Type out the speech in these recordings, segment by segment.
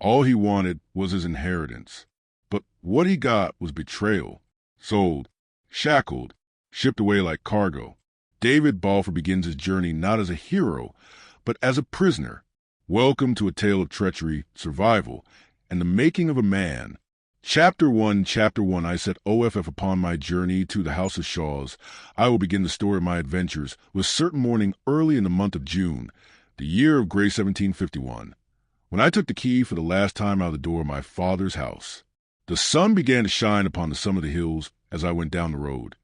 All he wanted was his inheritance. But what he got was betrayal. Sold, shackled, shipped away like cargo. David Balfour begins his journey not as a hero, but as a prisoner. Welcome to a tale of treachery, survival, and the making of a man. Chapter 1, I set OFF upon my journey to the House of Shaws. I will begin the story of my adventures with certain morning early in the month of June, the year of grace 1751, when I took the key for the last time out of the door of my father's house. The sun began to shine upon the summit of the hills as I went down the road,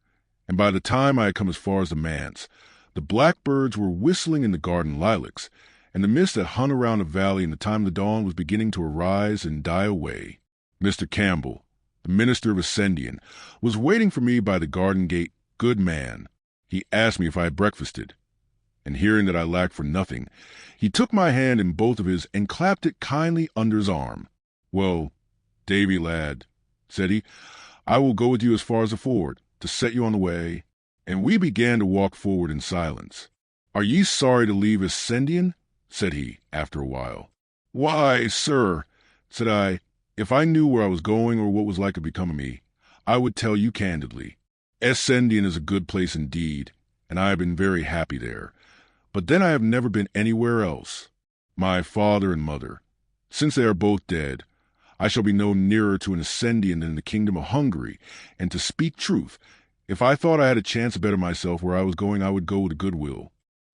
and by the time I had come as far as the manse, the blackbirds were whistling in the garden lilacs, and the mist that hung around the valley in the time of the dawn was beginning to arise and die away. Mr. Campbell, the minister of Ascendian, was waiting for me by the garden gate. Good man. He asked me if I had breakfasted, and hearing that I lacked for nothing, he took my hand in both of his and clapped it kindly under his arm. "Well, Davy, lad," said he, "I will go with you as far as the ford, to set you on the way." And we began to walk forward in silence. "Are ye sorry to leave Ascendian?" said he, after a while. "Why, sir," said I, "if I knew where I was going or what was like to become of me, I would tell you candidly. Ascendian is a good place indeed, and I have been very happy there. But then I have never been anywhere else. My father and mother, since they are both dead, I shall be no nearer to an Ascendian than in the kingdom of Hungary, and to speak truth, if I thought I had a chance to better myself where I was going, I would go with a good will."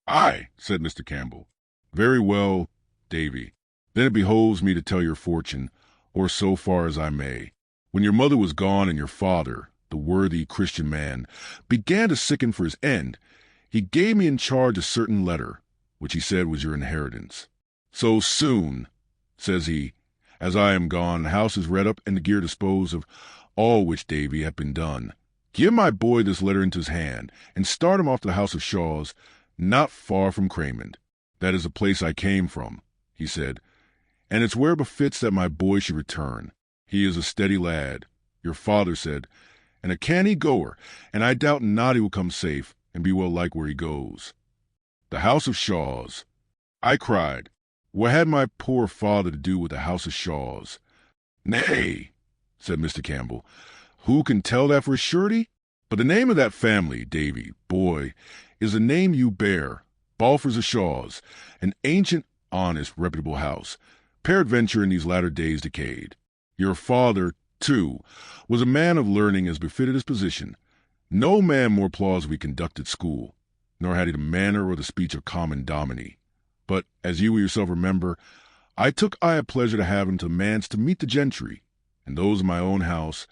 "Aye," said Mr. Campbell. "Very well, Davy. Then it behoves me to tell your fortune, or so far as I may. When your mother was gone and your father, the worthy Christian man, began to sicken for his end, he gave me in charge a certain letter, which he said was your inheritance. So soon, says he, as I am gone, the house is redd up and the gear disposed of, all which, Davy, hath been done. Give my boy this letter into his hand, and start him off to the House of Shaws, not far from Craymond. That is the place I came from," he said, "and it's where befits that my boy should return. He is a steady lad, your father said, and a canny goer, and I doubt not he will come safe, and be well like where he goes." The House of Shaws. I cried, "What had my poor father to do with the House of Shaws?" "Nay," said Mr. Campbell, "who can tell that for a surety? But the name of that family, Davy, boy, is the name you bear, Balfours of Shaws, an ancient, honest, reputable house, peradventure in these latter days decayed. Your father, too, was a man of learning as befitted his position. No man more plausibly conducted school, nor had he the manner or the speech of common dominie. But, as you yourself remember, I took a pleasure to have him to manse to meet the gentry, and those of my own house,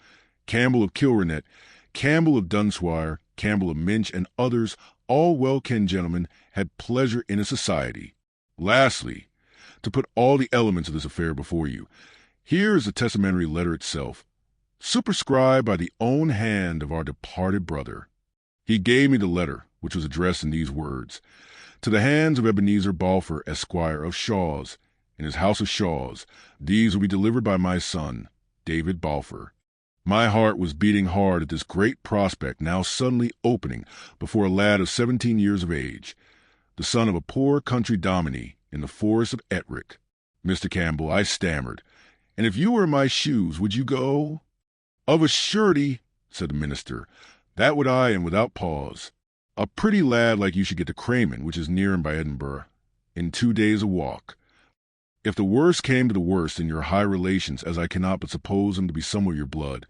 Campbell of Kilrenet, Campbell of Dunswire, Campbell of Minch, and others, all well-kenned gentlemen, had pleasure in his society. Lastly, to put all the elements of this affair before you, here is the testamentary letter itself, superscribed by the own hand of our departed brother. He gave me the letter, which was addressed in these words: "To the hands of Ebenezer Balfour, Esquire, of Shaws, in his House of Shaws, these will be delivered by my son, David Balfour." My heart was beating hard at this great prospect now suddenly opening before a lad of 17 years of age, the son of a poor country dominie in the forest of Ettrick. "Mr. Campbell," I stammered, "and if you were in my shoes, would you go?" "Of a surety," said the minister, "that would I, and without pause. A pretty lad like you should get to Craymond, which is near him by Edinburgh, in 2 days' a walk. If the worst came to the worst, and your high relations, as I cannot but suppose them to be some of your blood,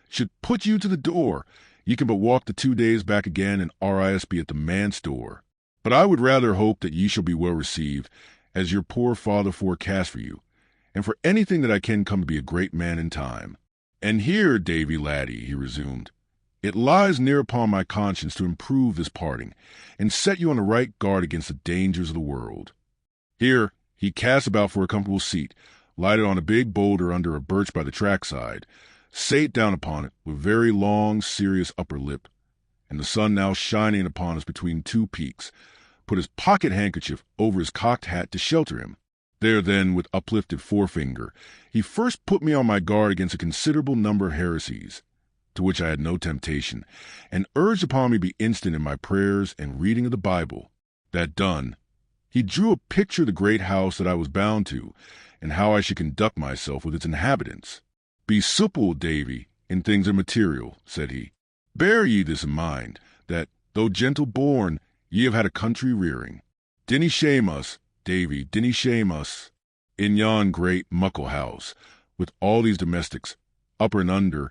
should put you to the door, ye can but walk the 2 days back again, and RIS be at the manse door. But I would rather hope that ye shall be well received, as your poor father forecast for you, and for anything that I can come to be a great man in time. And here, Davy laddie," he resumed, "it lies near upon my conscience to improve this parting, and set you on the right guard against the dangers of the world." Here he cast about for a comfortable seat, lighted on a big boulder under a birch by the trackside, sate down upon it with very long, serious upper lip, and the sun now shining upon us between two peaks, put his pocket handkerchief over his cocked hat to shelter him. There then, with uplifted forefinger, he first put me on my guard against a considerable number of heresies, to which I had no temptation, and urged upon me to be instant in my prayers and reading of the Bible. That done, He drew a picture of the great house that I was bound to, and how I should conduct myself with its inhabitants. Be supple, Davy, in things immaterial, said he. Bear ye this in mind, that, though gentle born, ye have had a country rearing. Dinna shame us, Davy, dinna shame us, in yon great muckle house, with all these domestics, upper and under.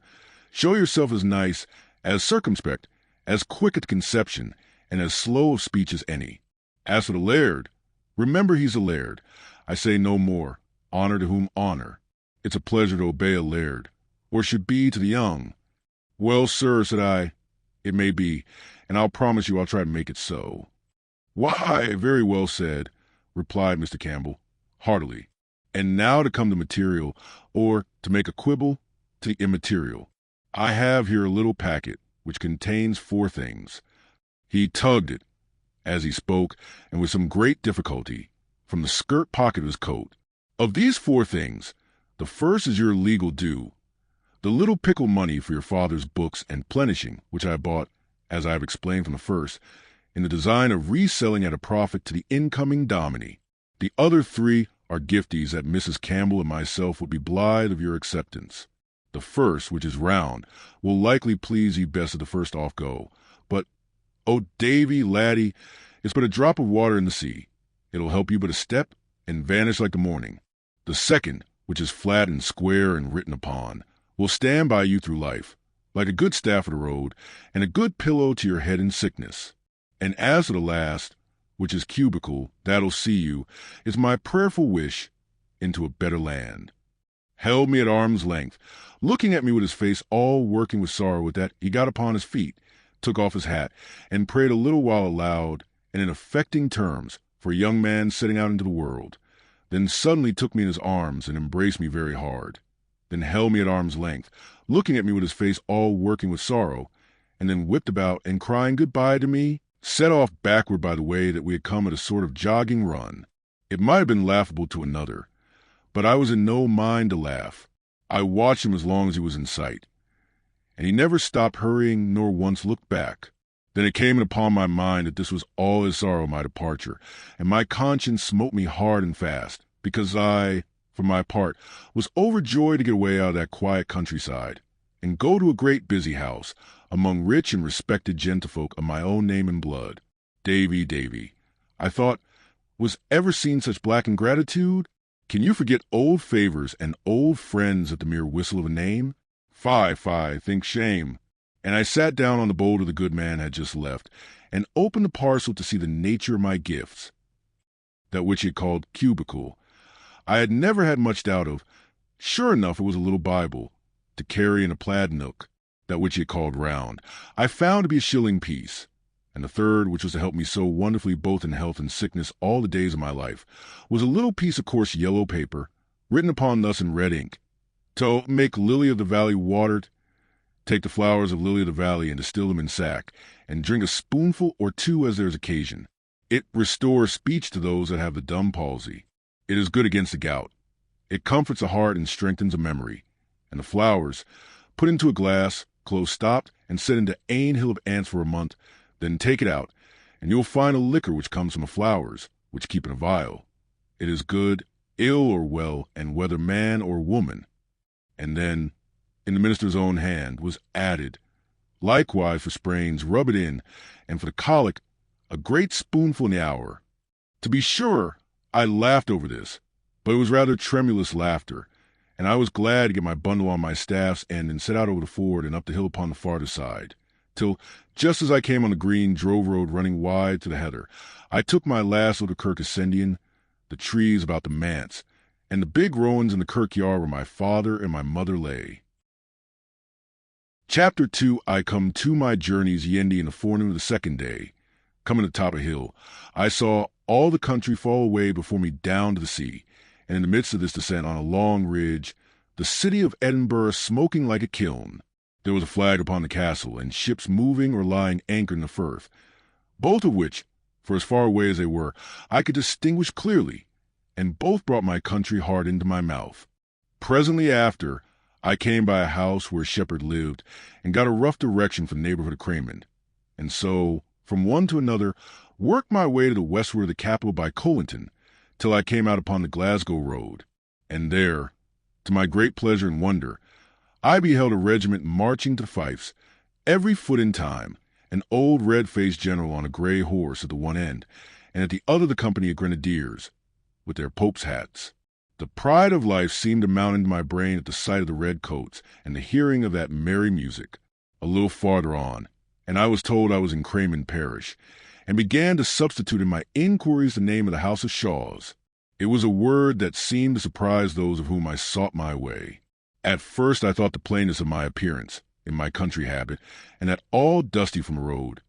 Show yourself as nice, as circumspect, as quick at conception, and as slow of speech as any. As for the laird, remember he's a laird. I say no more. Honor to whom honor. It's a pleasure to obey a laird, or should be to the young. Well, sir, said I, it may be, and I'll promise you I'll try to make it so. Why, very well said, replied Mr. Campbell, heartily. And now to come to material, or, to make a quibble, to the immaterial. I have here a little packet, which contains 4 things. He tugged it, as he spoke, and with some great difficulty, from the skirt pocket of his coat. Of these 4 things, the first is your legal due, the little pickle money for your father's books and plenishing, which I bought, as I have explained from the first, in the design of reselling at a profit to the incoming dominie. The other 3 are gifties that Mrs. Campbell and myself would be blithe of your acceptance. The first, which is round, will likely please you best at the first off go, but, oh, Davy, laddie, it's but a drop of water in the sea. It'll help you but a step, and vanish like the morning. The second, which is flat and square and written upon, will stand by you through life, like a good staff of the road, and a good pillow to your head in sickness. And as for the last, which is cubical, that'll see you, is my prayerful wish into a better land. Held me at arm's length, looking at me with his face all working with sorrow with that he got upon his feet, took off his hat, and prayed a little while aloud, and in affecting terms, for a young man setting out into the world, then suddenly took me in his arms and embraced me very hard, then held me at arm's length, looking at me with his face all working with sorrow, and then whipped about and crying good-bye to me, set off backward by the way that we had come at a sort of jogging run. It might have been laughable to another, but I was in no mind to laugh. I watched him as long as he was in sight, and he never stopped hurrying nor once looked back. Then it came upon my mind that this was all his sorrow, my departure, and my conscience smote me hard and fast, because I, for my part, was overjoyed to get away out of that quiet countryside, and go to a great busy house, among rich and respected gentlefolk of my own name and blood. Davy, Davy, I thought, was ever seen such black ingratitude? Can you forget old favors and old friends at the mere whistle of a name? Fie, think shame. And I sat down on the boulder the good man had just left, and opened the parcel to see the nature of my gifts, that which he had called cubical. I had never had much doubt of. Sure enough, it was a little Bible, to carry in a plaid nook, that which he had called round. I found to be a shilling piece. And the third, which was to help me so wonderfully both in health and sickness all the days of my life, was a little piece of coarse yellow paper, written upon thus in red ink: to make lily of the valley watered. Take the flowers of lily of the valley and distill them in sack, and drink a spoonful or 2 as there is occasion. It restores speech to those that have the dumb palsy. It is good against the gout. It comforts the heart and strengthens the memory. And the flowers, put into a glass, close stopped, and set into ane hill of ants for a month, then take it out, and you'll find a liquor which comes from the flowers, which keep in a vial. It is good, ill or well, and whether man or woman. And then, in the minister's own hand, was added, likewise for sprains, rub it in, and for the colic, a great spoonful in the hour. To be sure, I laughed over this, but it was rather tremulous laughter, and I was glad to get my bundle on my staff's end and set out over the ford and up the hill upon the farther side, till, just as I came on the green drove road running wide to the heather, I took my lasso to Kirk Ascendian, the trees about the manse, and the big rowans in the kirkyard where my father and my mother lay. Chapter 2. I come to my journeys yendi in the forenoon of the 2nd day. Coming to the top of a hill, I saw all the country fall away before me down to the sea, and in the midst of this descent on a long ridge, the city of Edinburgh smoking like a kiln. There was a flag upon the castle, and ships moving or lying anchored in the firth, both of which, for as far away as they were, I could distinguish clearly, and both brought my country heart into my mouth. Presently after, I came by a house where a shepherd lived, and got a rough direction for the neighborhood of Craymond, and so, from one to another, worked my way to the westward of the capital by Colinton, till I came out upon the Glasgow road, and there, to my great pleasure and wonder, I beheld a regiment marching to the fifes, every foot in time, an old red-faced general on a grey horse at the one end, and at the other the company of grenadiers, with their pope's hats. The pride of life seemed to mount into my brain at the sight of the red coats and the hearing of that merry music. A little farther on, and I was told I was in Cramen parish, and began to substitute in my inquiries the name of the house of Shaws. It was a word that seemed to surprise those of whom I sought my way. At first I thought the plainness of my appearance, in my country habit, and that all dusty from the road,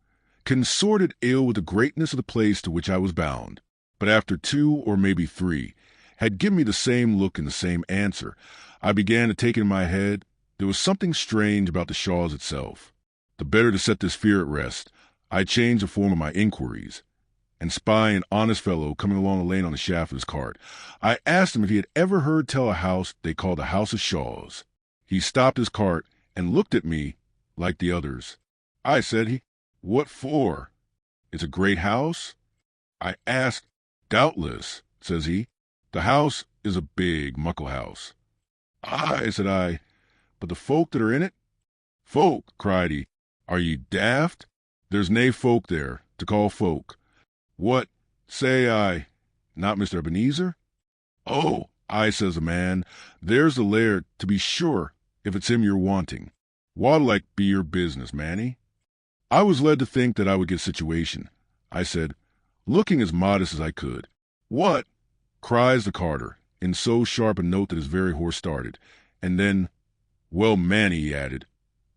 consorted ill with the greatness of the place to which I was bound. But after 2 or maybe 3 had given me the same look and the same answer, I began to take it in my head there was something strange about the Shaws itself. The better to set this fear at rest, I changed the form of my inquiries, and spying an honest fellow coming along the lane on the shaft of his cart, I asked him if he had ever heard tell a house they called the House of Shaws. He stopped his cart and looked at me like the others. "I," said he, "what for? It's a great house?" I asked. "Doubtless," says he. "The house is a big, muckle house." "Aye," said I, "but the folk that are in it?" "Folk," cried he, "are ye daft? There's nae folk there, to call folk." "What, say I, not Mr. Ebenezer?" "Oh, aye," says the man, "there's the laird, to be sure, if it's him you're wanting. What'll like be your business, Manny?" I was led to think that I would get situation. I said, looking as modest as I could, "What?" cries the carter, in so sharp a note that his very horse started, and then, "Well, Manny," he added,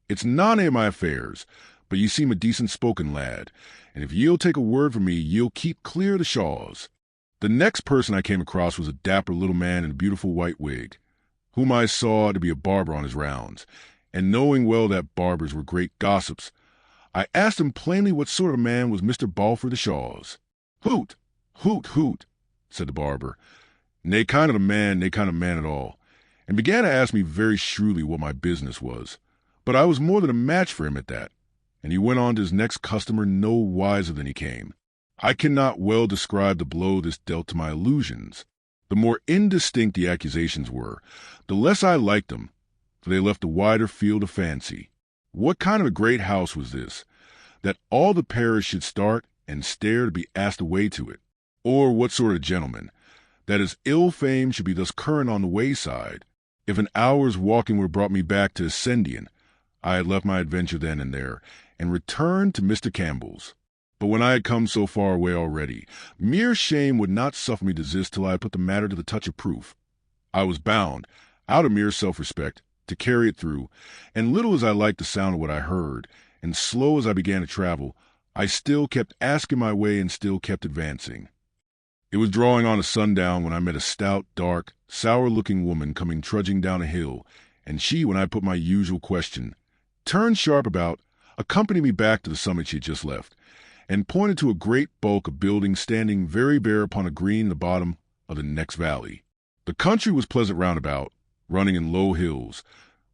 "it's none of my affairs, but ye seem a decent-spoken lad, and if ye'll take a word from me, ye'll keep clear of the Shaws." The next person I came across was a dapper little man in a beautiful white wig, whom I saw to be a barber on his rounds, and knowing well that barbers were great gossips, I asked him plainly what sort of man was Mr. Balfour the Shaws. "Hoot, hoot, hoot," said the barber, "nae kind of a man, nae kind of man at all," and began to ask me very shrewdly what my business was. But I was more than a match for him at that, and he went on to his next customer no wiser than he came. I cannot well describe the blow this dealt to my illusions. The more indistinct the accusations were, the less I liked them, for they left a wider field of fancy. What kind of a great house was this, that all the parish should start and stare to be asked away to it? Or what sort of gentleman, that his ill fame should be thus current on the wayside? If an hour's walking would have brought me back to Ascendian, I had left my adventure then and there, and returned to Mr. Campbell's. But when I had come so far away already, mere shame would not suffer me to desist till I had put the matter to the touch of proof. I was bound, out of mere self-respect, to carry it through, and little as I liked the sound of what I heard, and slow as I began to travel, I still kept asking my way and still kept advancing. It was drawing on to sundown when I met a stout, dark, sour-looking woman coming trudging down a hill, and she, when I put my usual question, turned sharp about, accompanied me back to the summit she had just left, and pointed to a great bulk of buildings standing very bare upon a green in the bottom of the next valley. The country was pleasant round about, running in low hills,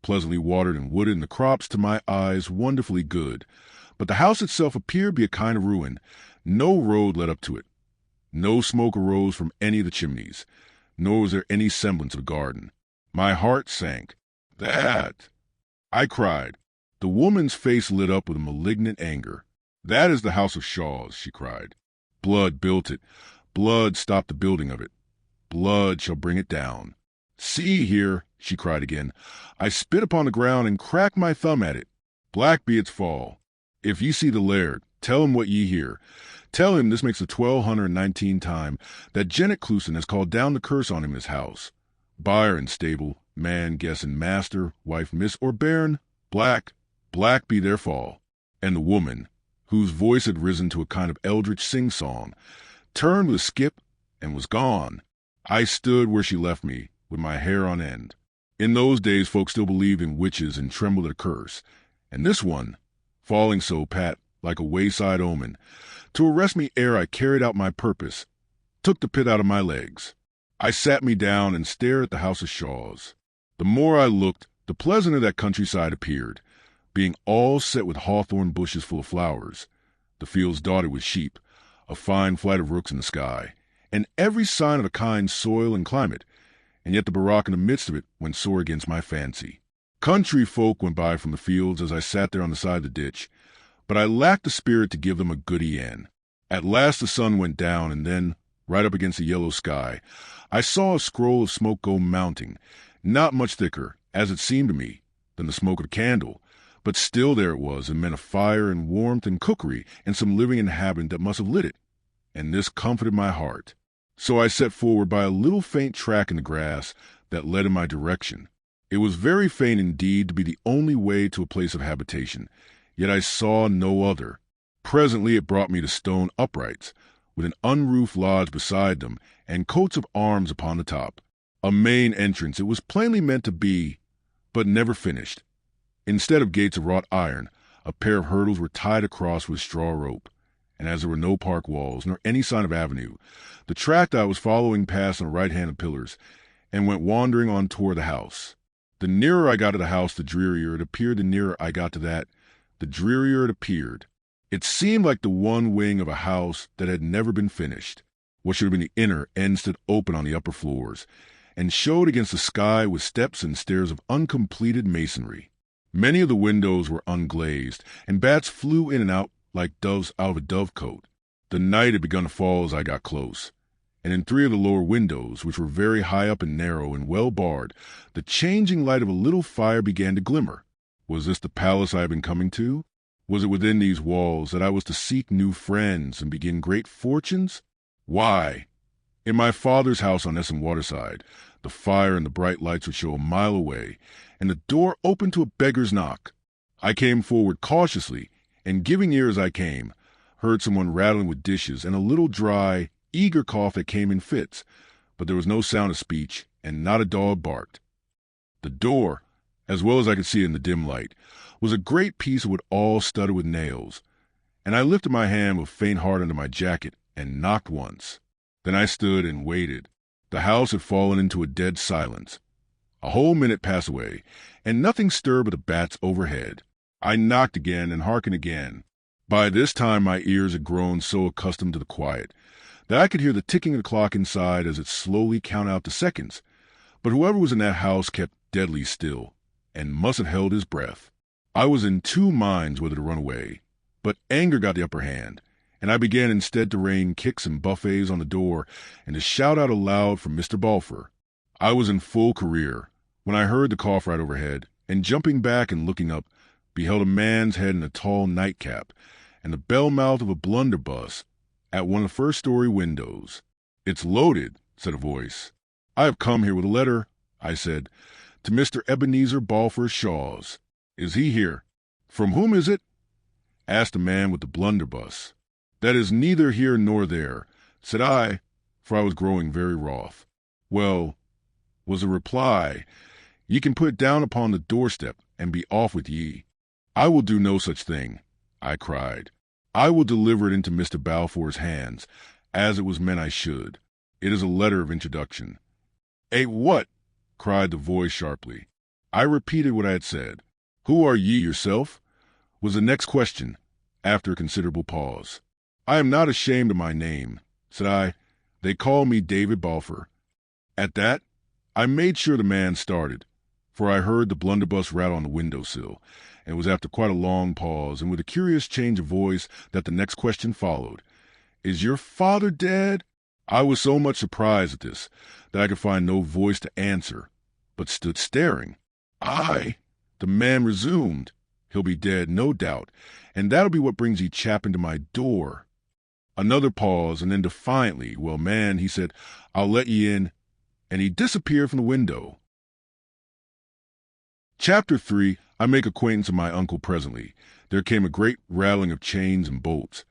pleasantly watered and wooded, and the crops, to my eyes, wonderfully good. But the house itself appeared to be a kind of ruin. No road led up to it. No smoke arose from any of the chimneys, nor was there any semblance of a garden. My heart sank. "That!" I cried. The woman's face lit up with a malignant anger. "That is the House of Shaws," she cried. "Blood built it. Blood stopped the building of it. Blood shall bring it down. See here," she cried again, "I spit upon the ground and crack my thumb at it. Black be its fall. If ye see the laird, tell him what ye hear. Tell him this makes the 1219 time that Jennet Cluson has called down the curse on him in his house. Buyer and stable, man, guest and master, wife, miss, or bairn, black be their fall." And the woman, whose voice had risen to a kind of eldritch sing-song, turned with a skip and was gone. I stood where she left me, with my hair on end. In those days folk still believed in witches and trembled at a curse, and this one, falling so pat like a wayside omen, to arrest me ere I carried out my purpose, took the pit out of my legs. I sat me down and stared at the House of Shaws. The more I looked, the pleasanter that countryside appeared, being all set with hawthorn bushes full of flowers, the fields dotted with sheep, a fine flight of rooks in the sky, and every sign of a kind soil and climate, and yet the barack in the midst of it went sore against my fancy. Country folk went by from the fields as I sat there on the side of the ditch, but I lacked the spirit to give them a goody end. At last the sun went down, and then, right up against the yellow sky, I saw a scroll of smoke go mounting, not much thicker, as it seemed to me, than the smoke of a candle, but still there it was, and meant a fire and warmth and cookery and some living inhabitant that must have lit it, and this comforted my heart. So I set forward by a little faint track in the grass that led in my direction. It was very faint indeed to be the only way to a place of habitation, yet I saw no other. Presently it brought me to stone uprights, with an unroofed lodge beside them, and coats of arms upon the top. A main entrance it was plainly meant to be, but never finished. Instead of gates of wrought iron, a pair of hurdles were tied across with straw rope, and as there were no park walls, nor any sign of avenue, the track I was following passed on the right hand of pillars, and went wandering on toward the house. The nearer I got to the house, the drearier it appeared. The nearer I got to that, the drearier it appeared. It seemed like the one wing of a house that had never been finished. What should have been the inner end stood open on the upper floors, and showed against the sky with steps and stairs of uncompleted masonry. Many of the windows were unglazed, and bats flew in and out like doves out of a dovecote. The night had begun to fall as I got close, and in 3 of the lower windows, which were very high up and narrow and well barred, the changing light of a little fire began to glimmer. Was this the palace I had been coming to? Was it within these walls that I was to seek new friends and begin great fortunes? Why, in my father's house on Essen Waterside, the fire and the bright lights would show a mile away, and the door opened to a beggar's knock. I came forward cautiously, and giving ear as I came, heard someone rattling with dishes and a little dry, eager cough that came in fits, but there was no sound of speech, and not a dog barked. The door, as well as I could see it in the dim light, was a great piece of wood all studded with nails, and I lifted my hand with faint heart under my jacket and knocked once. Then I stood and waited. The house had fallen into a dead silence. A whole minute passed away, and nothing stirred but the bats overhead. I knocked again and hearkened again. By this time my ears had grown so accustomed to the quiet that I could hear the ticking of the clock inside as it slowly counted out the seconds. But whoever was in that house kept deadly still, and must have held his breath. I was in 2 minds whether to run away, but anger got the upper hand, and I began instead to rain kicks and buffets on the door and to shout out aloud for Mr. Balfour. I was in full career when I heard the cough right overhead, and jumping back and looking up, beheld a man's head in a tall nightcap and the bell mouth of a blunderbuss at one of the first-story windows. "It's loaded," said a voice. "I have come here with a letter," I said, "to Mr. Ebenezer Balfour Shaw's. Is he here?" "From whom is it?" asked the man with the blunderbuss. "That is neither here nor there," said I, for I was growing very wroth. "Well," was the reply, "ye can put it down upon the doorstep, and be off with ye." "I will do no such thing," I cried. "I will deliver it into Mr. Balfour's hands, as it was meant I should. It is a letter of introduction." "A what?" cried the voice sharply. I repeated what I had said. "Who are ye yourself?" was the next question, after a considerable pause. "I am not ashamed of my name," said I. "They call me David Balfour." At that, I made sure the man started, for I heard the blunderbuss rattle on the window-sill, and it was after quite a long pause, and with a curious change of voice, that the next question followed. "Is your father dead?" I was so much surprised at this that I could find no voice to answer, but stood staring. "Aye," the man resumed. "He'll be dead, no doubt, and that'll be what brings ye chapping to my door." Another pause, and then defiantly, "Well, man," he said, "I'll let ye in," and he disappeared from the window. Chapter 3. I make acquaintance of my uncle presently. There came a great rattling of chains and bolts,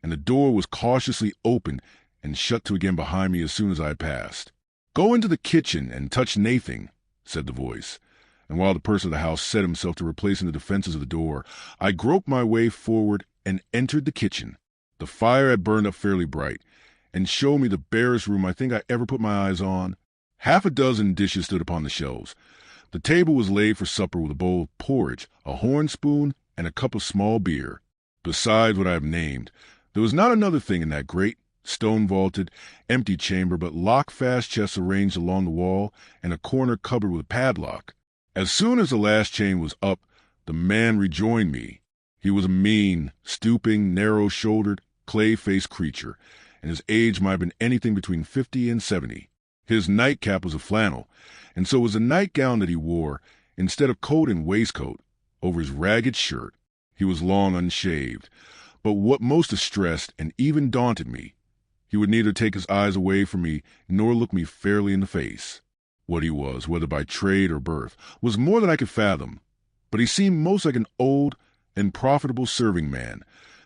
and the door was cautiously opened and shut to again behind me as soon as I had passed. "Go into the kitchen and touch naething," said the voice, and while the person of the house set himself to replacing the defenses of the door, I groped my way forward and entered the kitchen. The fire had burned up fairly bright, and showed me the barest room I think I ever put my eyes on. 6 dishes stood upon the shelves. The table was laid for supper with a bowl of porridge, a horn spoon, and a cup of small beer. Besides what I have named, There was not another thing in that great, stone-vaulted, empty chamber but lock-fast chests arranged along the wall and a corner cupboard with a padlock. As soon as the last chain was up, the man rejoined me. He was a mean, stooping, narrow-shouldered, clay-faced creature, and his age might have been anything between 50 and 70. His nightcap was of flannel, and so was the nightgown that he wore, instead of coat and waistcoat, over his ragged shirt. He was long unshaved, but what most distressed and even daunted me, he would neither take his eyes away from me nor look me fairly in the face. What he was, whether by trade or birth, was more than I could fathom, but he seemed most like an old and profitable serving man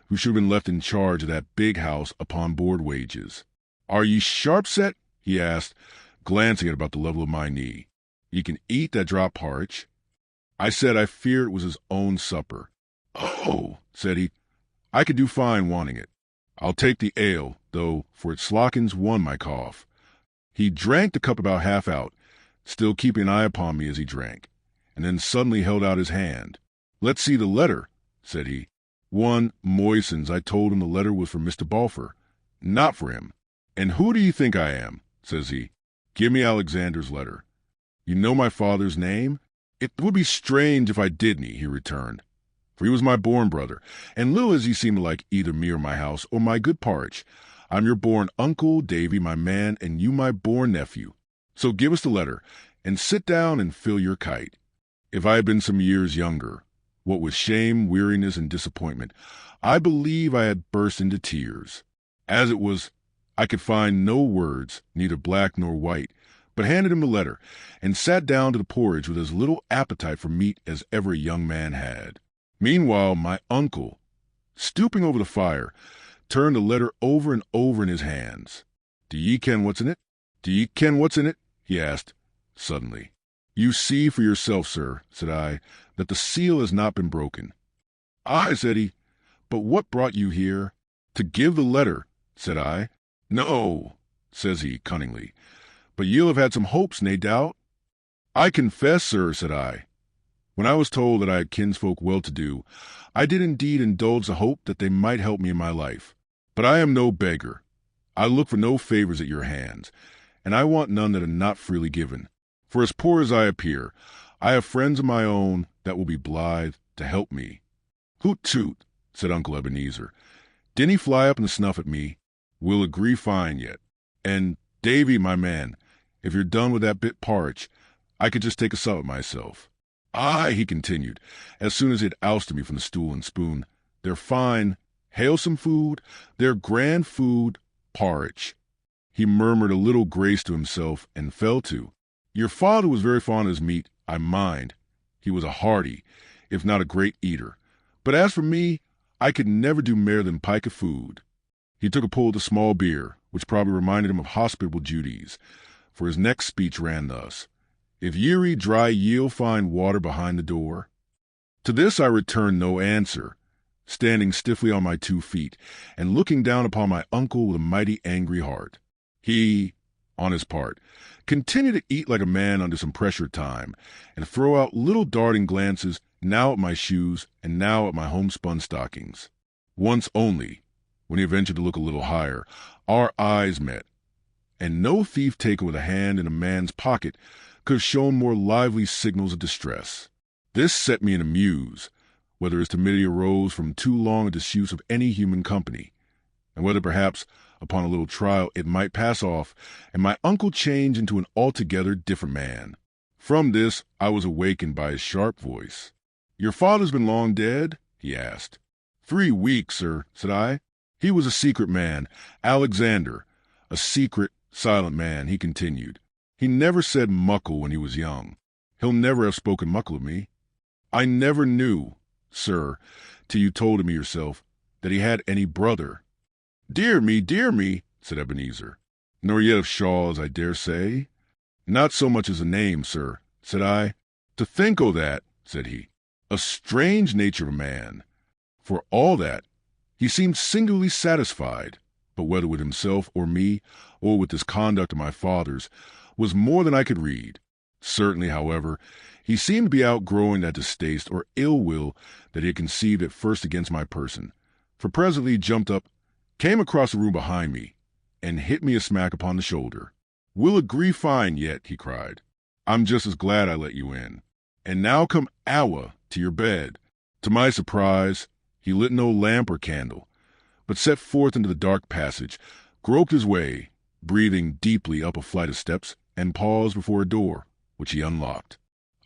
who should have been left in charge of that big house upon board wages. "Are ye sharp set?" he asked, glancing at about the level of my knee. "Ye can eat that drop porridge?" I said I feared it was his own supper. "Oh," said he, "I could do fine wanting it. I'll take the ale, though, for it slockens my cough." He drank the cup about half out, still keeping an eye upon me as he drank, and then suddenly held out his hand. "Let's see the letter," said he. "One moistens. I told him the letter was for Mr. Balfour, not for him. "And who do you think I am?" says he. "Give me Alexander's letter." "You know my father's name?" "It would be strange if I didn't," he returned, "for he was my born brother, and little as he seemed to like either me or my house or my good porridge, I'm your born uncle, Davy, my man, and you my born nephew. So give us the letter, and sit down and fill your kite." If I had been some years younger, what with shame, weariness, and disappointment, I believe I had burst into tears. As it was, I could find no words, neither black nor white, but handed him the letter, and sat down to the porridge with as little appetite for meat as ever a young man had. Meanwhile, my uncle, stooping over the fire, turned the letter over and over in his hands. "Do ye ken what's in it? Do ye ken what's in it?" he asked, suddenly. "You see for yourself, sir," said I, "that the seal has not been broken." "Aye," said he, "but what brought you here?" "To give the letter," said I. "No," says he, cunningly, "but you'll have had some hopes, nae doubt." "I confess, sir," said I, "when I was told that I had kinsfolk well-to-do, I did indeed indulge the hope that they might help me in my life. But I am no beggar. I look for no favors at your hands, and I want none that are not freely given. For as poor as I appear, I have friends of my own that will be blithe to help me." "Hoot toot," said Uncle Ebenezer. "Dinna fly up and snuff at me. We'll agree fine yet. And, Davy, my man, if you're done with that bit porridge, I could just take a sup at myself. Aye," he continued, as soon as he had ousted me from the stool and spoon, "they're fine, halesome food, they're grand food, porridge." He murmured a little grace to himself and fell to. "Your father was very fond of his meat, I mind. He was a hearty, if not a great eater. But as for me, I could never do mair than pike of food." He took a pull at the small beer, which probably reminded him of hospitable duties, for his next speech ran thus: "If ye're dry, ye'll find water behind the door." To this I returned no answer, standing stiffly on my 2 feet, and looking down upon my uncle with a mighty angry heart. He, on his part, continued to eat like a man under some pressure time, and throw out little darting glances now at my shoes and now at my homespun stockings. Once only, when he ventured to look a little higher, our eyes met, and no thief taken with a hand in a man's pocket could have shown more lively signals of distress. This set me in a muse, whether his timidity arose from too long a disuse of any human company, and whether perhaps upon a little trial it might pass off, and my uncle change into an altogether different man. From this I was awakened by his sharp voice. "Your father's been long dead?" he asked. 3 weeks, sir," said I. "He was a secret man, Alexander, a secret, silent man," he continued. "He never said muckle when he was young. He'll never have spoken muckle of me. I never knew, sir, till you told me yourself, that he had any brother." Dear me," said Ebenezer. "Nor yet of Shaw's, I dare say." "Not so much as a name, sir," said I. "To think o' that," said he. "A strange nature of a man. For all that, he seemed singularly satisfied, but whether with himself or me, or with this conduct of my father's, was more than I could read. Certainly, however, he seemed to be outgrowing that distaste or ill will that he had conceived at first against my person, for presently he jumped up came across the room behind me, and hit me a smack upon the shoulder. "We'll agree fine yet," he cried. "I'm just as glad I let you in. And now come awa to your bed." To my surprise, he lit no lamp or candle, but set forth into the dark passage, groped his way, breathing deeply up a flight of steps, and paused before a door, which he unlocked.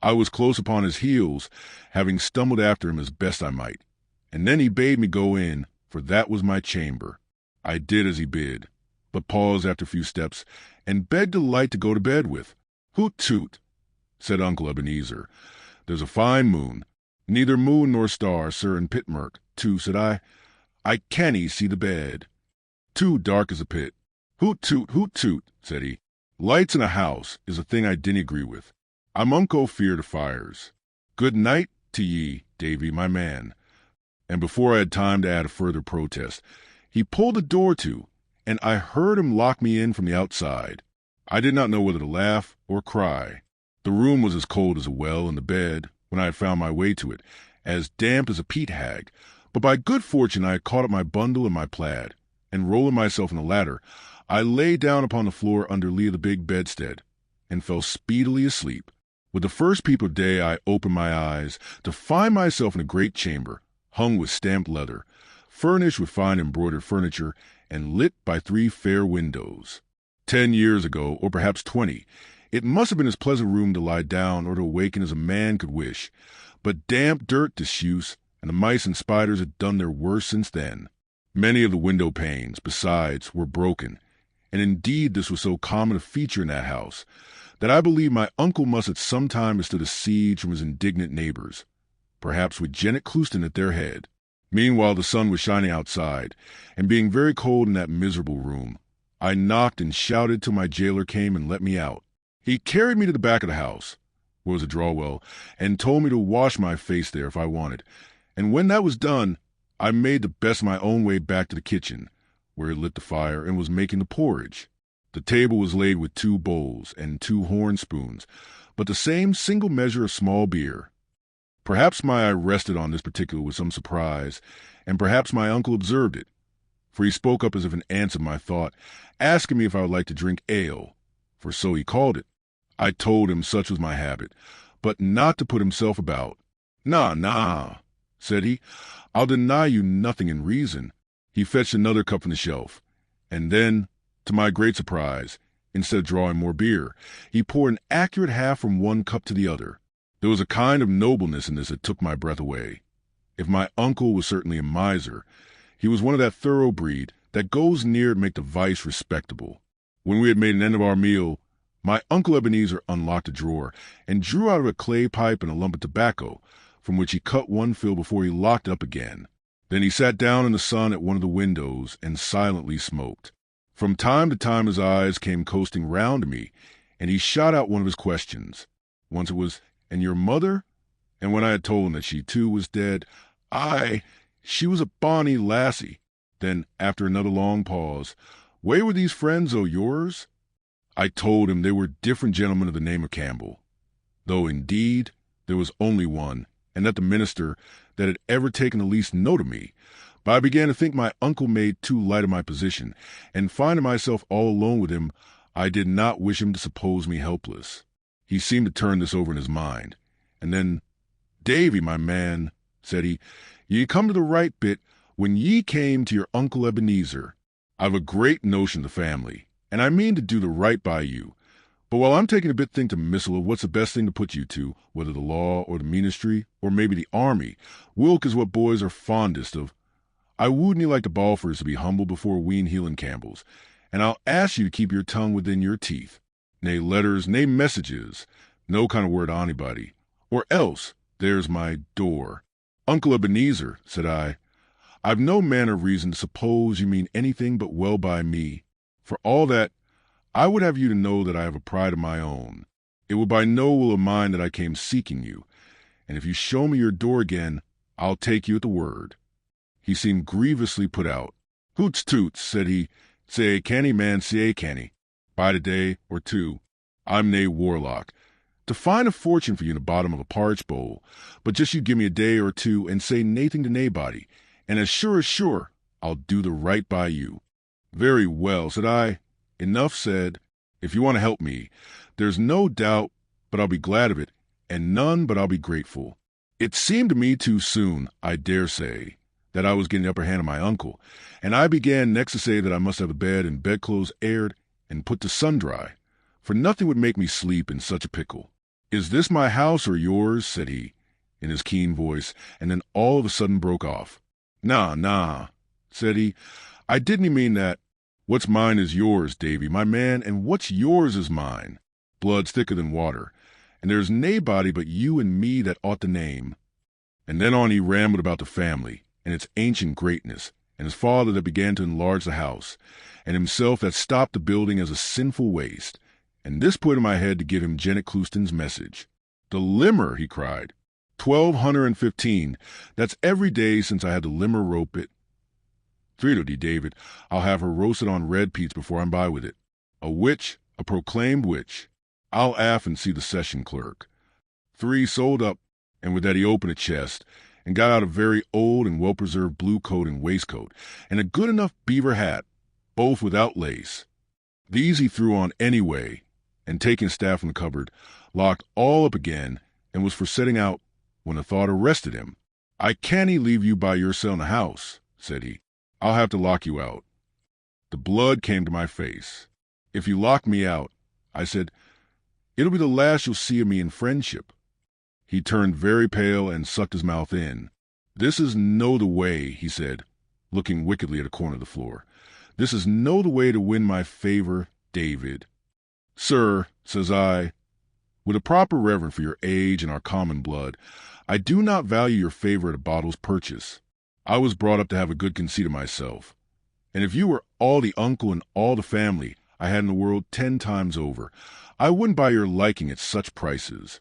I was close upon his heels, having stumbled after him as best I might, and then he bade me go in, for that was my chamber. I did as he bid, but paused after a few steps, and begged a light to go to bed with. "Hoot toot," said Uncle Ebenezer. "There's a fine moon. Neither moon nor star, sir, in Pitmurk. Too, said I canny see the bed. Too dark as a pit." Hoot toot, said he. "Lights in a house is a thing I dinna agree with. I'm unco feared of fires. Good night to ye, Davy, my man." And before I had time to add a further protest, he pulled the door to, and I heard him lock me in from the outside. I did not know whether to laugh or cry. The room was as cold as a well, and the bed, when I had found my way to it, as damp as a peat hag. But by good fortune I had caught up my bundle and my plaid, and rolling myself in the ladder, I lay down upon the floor under lee of the big bedstead, and fell speedily asleep. With the first peep of day I opened my eyes, to find myself in a great chamber, hung with stamped leather, furnished with fine embroidered furniture, and lit by 3 fair windows. 10 years ago, or perhaps 20, it must have been as pleasant a room to lie down or to awaken as a man could wish, but damp dirt disuse, and the mice and spiders had done their worst since then. Many of the window panes, besides, were broken, and indeed this was so common a feature in that house, that I believe my uncle must at some time have stood a siege from his indignant neighbors, perhaps with Janet Clouston at their head. Meanwhile the sun was shining outside, and being very cold in that miserable room, I knocked and shouted till my jailer came and let me out. He carried me to the back of the house, where was a draw-well, and told me to wash my face there if I wanted, and when that was done, I made the best of my own way back to the kitchen, where he lit the fire and was making the porridge. The table was laid with 2 bowls and 2 horn spoons, but the same single measure of small beer. Perhaps my eye rested on this particular with some surprise, and perhaps my uncle observed it, for he spoke up as if in answer to my thought, asking me if I would like to drink ale, for so he called it. I told him such was my habit, but not to put himself about. "Nah," said he, "I'll deny you nothing in reason." He fetched another cup from the shelf, and then, to my great surprise, instead of drawing more beer, he poured an accurate half from one cup to the other. There was a kind of nobleness in this that took my breath away. If my uncle was certainly a miser, he was one of that thorough breed that goes near to make the vice respectable. When we had made an end of our meal, my Uncle Ebenezer unlocked a drawer and drew out a clay pipe and a lump of tobacco, from which he cut one fill before he locked it up again. Then he sat down in the sun at one of the windows and silently smoked. From time to time his eyes came coasting round to me, and he shot out one of his questions. Once it was, "And your mother?" And when I had told him that she too was dead, "Aye, she was a bonny lassie." Then, after another long pause, "Where were these friends o' yours?" I told him they were different gentlemen of the name of Campbell, though indeed there was only one, and that the minister that had ever taken the least note of me. But I began to think my uncle made too light of my position, and finding myself all alone with him, I did not wish him to suppose me helpless. He seemed to turn this over in his mind, and then, "Davy, my man," said he, "ye come to the right bit when ye came to your Uncle Ebenezer. I've a great notion of the family, and I mean to do the right by you. But while I'm taking a bit think to missile of what's the best thing to put you to, whether the law or the ministry, or maybe the army, whilk is what boys are fondest of, I wouldn't ye like the Balfours to be humble before ween Hieland Campbells, and I'll ask you to keep your tongue within your teeth. Nae letters, nae messages, no kind of word to anybody, or else there's my door." "Uncle Ebenezer," said I, "I've no manner of reason to suppose you mean anything but well by me. For all that, I would have you to know that I have a pride of my own. It would by no will of mine that I came seeking you, and if you show me your door again, I'll take you at the word." He seemed grievously put out. "Hoots toots," said he, "say canny man, say canny. Bide a day or 2. I'm nae warlock. To find a fortune for you in the bottom of a porridge bowl, but just you give me a day or 2 and say naething to naebody, and as sure, I'll do the right by you." "Very well," said I. "Enough said. If you want to help me, there's no doubt but I'll be glad of it, and none but I'll be grateful." It seemed to me too soon, I dare say, that I was getting the upper hand of my uncle, and I began next to say that I must have the bed and bedclothes aired and put to sun-dry, for nothing would make me sleep in such a pickle. "Is this my house or yours?" said he, in his keen voice, and then all of a sudden broke off. Nah," said he. "I didn't mean that. What's mine is yours, Davy, my man, and what's yours is mine. Blood's thicker than water, and there's naebody but you and me that ought to name." And then on he rambled about the family, and its ancient greatness, and his father that began to enlarge the house, and himself that stopped the building as a sinful waste. And this put in my head to give him Janet Clouston's message. "The limmer," he cried. 1,215. That's every day since I had the limmer rope it. "Three, David, I'll have her roasted on red peats before I'm by with it. A witch, a proclaimed witch. I'll aff and see the session clerk." 3 sold up, and with that he opened a chest, and got out a very old and well-preserved blue coat and waistcoat, and a good enough beaver hat, both without lace. These he threw on anyway, and taking a staff from the cupboard, locked all up again, and was for setting out, when a thought arrested him. "I can't leave you by yourself in the house," said he. "I'll have to lock you out." The blood came to my face. "If you lock me out," I said, "it'll be the last you'll see of me in friendship." He turned very pale and sucked his mouth in. "This is no the way," he said, looking wickedly at a corner of the floor. "This is no the way to win my favor, David." "Sir," says I, "with a proper reverence for your age and our common blood, I do not value your favor at a bottle's purchase. I was brought up to have a good conceit of myself, and if you were all the uncle and all the family I had in the world 10 times over, I wouldn't buy your liking at such prices."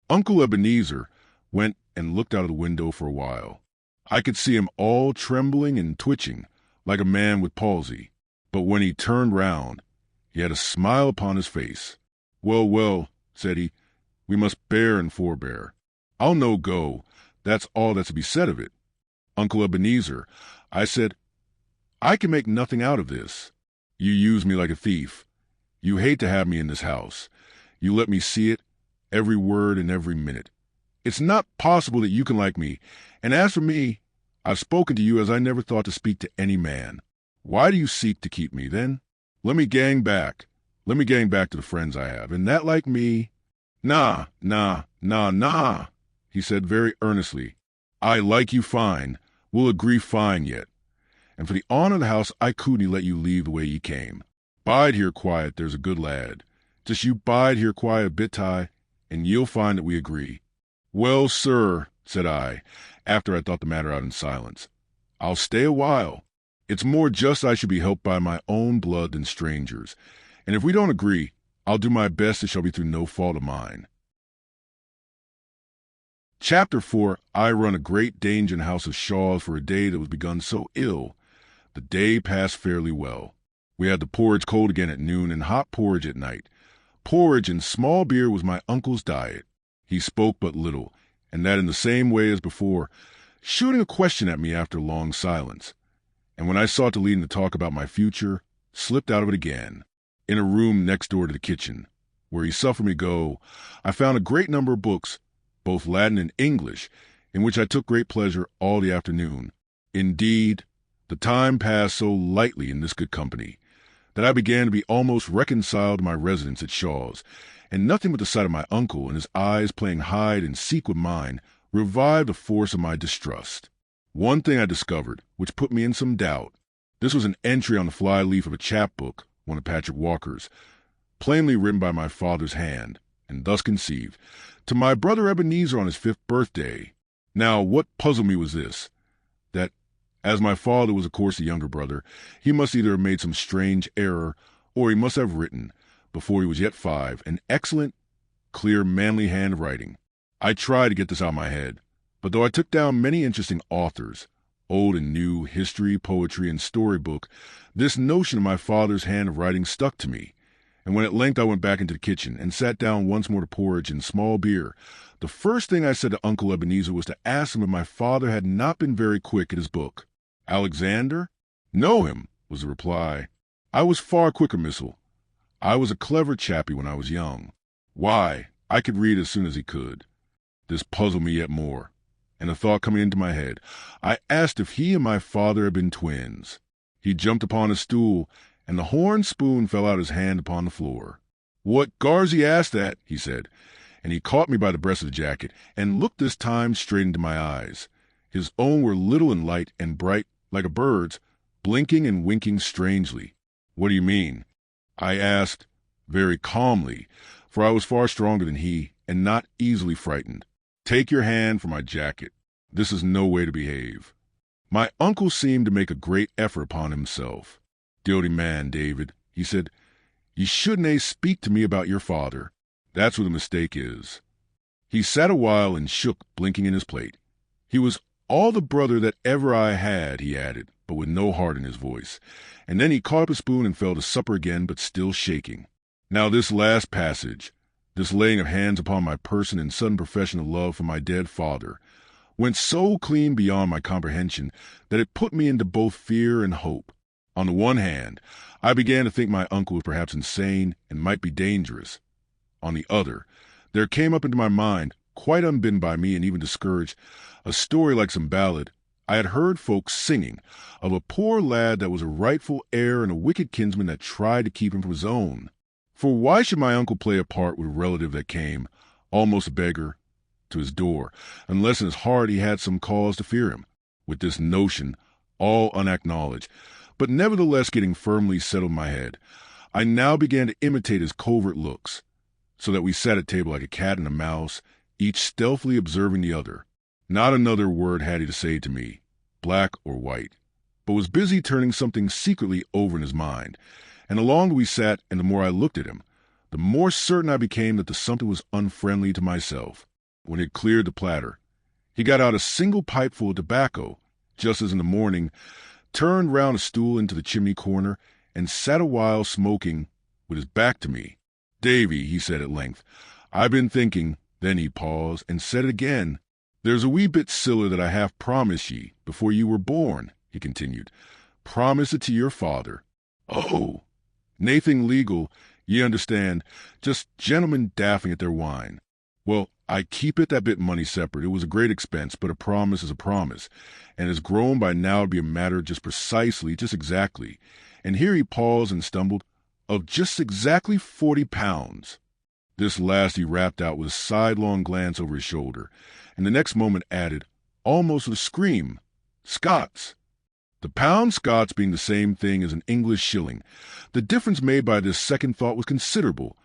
Uncle Ebenezer went and looked out of the window for a while. I could see him all trembling and twitching, like a man with palsy. But when he turned round, he had a smile upon his face. Well, said he, "we must bear and forbear. I'll no go, that's all that's to be said of it." "Uncle Ebenezer," I said, "I can make nothing out of this. You use me like a thief. You hate to have me in this house. You let me see it, every word and every minute. It's not possible that you can like me, and as for me, I've spoken to you as I never thought to speak to any man. Why do you seek to keep me, then? Let me gang back to the friends I have, and that like me—" Nah, he said very earnestly. "I like you fine. We'll agree fine yet. And for the honor of the house, I couldn't let you leave the way ye came. Bide here quiet, there's a good lad. Just you bide here quiet a bit, and you'll find that we agree." "Well, sir," said I, after I thought the matter out in silence, "I'll stay a while. It's more just I should be helped by my own blood than strangers, and if we don't agree, I'll do my best. It shall be through no fault of mine." Chapter 4. I run a great danger in the house of Shaw's for a day that was begun so ill. The day passed fairly well. We had the porridge cold again at noon and hot porridge at night. Porridge and small beer was my uncle's diet. He spoke but little, and that in the same way as before, shooting a question at me after a long silence. And when I sought to lead him to talk about my future, slipped out of it again. In a room next door to the kitchen, where he suffered me go, I found a great number of books, both Latin and English, in which I took great pleasure all the afternoon. Indeed, the time passed so lightly in this good company that I began to be almost reconciled to my residence at Shaw's, and nothing but the sight of my uncle and his eyes playing hide and seek with mine revived the force of my distrust. One thing I discovered, which put me in some doubt. This was an entry on the fly-leaf of a chapbook, one of Patrick Walker's, plainly written by my father's hand, and thus conceived, "To my brother Ebenezer on his 5th birthday." Now, what puzzled me was this, that, as my father was of course the younger brother, he must either have made some strange error, or he must have written, before he was yet 5, an excellent, clear, manly handwriting. I tried to get this out of my head, but though I took down many interesting authors, old and new, history, poetry, and storybook, this notion of my father's hand of writing stuck to me, and when at length I went back into the kitchen and sat down once more to porridge and small beer, the first thing I said to Uncle Ebenezer was to ask him if my father had not been very quick at his book. "Alexander?" Know him, was the reply. I was far quicker, missile. I was a clever chappie when I was young. Why, I could read as soon as he could. This puzzled me yet more, and a thought coming into my head, I asked if he and my father had been twins. He jumped upon a stool, and the horn spoon fell out his hand upon the floor. "What gar's he asked that?" he said, and he caught me by the breast of the jacket, and looked this time straight into my eyes. His own were little and light and bright, like a bird's, blinking and winking strangely. "What do you mean?" I asked, very calmly, for I was far stronger than he, and not easily frightened. "Take your hand from my jacket. This is no way to behave." My uncle seemed to make a great effort upon himself. "Dirty man, David," he said. "You shouldn't speak to me about your father. That's where the mistake is." He sat a while and shook, blinking in his plate. He was all the brother that ever I had, he added, but with no heart in his voice. And then he caught up a spoon and fell to supper again, but still shaking. Now this last passage, this laying of hands upon my person in sudden profession of love for my dead father, went so clean beyond my comprehension that it put me into both fear and hope. On the one hand, I began to think my uncle was perhaps insane and might be dangerous. On the other, there came up into my mind, quite unbidden by me and even discouraged, a story like some ballad I had heard folks singing, of a poor lad that was a rightful heir and a wicked kinsman that tried to keep him from his own. For why should my uncle play a part with a relative that came, almost a beggar, to his door, unless in his heart he had some cause to fear him? With this notion, all unacknowledged, but nevertheless getting firmly settled in my head, I now began to imitate his covert looks, so that we sat at table like a cat and a mouse, each stealthily observing the other. Not another word had he to say to me, black or white, but was busy turning something secretly over in his mind. And the longer we sat and the more I looked at him, the more certain I became that the something was unfriendly to myself. When he had cleared the platter, he got out a single pipeful of tobacco, just as in the morning, turned round a stool into the chimney corner, and sat a while smoking with his back to me. "Davy," he said at length, "I've been thinking." Then he paused and said it again. "There's a wee bit siller that I half promised ye before you were born," he continued. "Promise it to your father." "Oh, naething legal, ye understand, just gentlemen daffing at their wine. Well, I keep it that bit money separate. It was a great expense, but a promise is a promise, and has grown by now to be a matter just precisely, just exactly," and here he paused and stumbled, "of just exactly 40 pounds. This last he rapped out with a sidelong glance over his shoulder, and the next moment added, almost with a scream, "Scots." The pound Scots being the same thing as an English shilling, the difference made by this second thought was considerable.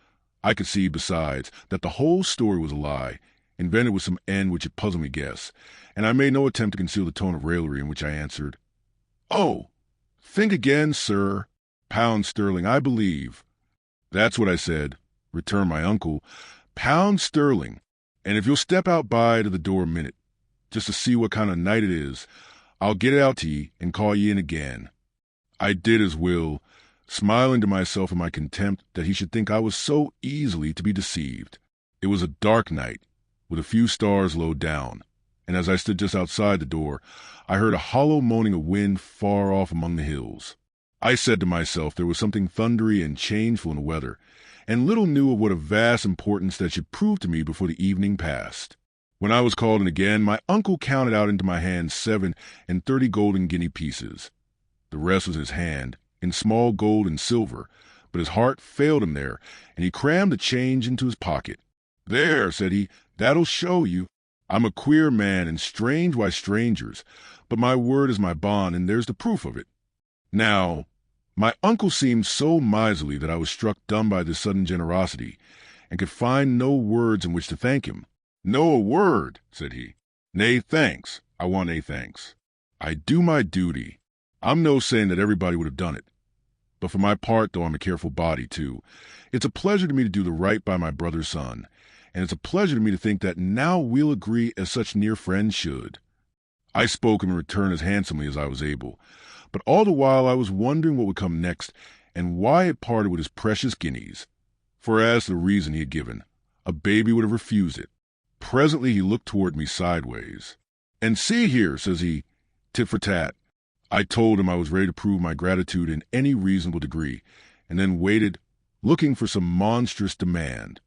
I could see, besides, that the whole story was a lie, invented with some end which it puzzled me to guess, and I made no attempt to conceal the tone of raillery in which I answered, "Oh, think again, sir. Pound sterling, I believe." "That's what I said," returned my uncle. "Pound sterling. And if you'll step out by to the door a minute, just to see what kind of night it is, I'll get it out to ye and call ye in again." I did his will, smiling to myself in my contempt that he should think I was so easily to be deceived. It was a dark night, with a few stars low down, and as I stood just outside the door, I heard a hollow moaning of wind far off among the hills. I said to myself there was something thundery and changeful in the weather, and little knew of what a vast importance that should prove to me before the evening passed. When I was called in again, my uncle counted out into my hand 37 golden guinea pieces. The rest was in his hand, in small gold and silver, but his heart failed him there, and he crammed the change into his pocket. "There," said he, "that'll show you. I'm a queer man, and strange why strangers, but my word is my bond, and there's the proof of it." Now, my uncle seemed so miserly that I was struck dumb by this sudden generosity, and could find no words in which to thank him. "No a word," said he. "Nay, thanks. I want nae thanks. I do my duty. I'm no saying that everybody would have done it. But for my part, though I'm a careful body, too, it's a pleasure to me to do the right by my brother's son, and it's a pleasure to me to think that now we'll agree as such near friends should." I spoke him in return as handsomely as I was able, but all the while I was wondering what would come next, and why it parted with his precious guineas. For as to the reason he had given, a baby would have refused it. Presently he looked toward me sideways. "And see here," says he, "tit for tat, I told him I was ready to prove my gratitude in any reasonable degree, and then waited, looking for some monstrous demand.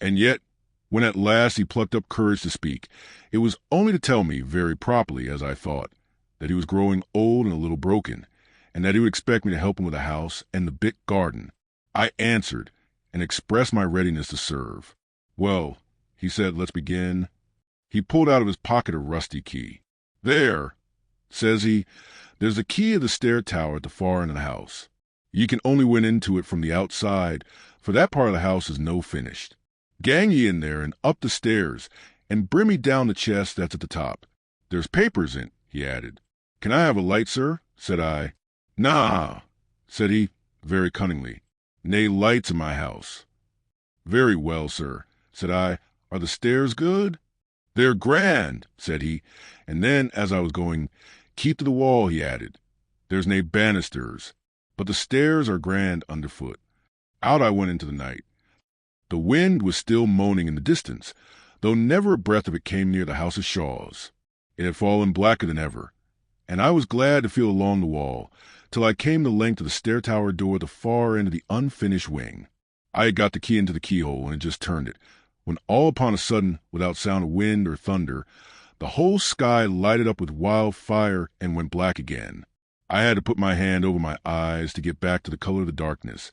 And yet, when at last he plucked up courage to speak, it was only to tell me, very properly as I thought, that he was growing old and a little broken, and that he would expect me to help him with the house and the big garden. I answered, and expressed my readiness to serve. "Well," he said, "let's begin." He pulled out of his pocket a rusty key. "There," says he, "there's the key of the stair tower at the far end of the house. Ye can only went into it from the outside, for that part of the house is no finished. Gang ye in there and up the stairs, and bring me down the chest that's at the top. There's papers in," he added. "Can I have a light, sir?" said I. "Nah," said he, very cunningly. "Nae lights in my house." "Very well, sir," said I. "Are the stairs good?" "They're grand," said he, and then, as I was going, "Keep to the wall," he added. "There's nae banisters, but the stairs are grand underfoot." Out I went into the night. The wind was still moaning in the distance, though never a breath of it came near the house of Shaw's. It had fallen blacker than ever, and I was glad to feel along the wall, till I came the length of the stair-tower door at the far end of the unfinished wing. I had got the key into the keyhole and had just turned it, when all upon a sudden, without sound of wind or thunder, the whole sky lighted up with wild fire and went black again. I had to put my hand over my eyes to get back to the color of the darkness,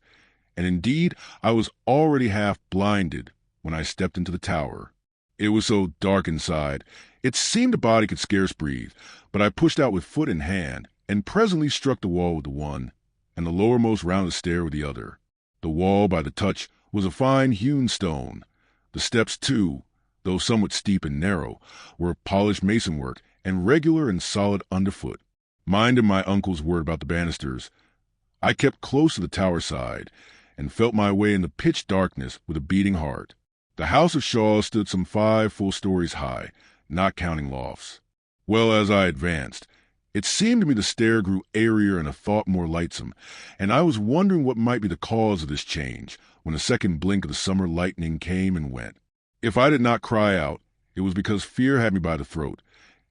and indeed I was already half blinded when I stepped into the tower. It was so dark inside, it seemed a body could scarce breathe, but I pushed out with foot and hand, and presently struck the wall with the one, and the lowermost round of the stair with the other. The wall, by the touch, was a fine hewn stone. The steps, too, though somewhat steep and narrow, were of polished mason-work, and regular and solid underfoot. Minding my uncle's word about the banisters, I kept close to the tower side, and felt my way in the pitch darkness with a beating heart. The house of Shaw stood some 5 full stories high, not counting lofts. Well, as I advanced, it seemed to me the stair grew airier and a thought more lightsome, and I was wondering what might be the cause of this change, when a second blink of the summer lightning came and went. If I did not cry out, it was because fear had me by the throat,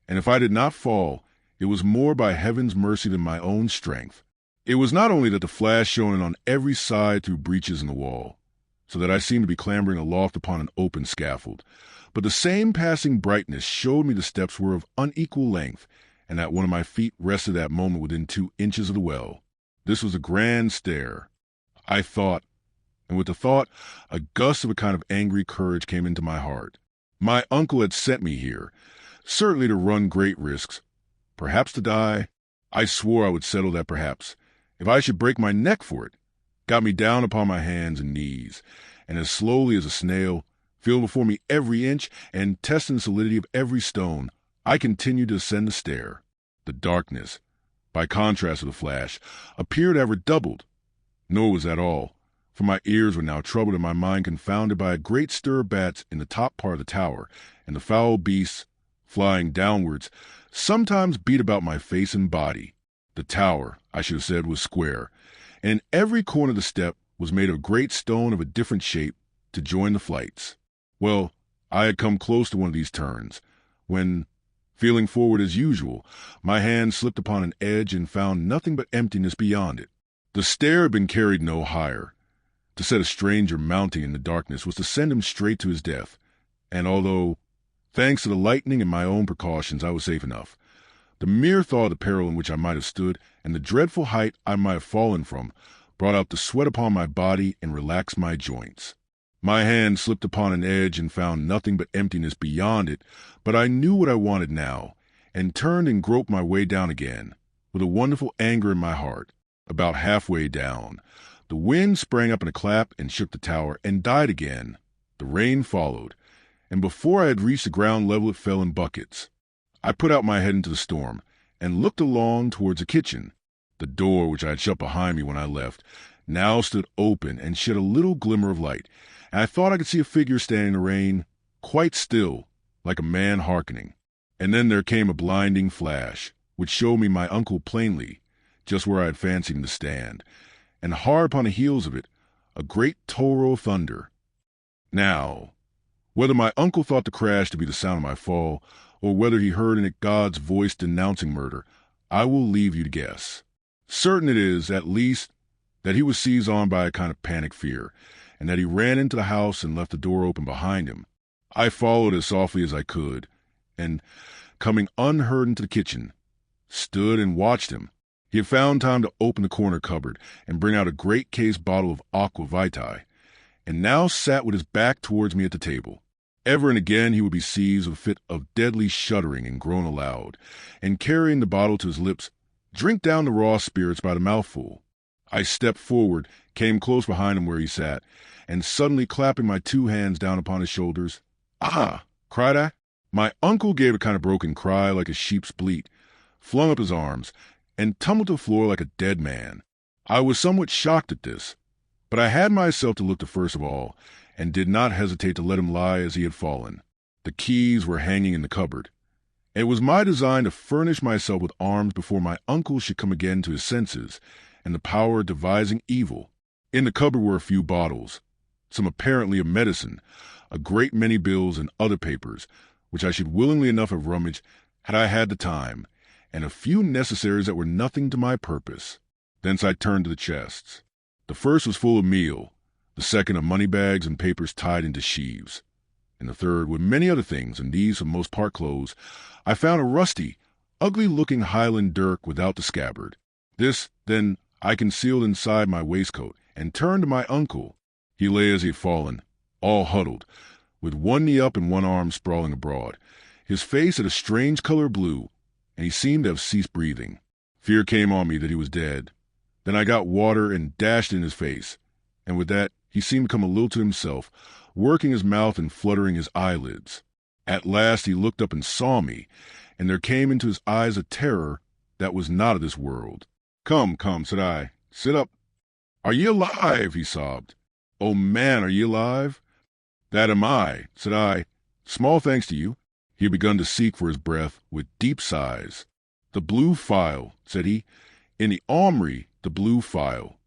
and if I did not fall, it was more by heaven's mercy than my own strength. It was not only that the flash shone on every side through breaches in the wall, so that I seemed to be clambering aloft upon an open scaffold, but the same passing brightness showed me the steps were of unequal length, and that one of my feet rested at that moment within 2 inches of the well. This was a grand stair. I thought, and with the thought, a gust of a kind of angry courage came into my heart. My uncle had sent me here, certainly to run great risks, perhaps to die. I swore I would settle that perhaps, if I should break my neck for it, got me down upon my hands and knees, and as slowly as a snail, feeling before me every inch and testing the solidity of every stone, I continued to ascend the stair. The darkness, by contrast with the flash, appeared to have redoubled. Nor was that all, for my ears were now troubled and my mind confounded by a great stir of bats in the top part of the tower, and the foul beasts, flying downwards, sometimes beat about my face and body. The tower, I should have said, was square, and in every corner of the step was made of a great stone of a different shape to join the flights. Well, I had come close to one of these turns, when, feeling forward as usual, my hand slipped upon an edge and found nothing but emptiness beyond it. The stair had been carried no higher. To set a stranger mounting in the darkness was to send him straight to his death, and although, thanks to the lightning and my own precautions, I was safe enough, the mere thought of the peril in which I might have stood and the dreadful height I might have fallen from brought out the sweat upon my body and relaxed my joints. My hand slipped upon an edge and found nothing but emptiness beyond it, but I knew what I wanted now, and turned and groped my way down again, with a wonderful anger in my heart. About halfway down, the wind sprang up in a clap and shook the tower, and died again. The rain followed, and before I had reached the ground level it fell in buckets. I put out my head into the storm, and looked along towards the kitchen. The door, which I had shut behind me when I left, now stood open and shed a little glimmer of light, and I thought I could see a figure standing in the rain, quite still, like a man hearkening. And then there came a blinding flash, which showed me my uncle plainly, just where I had fancied him to stand, and hard upon the heels of it, a great toll of thunder. Now, whether my uncle thought the crash to be the sound of my fall, or whether he heard in it God's voice denouncing murder, I will leave you to guess. Certain it is, at least, that he was seized on by a kind of panic fear, and that he ran into the house and left the door open behind him. I followed as softly as I could, and, coming unheard into the kitchen, stood and watched him. He had found time to open the corner cupboard and bring out a great case bottle of aqua vitae, and now sat with his back towards me at the table. Ever and again he would be seized with a fit of deadly shuddering and groan aloud, and carrying the bottle to his lips, drink down the raw spirits by the mouthful. I stepped forward, came close behind him where he sat, and suddenly clapping my 2 hands down upon his shoulders, "Ah!" cried I. My uncle gave a kind of broken cry like a sheep's bleat, flung up his arms, and tumbled to the floor like a dead man. I was somewhat shocked at this, but I had myself to look to first of all, and did not hesitate to let him lie as he had fallen. The keys were hanging in the cupboard. It was my design to furnish myself with arms before my uncle should come again to his senses, and the power of devising evil. In the cupboard were a few bottles, some apparently of medicine, a great many bills and other papers, which I should willingly enough have rummaged had I had the time, and a few necessaries that were nothing to my purpose. Thence I turned to the chests. The first was full of meal, the second of money bags and papers tied into sheaves, and the third with many other things, and these for most part clothes. I found a rusty, ugly-looking Highland dirk without the scabbard. This, then, I concealed inside my waistcoat, and turned to my uncle. He lay as he had fallen, all huddled, with one knee up and one arm sprawling abroad. His face had a strange color of blue, and he seemed to have ceased breathing. Fear came on me that he was dead. Then I got water and dashed it in his face, and with that he seemed to come a little to himself, working his mouth and fluttering his eyelids. At last he looked up and saw me, and there came into his eyes a terror that was not of this world. "Come, come," said I. "Sit up." "Are ye alive?" he sobbed. "Oh, man, are ye alive?" "That am I," said I. "Small thanks to you." He had begun to seek for his breath with deep sighs. "The blue phial," said he. "In the armory, the blue phial."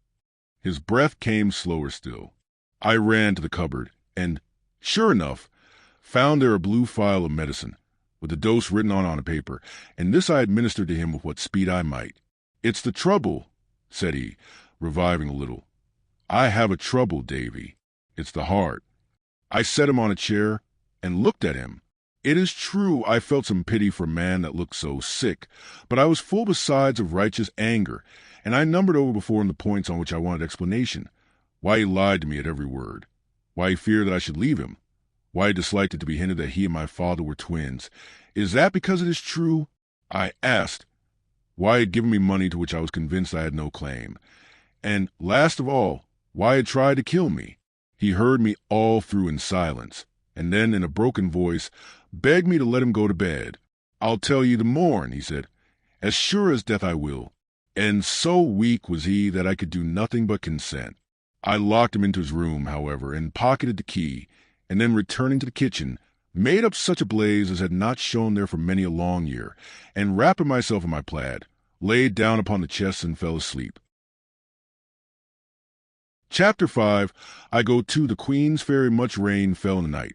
His breath came slower still. I ran to the cupboard, and, sure enough, found there a blue phial of medicine, with the dose written on a paper, and this I administered to him with what speed I might. "It's the trouble," said he, reviving a little. "I have a trouble, Davy. It's the heart." I set him on a chair and looked at him. It is true I felt some pity for a man that looked so sick, but I was full besides of righteous anger, and I numbered over before him the points on which I wanted explanation. Why he lied to me at every word. Why he feared that I should leave him. Why he disliked it to be hinted that he and my father were twins. "Is that because it is true?" I asked. Why he had given me money to which I was convinced I had no claim. And, last of all, why he had tried to kill me. He heard me all through in silence, and then, in a broken voice, begged me to let him go to bed. "I'll tell ye the morn," he said. "As sure as death I will." And so weak was he that I could do nothing but consent. I locked him into his room, however, and pocketed the key, and then returning to the kitchen, made up such a blaze as had not shone there for many a long year, and wrapping myself in my plaid, laid down upon the chest and fell asleep. Chapter 5. I go to the Queen's Ferry. Much rain fell in the night,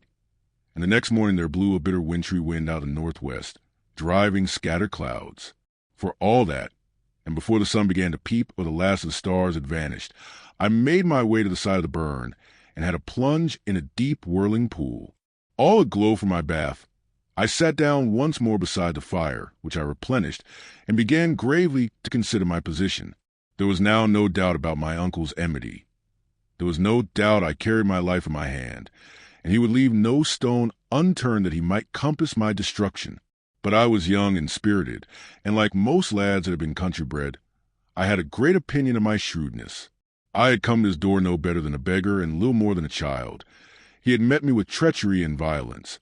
and the next morning there blew a bitter wintry wind out of the northwest, driving scattered clouds. For all that, and before the sun began to peep or the last of the stars had vanished, I made my way to the side of the burn, and had a plunge in a deep whirling pool. All aglow from my bath, I sat down once more beside the fire, which I replenished, and began gravely to consider my position. There was now no doubt about my uncle's enmity. There was no doubt I carried my life in my hand, and he would leave no stone unturned that he might compass my destruction. But I was young and spirited, and like most lads that had been country-bred, I had a great opinion of my shrewdness. I had come to his door no better than a beggar and little more than a child. He had met me with treachery and violence.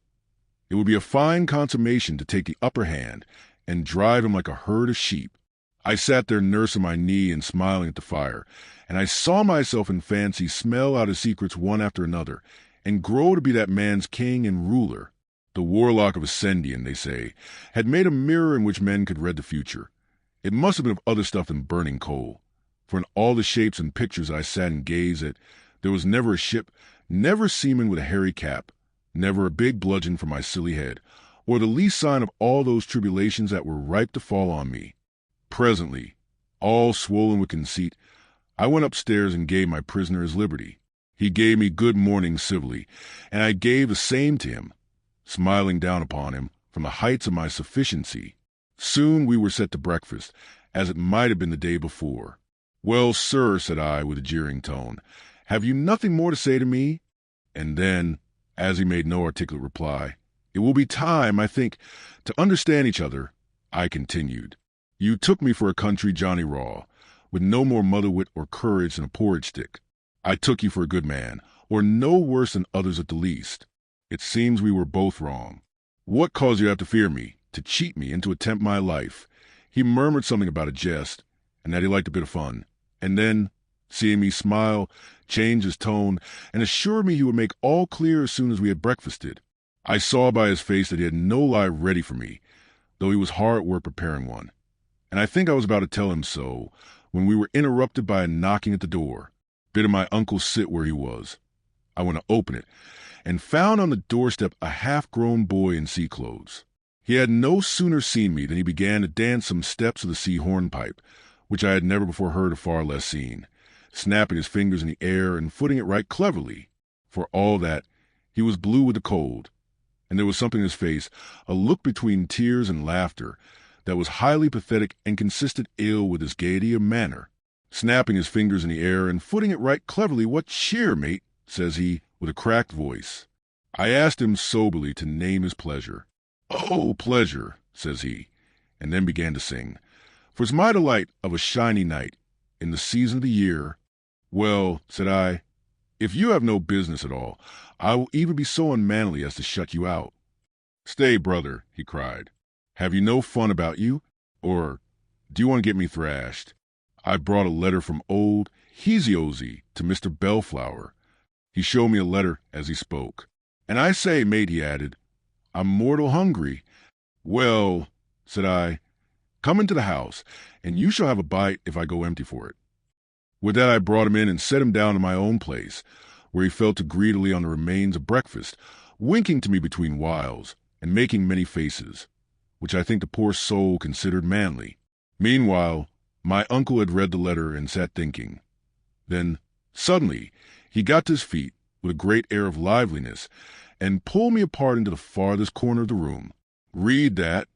It would be a fine consummation to take the upper hand and drive him like a herd of sheep. I sat there nursing my knee and smiling at the fire, and I saw myself in fancy smell out his secrets one after another, and grow to be that man's king and ruler. The warlock of Ascendian, they say, had made a mirror in which men could read the future. It must have been of other stuff than burning coal, for in all the shapes and pictures I sat and gazed at, there was never a ship, never seaman with a hairy cap, never a big bludgeon for my silly head, or the least sign of all those tribulations that were ripe to fall on me. Presently, all swollen with conceit, I went upstairs and gave my prisoner his liberty. He gave me good morning civilly, and I gave the same to him, smiling down upon him from the heights of my sufficiency. Soon we were set to breakfast, as it might have been the day before. "Well, sir," said I, with a jeering tone, "have you nothing more to say to me?" And then, as he made no articulate reply, "It will be time, I think, to understand each other," I continued. "You took me for a country Johnny Raw, with no more mother wit or courage than a porridge stick. I took you for a good man, or no worse than others at the least. It seems we were both wrong. What cause you have to fear me, to cheat me, and to attempt my life?" He murmured something about a jest, and that he liked a bit of fun, and then, seeing me smile, changed his tone, and assured me he would make all clear as soon as we had breakfasted. I saw by his face that he had no lie ready for me, though he was hard at work preparing one, and I think I was about to tell him so, when we were interrupted by a knocking at the door. Bidding my uncle sit where he was, I went to open it, and found on the doorstep a half-grown boy in sea clothes. He had no sooner seen me than he began to dance some steps of the sea hornpipe, which I had never before heard or far less seen, snapping his fingers in the air and footing it right cleverly. For all that, he was blue with the cold, and there was something in his face, a look between tears and laughter, that was highly pathetic and consisted ill with his gaiety of manner. Snapping his fingers in the air and footing it right cleverly, "What cheer, mate?" says he, with a cracked voice. I asked him soberly to name his pleasure. "Oh, pleasure," says he, and then began to sing. "For it's my delight of a shiny night, in the season of the year." "Well," said I, "if you have no business at all, I will even be so unmanly as to shut you out." "Stay, brother," he cried. "Have you no fun about you? Or do you want to get me thrashed?" I brought a letter from old Hesiozy to Mr. Bellflower. He showed me a letter as he spoke. "And I say, mate," he added, "I'm mortal hungry." "Well," said I, "come into the house, and you shall have a bite if I go empty for it." With that I brought him in and set him down in my own place, where he fell to greedily on the remains of breakfast, winking to me between whiles, and making many faces, which I think the poor soul considered manly. Meanwhile, my uncle had read the letter and sat thinking. Then, suddenly, he got to his feet with a great air of liveliness, and pulled me apart into the farthest corner of the room. "Read that,"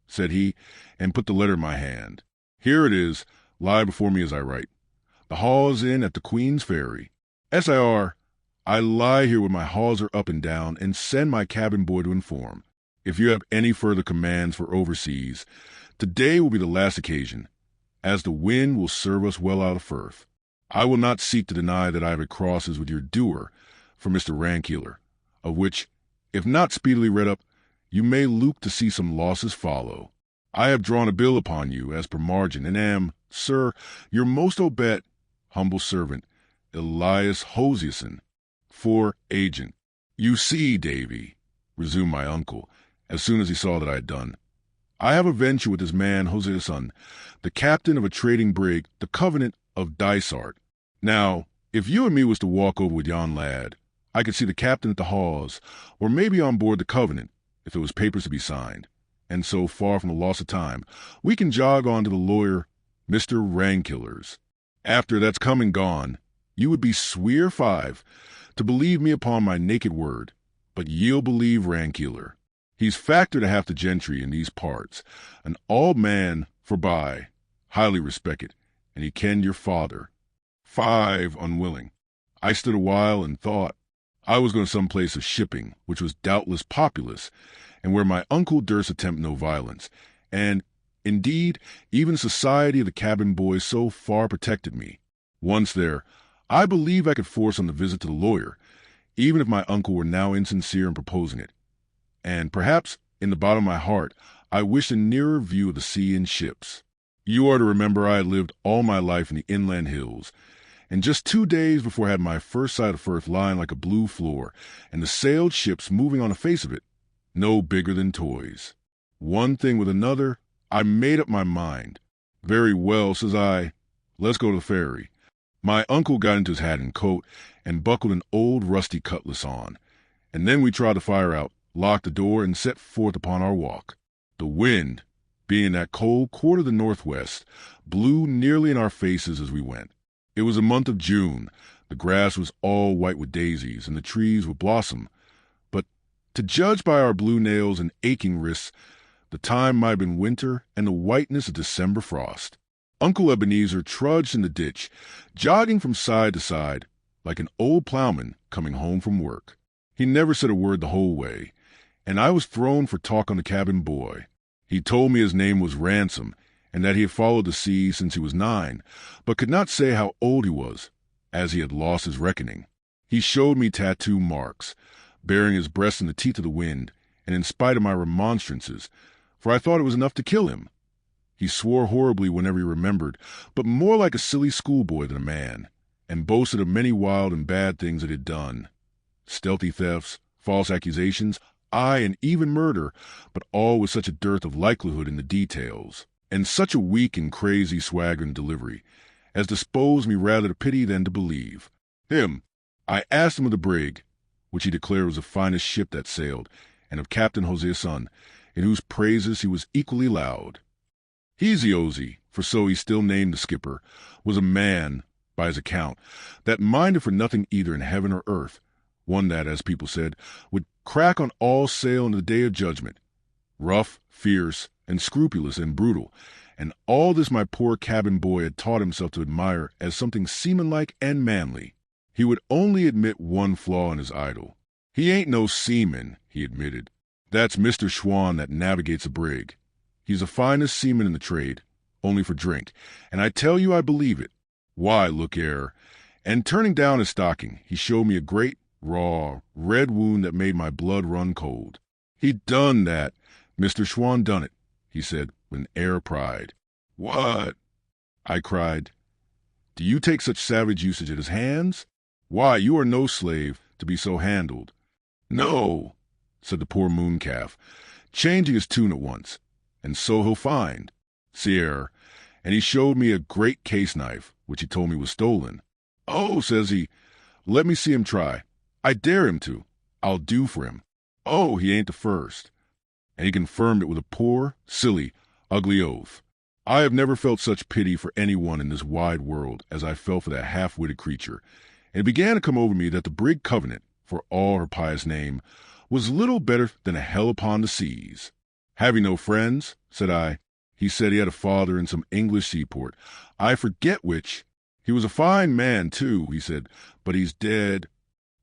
said he, and put the letter in my hand. "Here it is, lie before me as I write. The hawse in at the Queen's Ferry. S.I.R. I lie here with my hawser up and down, and send my cabin boy to inform. If you have any further commands for overseas, today will be the last occasion, as the wind will serve us well out of Firth. I will not seek to deny that I have had crosses with your doer, for Mr. Rankeeler, of which, if not speedily read up, you may look to see some losses follow. I have drawn a bill upon you as per margin, and am, sir, your most obedient, humble servant, Elias Hosieson, for agent. You see, Davy," resumed my uncle, as soon as he saw that I had done, "I have a venture with this man Hosieson, the captain of a trading brig, the Covenant of Dysart. Now, if you and me was to walk over with yon lad, I could see the captain at the hawse, or maybe on board the Covenant, if there was papers to be signed, and so far from the loss of time, we can jog on to the lawyer, Mr. Rankiller's. After that's come and gone, you would be swear 5 to believe me upon my naked word, but ye'll believe Rankeeler. He's factor to half the gentry in these parts, an old man forby, highly respected, and he kenned your father. 5 unwilling. I stood a while and thought. I was going to some place of shipping, which was doubtless populous, and where my uncle durst attempt no violence, and, indeed, even society of the cabin boy so far protected me. Once there, I believe I could force on the visit to the lawyer, even if my uncle were now insincere in proposing it. And perhaps, in the bottom of my heart, I wished a nearer view of the sea and ships. You are to remember I had lived all my life in the inland hills, and just 2 days before I had my first sight of Firth lying like a blue floor, and the sailed ships moving on the face of it, no bigger than toys. One thing with another, I made up my mind. "Very well," says I, "let's go to the ferry." My uncle got into his hat and coat, and buckled an old rusty cutlass on, and then we trod the fire out, locked the door, and set forth upon our walk. The wind, being that cold quarter of the northwest, blew nearly in our faces as we went. It was a month of June. The grass was all white with daisies, and the trees would blossom. But to judge by our blue nails and aching wrists, the time might have been winter and the whiteness of December frost. Uncle Ebenezer trudged in the ditch, jogging from side to side, like an old plowman coming home from work. He never said a word the whole way, and I was thrown for talk on the cabin boy. He told me his name was Ransom, and that he had followed the sea since he was 9, but could not say how old he was, as he had lost his reckoning. He showed me tattoo marks, bearing his breast in the teeth of the wind, and in spite of my remonstrances, for I thought it was enough to kill him. He swore horribly whenever he remembered, but more like a silly schoolboy than a man, and boasted of many wild and bad things that he had done. Stealthy thefts, false accusations, aye, and even murder, but all with such a dearth of likelihood in the details, and such a weak and crazy swagger in delivery, as disposed me rather to pity than to believe. I asked him of the brig, which he declared was the finest ship that sailed, and of Captain Hosea's son, in whose praises he was equally loud. Heezy-Ozy, for so he still named the skipper, was a man, by his account, that minded for nothing either in heaven or earth, one that, as people said, would crack on all sail in the day of judgment. Rough, fierce, and scrupulous and brutal, and all this my poor cabin boy had taught himself to admire as something seamanlike and manly. He would only admit one flaw in his idol. "He ain't no seaman," he admitted. "That's Mr. Schwan that navigates a brig. He's the finest seaman in the trade, only for drink, and I tell you I believe it. Why, look here." And turning down his stocking, he showed me a great, raw, red wound that made my blood run cold. "He done that. Mr. Schwan done it," he said with an air of pride. "What?" I cried. "Do you take such savage usage at his hands? Why, you are no slave to be so handled." "No," said the poor mooncalf, changing his tune at once. "And so he'll find. Sierra," and he showed me a great case knife, which he told me was stolen. "Oh," says he, "let me see him try. I dare him to. I'll do for him. Oh, he ain't the first." And he confirmed it with a poor, silly, ugly oath. I have never felt such pity for anyone in this wide world as I felt for that half-witted creature, and it began to come over me that the brig Covenant, for all her pious name, was little better than a hell upon the seas. "Have you no friends?" said I. He said he had a father in some English seaport, I forget which. "He was a fine man, too," he said, "but he's dead."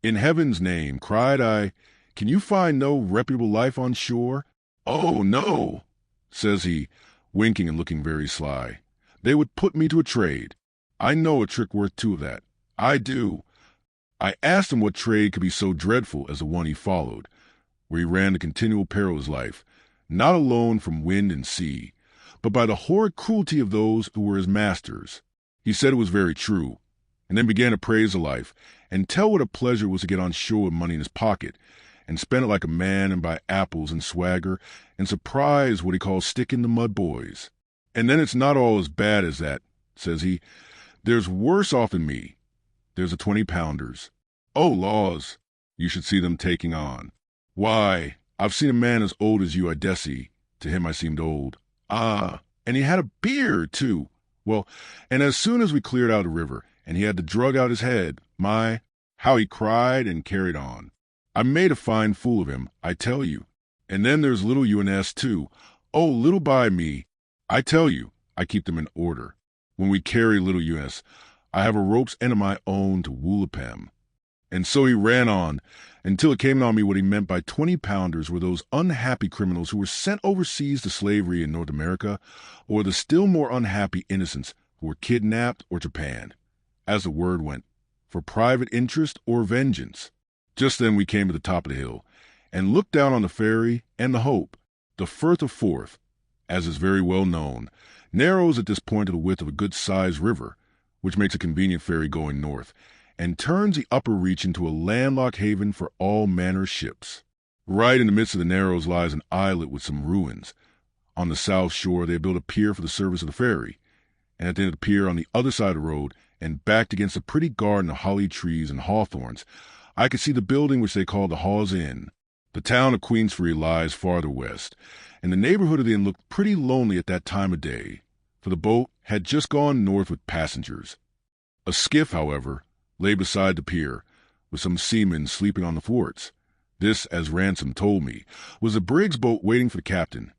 "In heaven's name," cried I, "can you find no reputable life on shore?" "Oh, no," says he, winking and looking very sly. "They would put me to a trade. I know a trick worth 2 of that. I do." I asked him what trade could be so dreadful as the one he followed, where he ran the continual peril of his life, not alone from wind and sea, but by the horrid cruelty of those who were his masters. He said it was very true, and then began to praise the life, and tell what a pleasure it was to get on shore with money in his pocket, and spend it like a man and buy apples and swagger, and surprise what he calls stick-in-the-mud boys. "And then it's not all as bad as that," says he. "There's worse off than me. There's the 20-pounders. Oh, laws, you should see them taking on. Why, I've seen a man as old as you, I dessay. To him I seemed old. Ah, and he had a beard, too. Well, and as soon as we cleared out of the river, and he had to drug out his head, my, how he cried and carried on. I made a fine fool of him, I tell you. And then there's little UNS, too. Oh, little by me. I tell you, I keep them in order. When we carry little UNS, I have a rope's end of my own to Woolapem." And so he ran on, until it came on me what he meant by 20-pounders were those unhappy criminals who were sent overseas to slavery in North America, or the still more unhappy innocents who were kidnapped or Japan, as the word went, for private interest or vengeance. Just then we came to the top of the hill, and looked down on the ferry and the Hope. The Firth of Forth, as is very well known, narrows at this point to the width of a good-sized river, which makes a convenient ferry going north, and turns the upper reach into a landlocked haven for all manner of ships. Right in the midst of the narrows lies an islet with some ruins. On the south shore they have built a pier for the service of the ferry, and at the end of the pier on the other side of the road, and backed against a pretty garden of holly trees and hawthorns, I could see the building which they call the Hawes Inn. The town of Queensferry lies farther west, and the neighborhood of the inn looked pretty lonely at that time of day, for the boat had just gone north with passengers. A skiff, however, lay beside the pier, with some seamen sleeping on the thwarts. This, as Ransom told me, was the brig's boat waiting for the captain,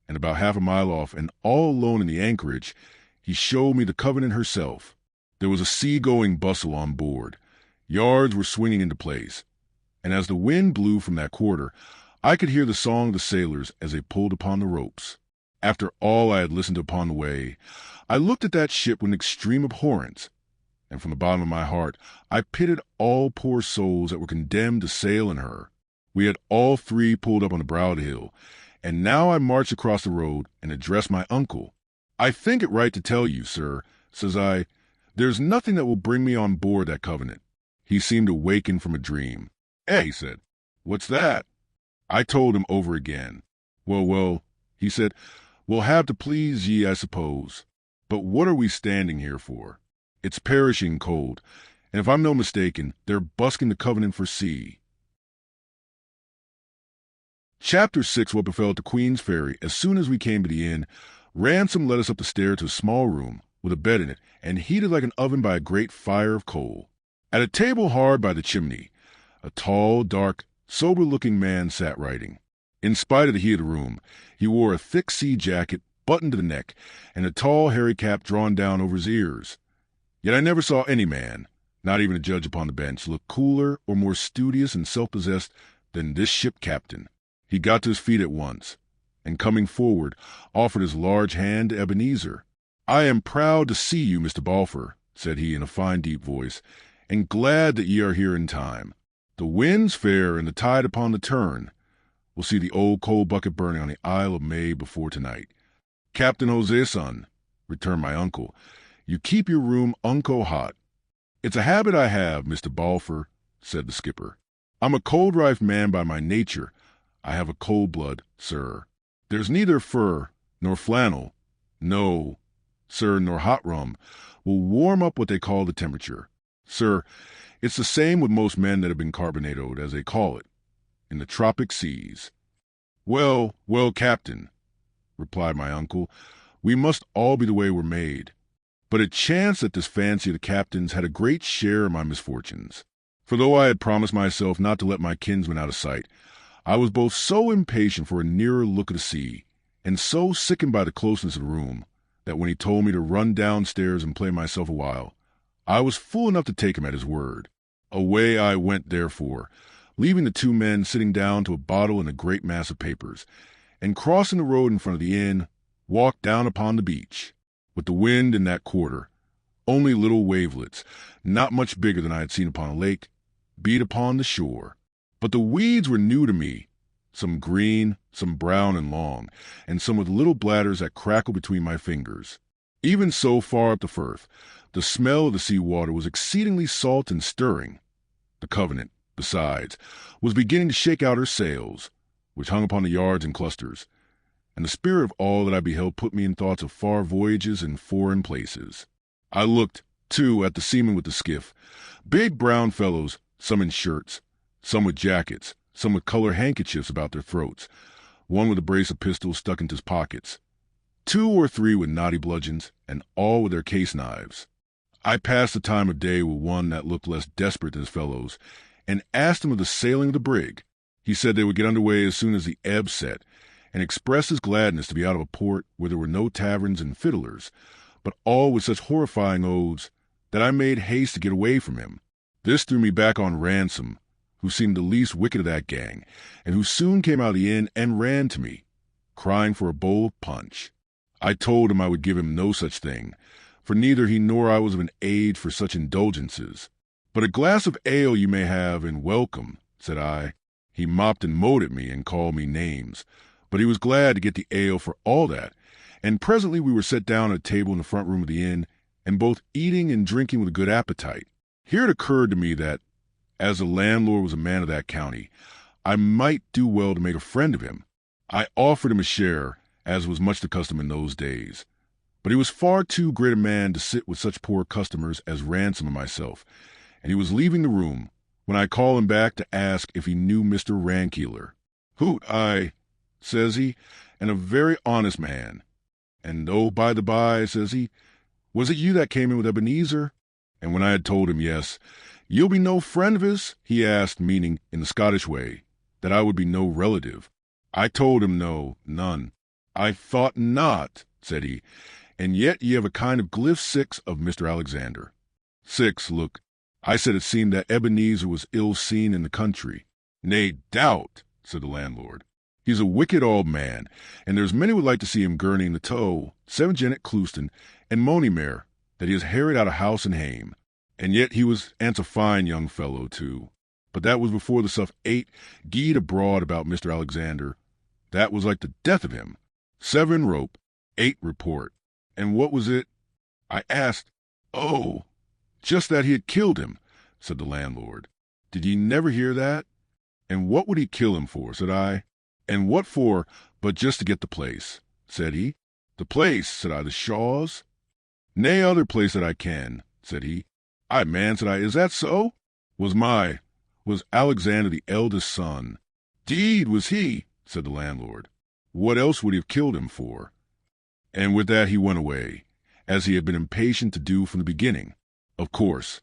and about half a mile off and all alone in the anchorage, he showed me the Covenant herself. There was a sea-going bustle on board. Yards were swinging into place, and as the wind blew from that quarter, I could hear the song of the sailors as they pulled upon the ropes. After all I had listened to upon the way, I looked at that ship with an extreme abhorrence, and from the bottom of my heart I pitied all poor souls that were condemned to sail in her. We had all three pulled up on the brow of the hill, and now I marched across the road and addressed my uncle. "I think it right to tell you, sir," says I, "there's nothing that will bring me on board that Covenant." He seemed awakened from a dream. "Eh," he said, "what's that?" I told him over again. Well, he said, "we'll have to please ye, I suppose. But what are we standing here for? It's perishing cold, and if I'm no mistaken, they're busking the Covenant for sea." Chapter 6. What befell at the Queensferry. As soon as we came to the inn, Ransom led us up the stair to a small room with a bed in it, and heated like an oven by a great fire of coal. At a table hard by the chimney, a tall, dark, sober-looking man sat writing. In spite of the heat of the room, he wore a thick sea jacket buttoned to the neck, and a tall, hairy cap drawn down over his ears. Yet I never saw any man, not even a judge upon the bench, look cooler or more studious and self-possessed than this ship captain. He got to his feet at once, and coming forward, offered his large hand to Ebenezer. "I am proud to see you, Mr. Balfour," said he in a fine deep voice, "and glad that ye are here in time. The wind's fair and the tide upon the turn. We'll see the old coal bucket burning on the Isle of May before tonight." "Captain Jose's son," returned my uncle, "you keep your room unco hot." "It's a habit I have, Mr. Balfour," said the skipper. "I'm a cold-rife man by my nature. I have a cold blood, sir. There's neither fur nor flannel, no, sir, nor hot rum will warm up what they call the temperature. Sir, it's the same with most men that have been carbonadoed, as they call it, in the tropic seas." Well, Captain," replied my uncle, "we must all be the way we're made. But it chanced that this fancy of the captain's had a great share in my misfortunes. For though I had promised myself not to let my kinsman out of sight, I was both so impatient for a nearer look at the sea, and so sickened by the closeness of the room, that when he told me to run downstairs and play myself a while, I was fool enough to take him at his word. Away I went, therefore, leaving the two men sitting down to a bottle and a great mass of papers, and crossing the road in front of the inn, walked down upon the beach. With the wind in that quarter, only little wavelets, not much bigger than I had seen upon a lake, beat upon the shore. But the weeds were new to me, some green, some brown and long, and some with little bladders that crackled between my fingers. Even so far up the firth, the smell of the sea water was exceedingly salt and stirring. The Covenant, besides, was beginning to shake out her sails, which hung upon the yards in clusters, and the spirit of all that I beheld put me in thoughts of far voyages and foreign places. I looked, too, at the seamen with the skiff, big brown fellows, some in shirts, some with jackets, some with colored handkerchiefs about their throats, one with a brace of pistols stuck into his pockets, 2 or 3 with knotty bludgeons, and all with their case knives. I passed the time of day with one that looked less desperate than his fellows, and asked him of the sailing of the brig. He said they would get under way as soon as the ebb set, and expressed his gladness to be out of a port where there were no taverns and fiddlers, but all with such horrifying oaths that I made haste to get away from him. This threw me back on Ransom, who seemed the least wicked of that gang, and who soon came out of the inn and ran to me, crying for a bowl of punch. I told him I would give him no such thing, for neither he nor I was of an age for such indulgences. "But a glass of ale you may have, and welcome," said I. He mopped and mowed at me and called me names, but he was glad to get the ale for all that, and presently we were set down at a table in the front room of the inn, and both eating and drinking with a good appetite. Here it occurred to me that, as the landlord was a man of that county, I might do well to make a friend of him. I offered him a share, as was much the custom in those days, but he was far too great a man to sit with such poor customers as Ransom and myself, and he was leaving the room when I called him back to ask if he knew Mr. Rankeeler. "Hoot, I," says he, "and a very honest man. And oh, by the by," says he, "was it you that came in with Ebenezer?" And when I had told him yes, "You'll be no friend of his?" he asked, meaning, in the Scottish way, that I would be no relative. I told him no, none. "I thought not," said he, "and yet ye have a kind of glyph six of Mr. Alexander." "Six, look," I said, "it seemed that Ebenezer was ill seen in the country." "Nay, doubt," said the landlord. "He's a wicked old man, and there's many would like to see him gurneying the toe, 7 Janet Clouston, and Monimere, that he has harried out of house and hame. And yet he was ance a fine young fellow, too. But that was before the stuff 8 geed abroad about Mr. Alexander. That was like the death of him. 7 rope, 8 report. And what was it?" I asked. "Oh, just that he had killed him," said the landlord. "Did ye never hear that?" "And what would he kill him for?" said I. "And what for but just to get the place?" said he. "The place," said I, "the Shaws?" "Nay other place that I can," said he. "Aye, man," said I, "is that so? Was Alexander the eldest son?" "Deed was he," said the landlord. "What else would he have killed him for?" And with that he went away, as he had been impatient to do from the beginning. Of course,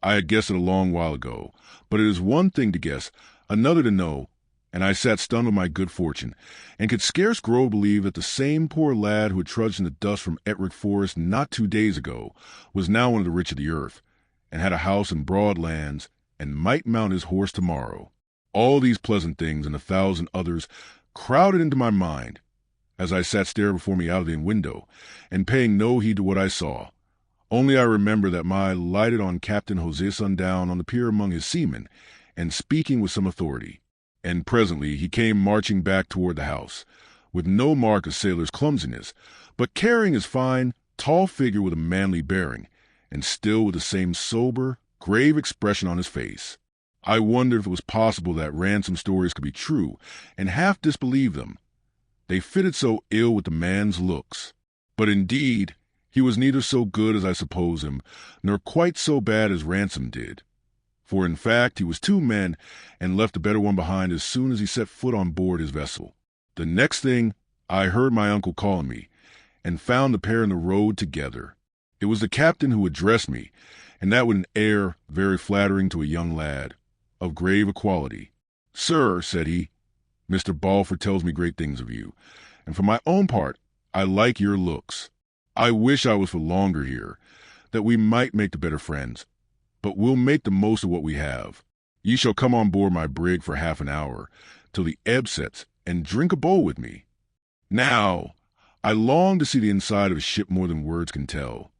I had guessed it a long while ago, but it is one thing to guess, another to know, and I sat stunned with my good fortune, and could scarce grow to believe that the same poor lad who had trudged in the dust from Ettrick Forest not 2 days ago was now one of the rich of the earth, and had a house in broad lands, and might mount his horse tomorrow. All these pleasant things and 1,000 others crowded into my mind, as I sat staring before me out of the window, and paying no heed to what I saw. Only I remember that my lighted on Captain Jose Sundown on the pier among his seamen, and speaking with some authority. And presently he came marching back toward the house, with no mark of sailor's clumsiness, but carrying his fine, tall figure with a manly bearing, and still with the same sober, grave expression on his face. I wondered if it was possible that ransom stories could be true, and half disbelieved them. They fitted so ill with the man's looks. But indeed, he was neither so good as I supposed him, nor quite so bad as Ransom did. For in fact he was 2 men, and left the better one behind as soon as he set foot on board his vessel. The next thing, I heard my uncle calling me, and found the pair in the road together. It was the captain who addressed me, and that with an air very flattering to a young lad, of grave equality. "Sir," said he, "Mr. Balfour tells me great things of you, and for my own part, I like your looks. I wish I was for longer here, that we might make the better friends, but we'll make the most of what we have. Ye shall come on board my brig for half an hour, till the ebb sets, and drink a bowl with me." Now, I longed to see the inside of a ship more than words can tell,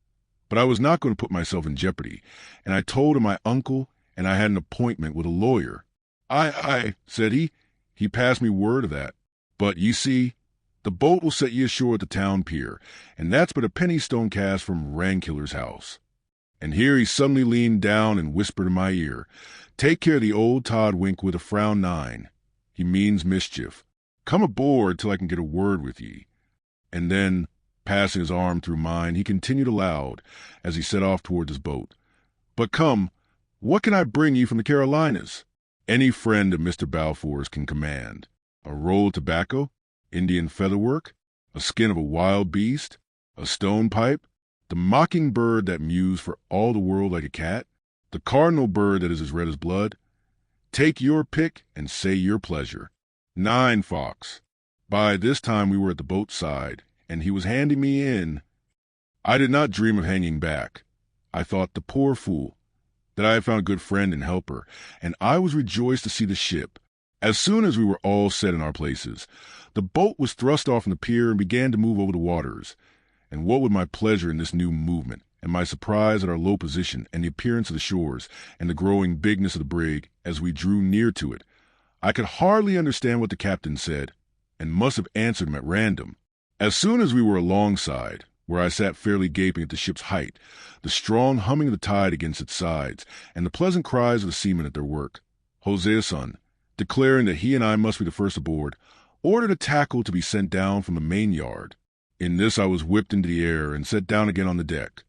but I was not going to put myself in jeopardy, and I told him my uncle and I had an appointment with a lawyer. Aye, said he. He passed me word of that. But, ye see, the boat will set ye ashore at the town pier, and that's but a penny stone cast from Rankiller's house. And here he suddenly leaned down and whispered in my ear, "Take care of the old Todwink with a frown 9. He means mischief. Come aboard till I can get a word with ye." And then, passing his arm through mine, he continued aloud, as he set off toward his boat, "But come, what can I bring ye from the Carolinas? Any friend of Mr. Balfour's can command. A roll of tobacco, Indian featherwork, a skin of a wild beast, a stone pipe, the mocking bird that mews for all the world like a cat, the cardinal bird that is as red as blood. Take your pick and say your pleasure. 9, Fox." By this time we were at the boat's side, and he was handing me in. I did not dream of hanging back. I thought, the poor fool, that I had found a good friend and helper, and I was rejoiced to see the ship. As soon as we were all set in our places, the boat was thrust off from the pier and began to move over the waters. And what with my pleasure in this new movement, and my surprise at our low position, and the appearance of the shores, and the growing bigness of the brig as we drew near to it, I could hardly understand what the captain said, and must have answered him at random. As soon as we were alongside, where I sat fairly gaping at the ship's height, the strong humming of the tide against its sides, and the pleasant cries of the seamen at their work, Jose's, declaring that he and I must be the first aboard, ordered a tackle to be sent down from the main yard. In this I was whipped into the air and set down again on the deck,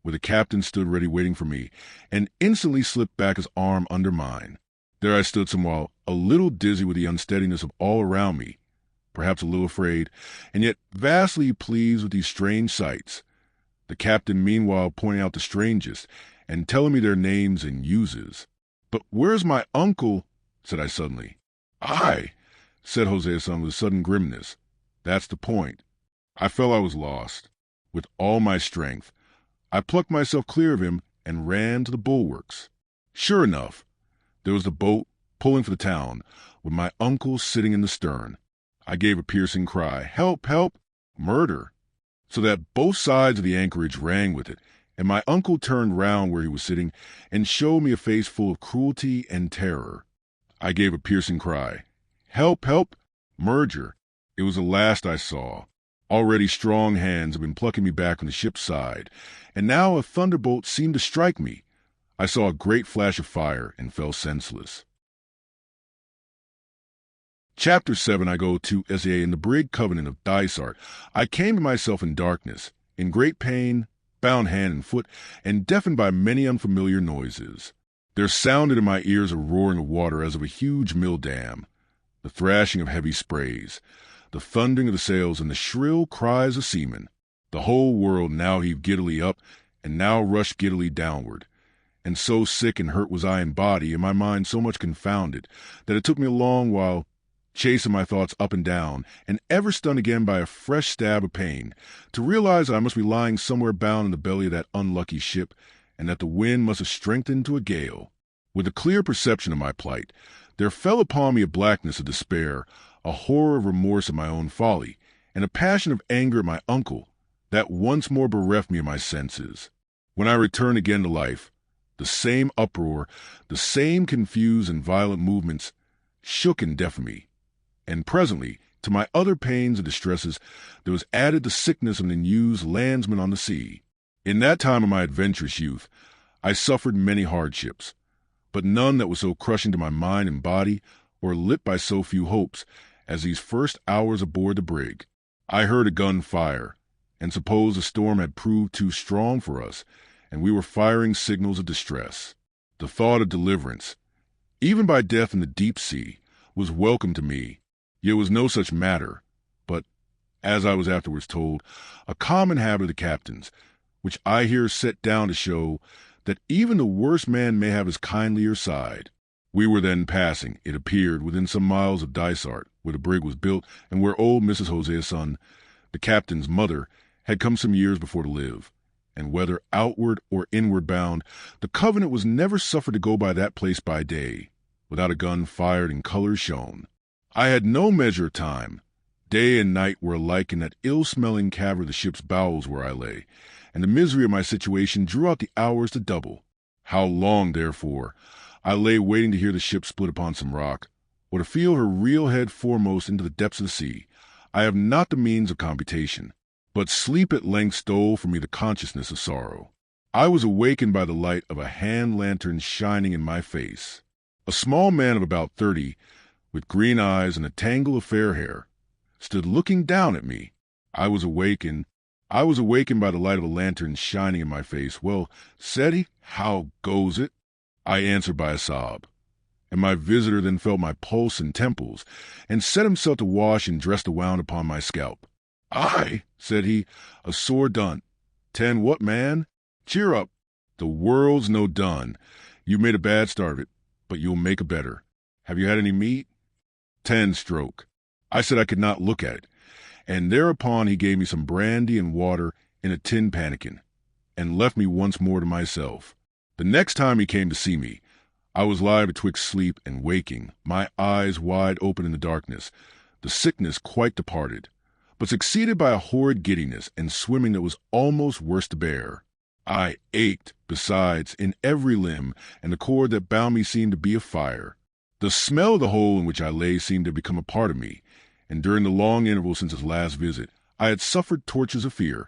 where the captain stood ready waiting for me, and instantly slipped back his arm under mine. There I stood some while a little dizzy with the unsteadiness of all around me, perhaps a little afraid, and yet vastly pleased with these strange sights. The captain meanwhile pointing out the strangest, and telling me their names and uses. "But where's my uncle?" said I suddenly. "Aye," said Hosea-san with a sudden grimness. "That's the point." I felt I was lost. With all my strength, I plucked myself clear of him and ran to the bulwarks. Sure enough, there was the boat pulling for the town, with my uncle sitting in the stern. I gave a piercing cry, "Help, help, murder!" so that both sides of the anchorage rang with it, and my uncle turned round where he was sitting and showed me a face full of cruelty and terror. I gave a piercing cry, "Help, help, murder!" It was the last I saw. Already strong hands had been plucking me back on the ship's side, and now a thunderbolt seemed to strike me. I saw a great flash of fire and fell senseless. Chapter 7 I go to as in the brig Covenant of Dysart. I came to myself in darkness, in great pain, bound hand and foot, and deafened by many unfamiliar noises. There sounded in my ears a roaring of water as of a huge mill dam, the thrashing of heavy sprays, the thundering of the sails, and the shrill cries of seamen. The whole world now heaved giddily up, and now rushed giddily downward. And so sick and hurt was I in body, and my mind so much confounded, that it took me a long while, chasing my thoughts up and down, and ever stunned again by a fresh stab of pain, to realize I must be lying somewhere bound in the belly of that unlucky ship, and that the wind must have strengthened to a gale. With a clear perception of my plight, there fell upon me a blackness of despair, a horror of remorse at my own folly, and a passion of anger at my uncle, that once more bereft me of my senses. When I returned again to life, the same uproar, the same confused and violent movements, shook and deafened me. And presently, to my other pains and distresses, there was added the sickness of an unused landsman on the sea. In that time of my adventurous youth, I suffered many hardships, but none that was so crushing to my mind and body, or lit by so few hopes, as these first hours aboard the brig. I heard a gun fire, and supposed the storm had proved too strong for us, and we were firing signals of distress. The thought of deliverance, even by death in the deep sea, was welcome to me. Yet it was no such matter, but, as I was afterwards told, a common habit of the captain's, which I here set down to show that even the worst man may have his kindlier side. We were then passing, it appeared, within some miles of Dysart, where the brig was built, and where old Mrs. Hosea-san, the captain's mother, had come some years before to live. And whether outward or inward bound, the Covenant was never suffered to go by that place by day, without a gun fired and colors shown. I had no measure of time. Day and night were alike in that ill-smelling cavern of the ship's bowels where I lay, and the misery of my situation drew out the hours to double. How long, therefore, I lay waiting to hear the ship split upon some rock, or to feel her reel head foremost into the depths of the sea, I have not the means of computation. But sleep at length stole from me the consciousness of sorrow. I was awakened by the light of a hand lantern shining in my face. A small man of about 30, with green eyes and a tangle of fair hair, stood looking down at me. I was awakened by the light of a lantern shining in my face. "Well," said he, "how goes it?" I answered by a sob, and my visitor then felt my pulse and temples, and set himself to wash and dress the wound upon my scalp. "Aye," said he, "a sore done." "10 what, man? Cheer up. The world's no done. You made a bad start of it, but you'll make a better. Have you had any meat?" 10 stroke. I said I could not look at it, and thereupon he gave me some brandy and water in a tin pannikin, and left me once more to myself. The next time he came to see me, I was lying betwixt sleep and waking, my eyes wide open in the darkness, the sickness quite departed, but succeeded by a horrid giddiness and swimming that was almost worse to bear. I ached, besides, in every limb, and the cord that bound me seemed to be afire. The smell of the hole in which I lay seemed to have become a part of me, and during the long interval since his last visit, I had suffered tortures of fear,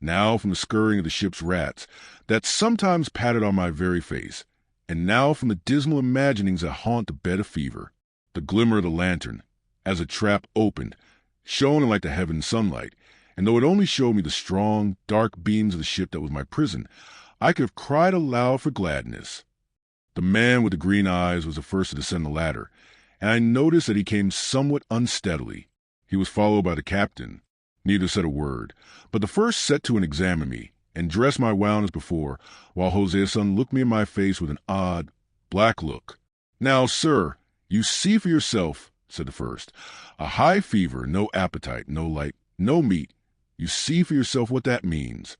now from the scurrying of the ship's rats, that sometimes patted on my very face, and now from the dismal imaginings that haunt the bed of fever. The glimmer of the lantern, as a trap opened, shone in like the heaven sunlight, and though it only showed me the strong, dark beams of the ship that was my prison, I could have cried aloud for gladness. The man with the green eyes was the first to descend the ladder, and I noticed that he came somewhat unsteadily. He was followed by the captain. Neither said a word, but the first set to and examined me, and dressed my wound as before, while Jose's son looked me in my face with an odd, black look. "Now, sir, you see for yourself," said the first. "A high fever, no appetite, no light, no meat. You see for yourself what that means."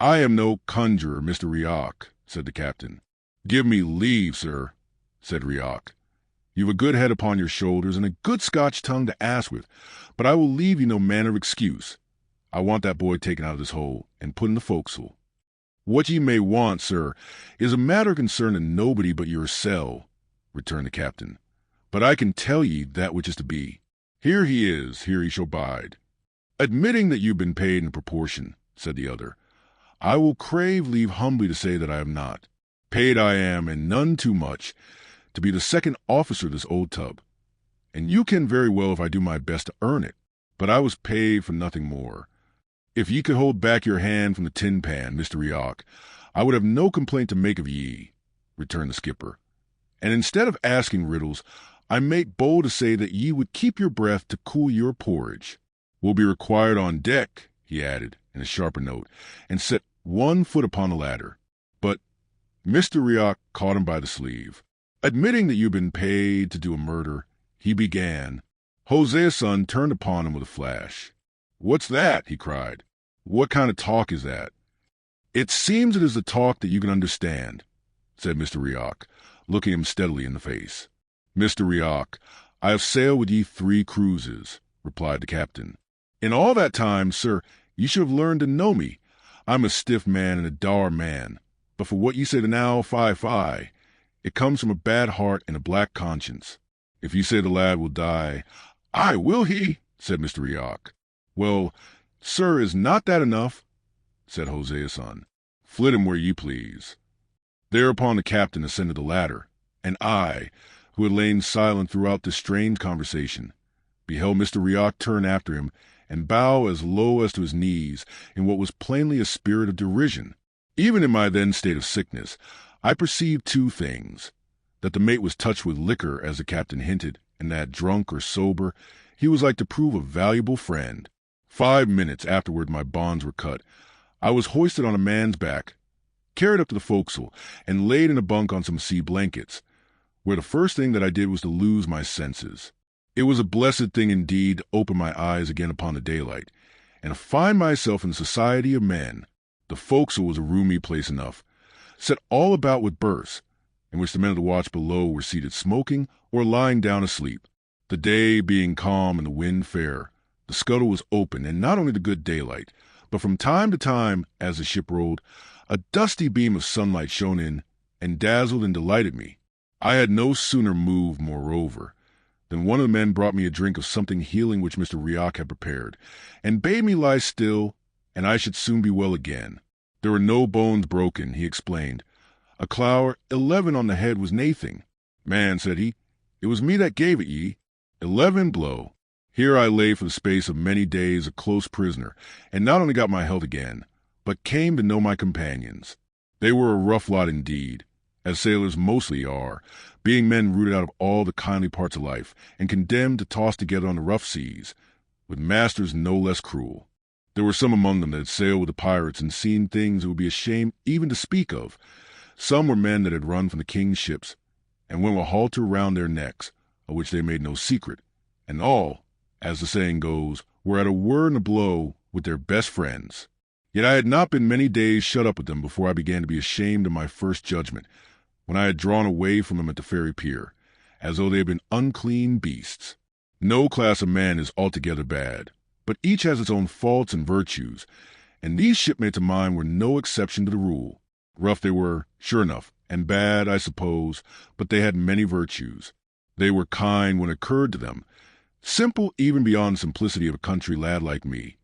"I am no conjurer, Mr. Rioch," said the captain. "Give me leave, sir," said Rioch. "You've a good head upon your shoulders and a good Scotch tongue to ask with, but I will leave you no manner of excuse. I want that boy taken out of this hole and put in the forecastle. What ye may want, sir, is a matter concerning nobody but yoursel," returned the captain. "But I can tell ye that which is to be. Here he is, here he shall bide." "Admitting that you've been paid in proportion," said the other, "I will crave leave humbly to say that I am not. Paid I am, and none too much, to be the second officer of this old tub. And you can very well if I do my best to earn it, but I was paid for nothing more. If ye could hold back your hand from the tin pan, Mr. Rioch, I would have no complaint to make of ye," returned the skipper. "And instead of asking riddles, I make bold to say that ye would keep your breath to cool your porridge. Will be required on deck," he added, in a sharper note, and set one foot upon the ladder. But Mr. Rioch caught him by the sleeve. "Admitting that you've been paid to do a murder," he began. Jose's son turned upon him with a flash. "What's that?" he cried. "What kind of talk is that?" "It seems it is the talk that you can understand," said Mr. Rioch, looking him steadily in the face. "Mr. Rioch, I have sailed with ye 3 cruises," replied the captain. "In all that time, sir, ye should have learned to know me. I'm a stiff man and a dour man, but for what ye say to now, fie, it comes from a bad heart and a black conscience. If you say the lad will die—" "Aye, will he?" said Mr. Rioch. "Well, sir, is not that enough?" said Jose's son. "Flit him where ye please." Thereupon the captain ascended the ladder, and I, who had lain silent throughout this strange conversation, beheld Mr. Rioch turn after him and bow as low as to his knees in what was plainly a spirit of derision. Even in my then state of sickness, I perceived 2 things: that the mate was touched with liquor, as the captain hinted, and that, drunk or sober, he was like to prove a valuable friend. 5 minutes afterward my bonds were cut. I was hoisted on a man's back, carried up to the forecastle, and laid in a bunk on some sea blankets, where the first thing that I did was to lose my senses. It was a blessed thing indeed to open my eyes again upon the daylight, and to find myself in the society of men. The forecastle was a roomy place enough, set all about with berths, in which the men of the watch below were seated smoking or lying down asleep. The day being calm and the wind fair, the scuttle was open, and not only the good daylight, but from time to time, as the ship rolled, a dusty beam of sunlight shone in and dazzled and delighted me. I had no sooner moved, moreover, than one of the men brought me a drink of something healing which Mr. Rioch had prepared, and bade me lie still, and I should soon be well again. There were no bones broken, he explained. A clour 11 on the head was naething. "Man," said he, "it was me that gave it ye. 11 blow." Here I lay for the space of many days a close prisoner, and not only got my health again, but came to know my companions. They were a rough lot indeed, as sailors mostly are, being men rooted out of all the kindly parts of life, and condemned to toss together on the rough seas, with masters no less cruel. There were some among them that had sailed with the pirates and seen things it would be a shame even to speak of. Some were men that had run from the king's ships, and went with a halter round their necks, of which they made no secret, and all, as the saying goes, were at a word and a blow with their best friends. Yet I had not been many days shut up with them before I began to be ashamed of my first judgment, when I had drawn away from them at the ferry pier, as though they had been unclean beasts. No class of man is altogether bad, but each has its own faults and virtues, and these shipmates of mine were no exception to the rule. Rough they were, sure enough, and bad, I suppose, but they had many virtues. They were kind when it occurred to them, simple even beyond the simplicity of a country lad like me,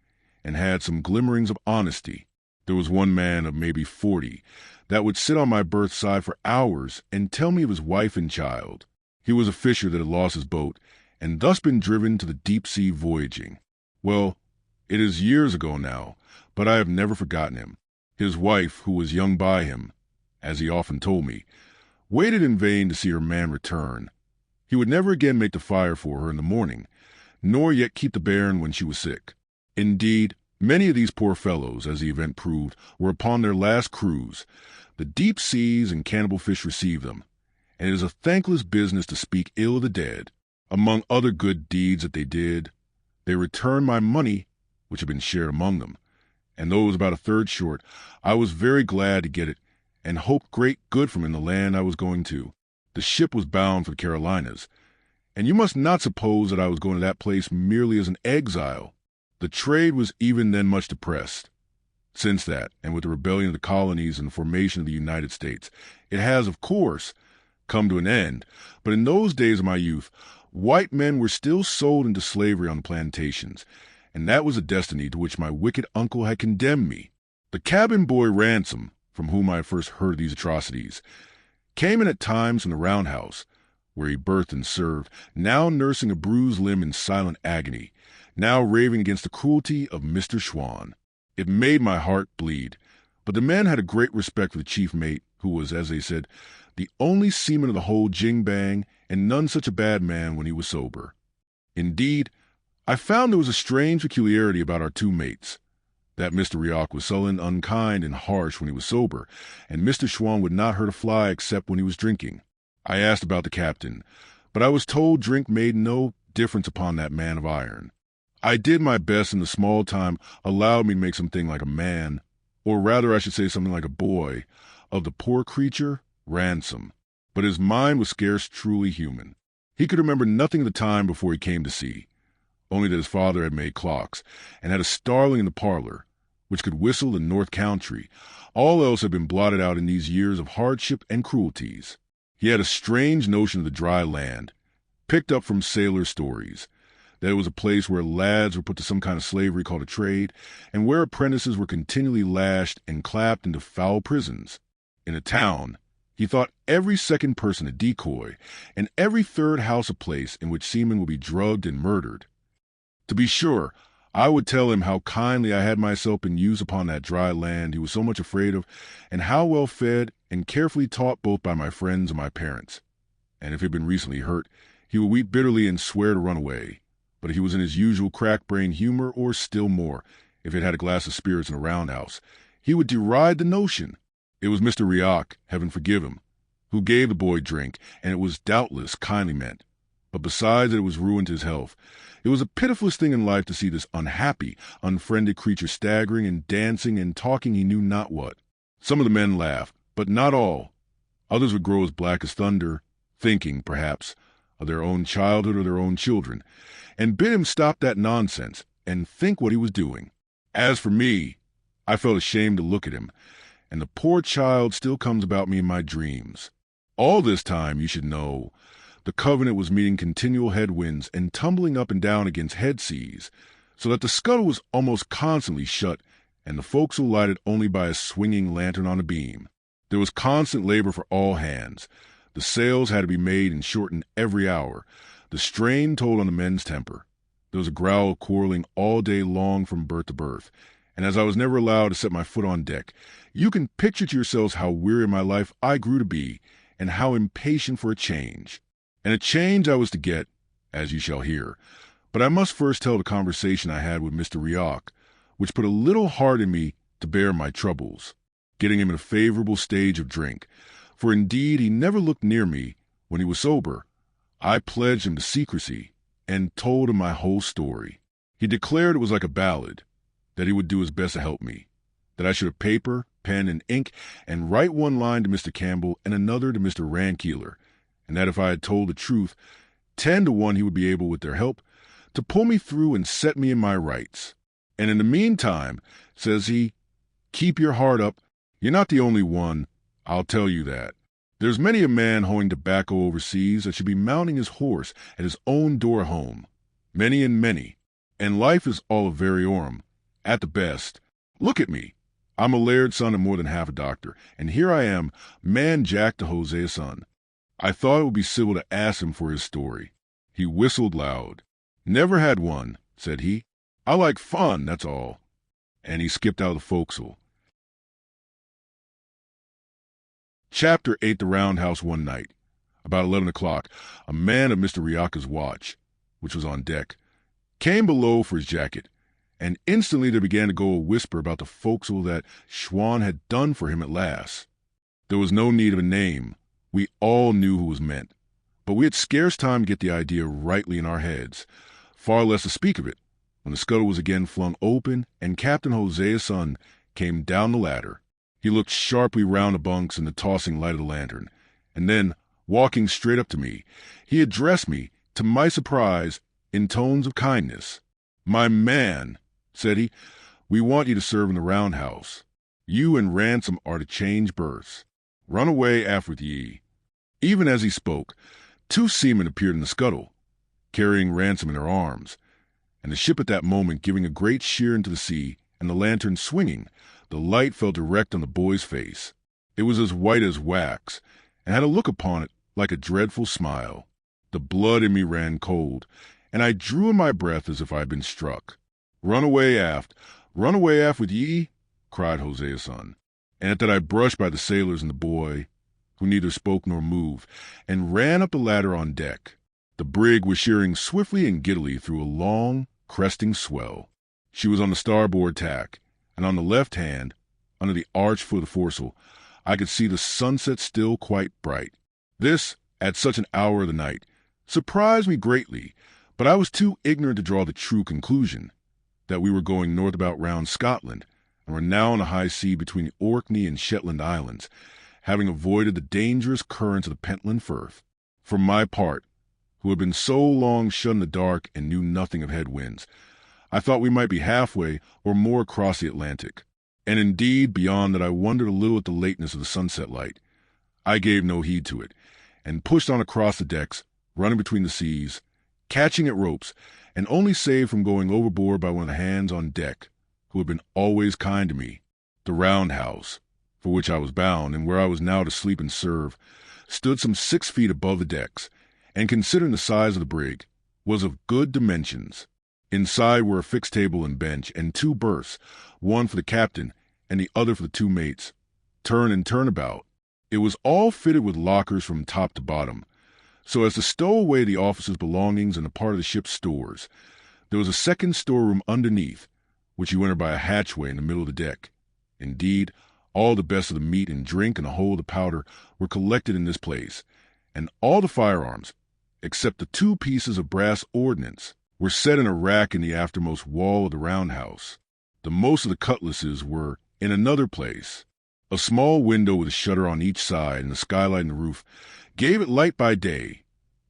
and had some glimmerings of honesty. There was one man of maybe 40 that would sit on my berth side for hours and tell me of his wife and child. He was a fisher that had lost his boat, and thus been driven to the deep-sea voyaging. Well, it is years ago now, but I have never forgotten him. His wife, who was young by him, as he often told me, waited in vain to see her man return, He would never again make the fire for her in the morning, nor yet keep the bairn when she was sick. Indeed, many of these poor fellows, as the event proved, were upon their last cruise. The deep seas and cannibal fish received them, and it is a thankless business to speak ill of the dead. Among other good deeds that they did, they returned my money, which had been shared among them, and though it was about a third short, I was very glad to get it, and hoped great good from in the land I was going to. The ship was bound for the Carolinas, and you must not suppose that I was going to that place merely as an exile. The trade was even then much depressed. Since that, and with the rebellion of the colonies and the formation of the United States, it has, of course, come to an end. But in those days of my youth, white men were still sold into slavery on the plantations, and that was a destiny to which my wicked uncle had condemned me. The cabin boy Ransom, from whom I had first heard of these atrocities, came in at times from the roundhouse, where he berthed and served, now nursing a bruised limb in silent agony, now raving against the cruelty of Mr. Schwann. It made my heart bleed, but the men had a great respect for the chief mate, who was, as they said, the only seaman of the whole jing-bang, and none such a bad man when he was sober. Indeed, I found there was a strange peculiarity about our two mates, that Mr. Rioch was sullen, unkind, and harsh when he was sober, and Mr. Schwann would not hurt a fly except when he was drinking. I asked about the captain, but I was told drink made no difference upon that man of iron. I did my best in the small time allowed me to make something like a man, or rather I should say something like a boy, of the poor creature, Ransom, but his mind was scarce truly human. He could remember nothing of the time before he came to sea, only that his father had made clocks, and had a starling in the parlor, which could whistle in North Country. All else had been blotted out in these years of hardship and cruelties. He had a strange notion of the dry land, picked up from sailor stories, that it was a place where lads were put to some kind of slavery called a trade, and where apprentices were continually lashed and clapped into foul prisons. In a town, he thought every second person a decoy, and every third house a place in which seamen would be drugged and murdered. To be sure, I would tell him how kindly I had myself been used upon that dry land he was so much afraid of, and how well fed and carefully taught both by my friends and my parents. And if he had been recently hurt, he would weep bitterly and swear to run away. But if he was in his usual crack-brain humor, or still more, if he had had a glass of spirits in a roundhouse, he would deride the notion. It was Mr. Rioch, heaven forgive him, who gave the boy drink, and it was doubtless kindly meant. But besides that it was ruin to his health, it was a pitiful thing in life to see this unhappy, unfriended creature staggering and dancing and talking he knew not what. Some of the men laughed, but not all. Others would grow as black as thunder, thinking, perhaps, of their own childhood or their own children, and bid him stop that nonsense and think what he was doing. As for me, I felt ashamed to look at him, and the poor child still comes about me in my dreams. All this time, you should know, the Covenant was meeting continual headwinds and tumbling up and down against head seas, so that the scuttle was almost constantly shut, and the forecastle lighted only by a swinging lantern on a beam. There was constant labor for all hands. The sails had to be made and shortened every hour. The strain told on the men's temper. There was a growl of quarreling all day long from berth to berth, and as I was never allowed to set my foot on deck, you can picture to yourselves how weary in my life I grew to be, and how impatient for a change. And a change I was to get, as you shall hear. But I must first tell the conversation I had with Mr. Rioch, which put a little heart in me to bear my troubles, getting him in a favorable stage of drink, for indeed he never looked near me when he was sober. I pledged him to secrecy, and told him my whole story. He declared it was like a ballad, that he would do his best to help me, that I should have paper, pen, and ink, and write one line to Mr. Campbell and another to Mr. Rankeeler, and that if I had told the truth, 10 to 1 he would be able, with their help, to pull me through and set me in my rights. And in the meantime, says he, keep your heart up. You're not the only one, I'll tell you that. There's many a man hoeing tobacco overseas that should be mounting his horse at his own door home. Many and many. And life is all a variorum, at the best. Look at me. I'm a laird's son and more than half a doctor, and here I am, man Jack to Hosea's son. I thought it would be civil to ask him for his story. He whistled loud. Never had one, said he. I like fun, that's all. And he skipped out of the forecastle. Chapter 8. The Roundhouse One Night. about 11 o'clock, a man of Mr. Riaka's watch, which was on deck, came below for his jacket, and instantly there began to go a whisper about the forecastle that Schwan had done for him at last. There was no need of a name. We all knew who was meant, but we had scarce time to get the idea rightly in our heads, far less to speak of it, when the scuttle was again flung open and Captain Hosea's son came down the ladder. He looked sharply round the bunks in the tossing light of the lantern, and then, walking straight up to me, he addressed me, to my surprise, in tones of kindness. "My man," said he, "we want you to serve in the roundhouse. You and Ransom are to change berths. Run away aft with ye." Even as he spoke, 2 seamen appeared in the scuttle, carrying Ransom in their arms, and the ship at that moment giving a great sheer into the sea, and the lantern swinging, the light fell direct on the boy's face. It was as white as wax, and had a look upon it like a dreadful smile. The blood in me ran cold, and I drew in my breath as if I had been struck. Run away aft with ye," cried Hosea's son. And at that I brushed by the sailors and the boy, who neither spoke nor moved, and ran up the ladder on deck. The brig was sheering swiftly and giddily through a long, cresting swell. She was on the starboard tack, and on the left hand, under the arch for the foresail, I could see the sunset still quite bright. This, at such an hour of the night, surprised me greatly, but I was too ignorant to draw the true conclusion, that we were going north about round Scotland, and were now on a high sea between the Orkney and Shetland Islands, having avoided the dangerous currents of the Pentland Firth. For my part, who had been so long shut in the dark and knew nothing of headwinds, I thought we might be halfway or more across the Atlantic, and indeed beyond that I wondered a little at the lateness of the sunset light. I gave no heed to it, and pushed on across the decks, running between the seas, catching at ropes, and only saved from going overboard by one of the hands on deck, who had been always kind to me. The roundhouse, for which I was bound, and where I was now to sleep and serve, stood some 6 feet above the decks, and considering the size of the brig, was of good dimensions. Inside were a fixed table and bench, and 2 berths, one for the captain and the other for the 2 mates, turn and turn about. It was all fitted with lockers from top to bottom, so as to stow away the officers' belongings and a part of the ship's stores. There was a second storeroom underneath, which you entered by a hatchway in the middle of the deck. Indeed, all the best of the meat and drink and the whole of the powder were collected in this place, and all the firearms, except the 2 pieces of brass ordnance, were set in a rack in the aftermost wall of the roundhouse. The most of the cutlasses were in another place. A small window with a shutter on each side and a skylight in the roof gave it light by day,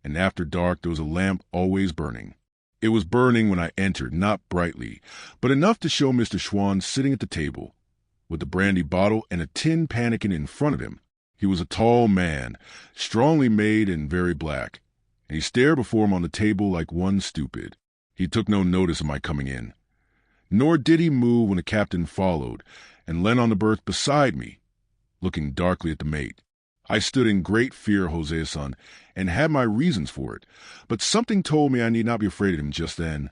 and after dark there was a lamp always burning. It was burning when I entered, not brightly, but enough to show Mr. Schwan sitting at the table, with the brandy bottle and a tin pannikin in front of him. He was a tall man, strongly made and very black, and he stared before him on the table like one stupid. He took no notice of my coming in, nor did he move when the captain followed, and leant on the berth beside me, looking darkly at the mate. I stood in great fear of Hosea's son, and had my reasons for it, but something told me I need not be afraid of him just then,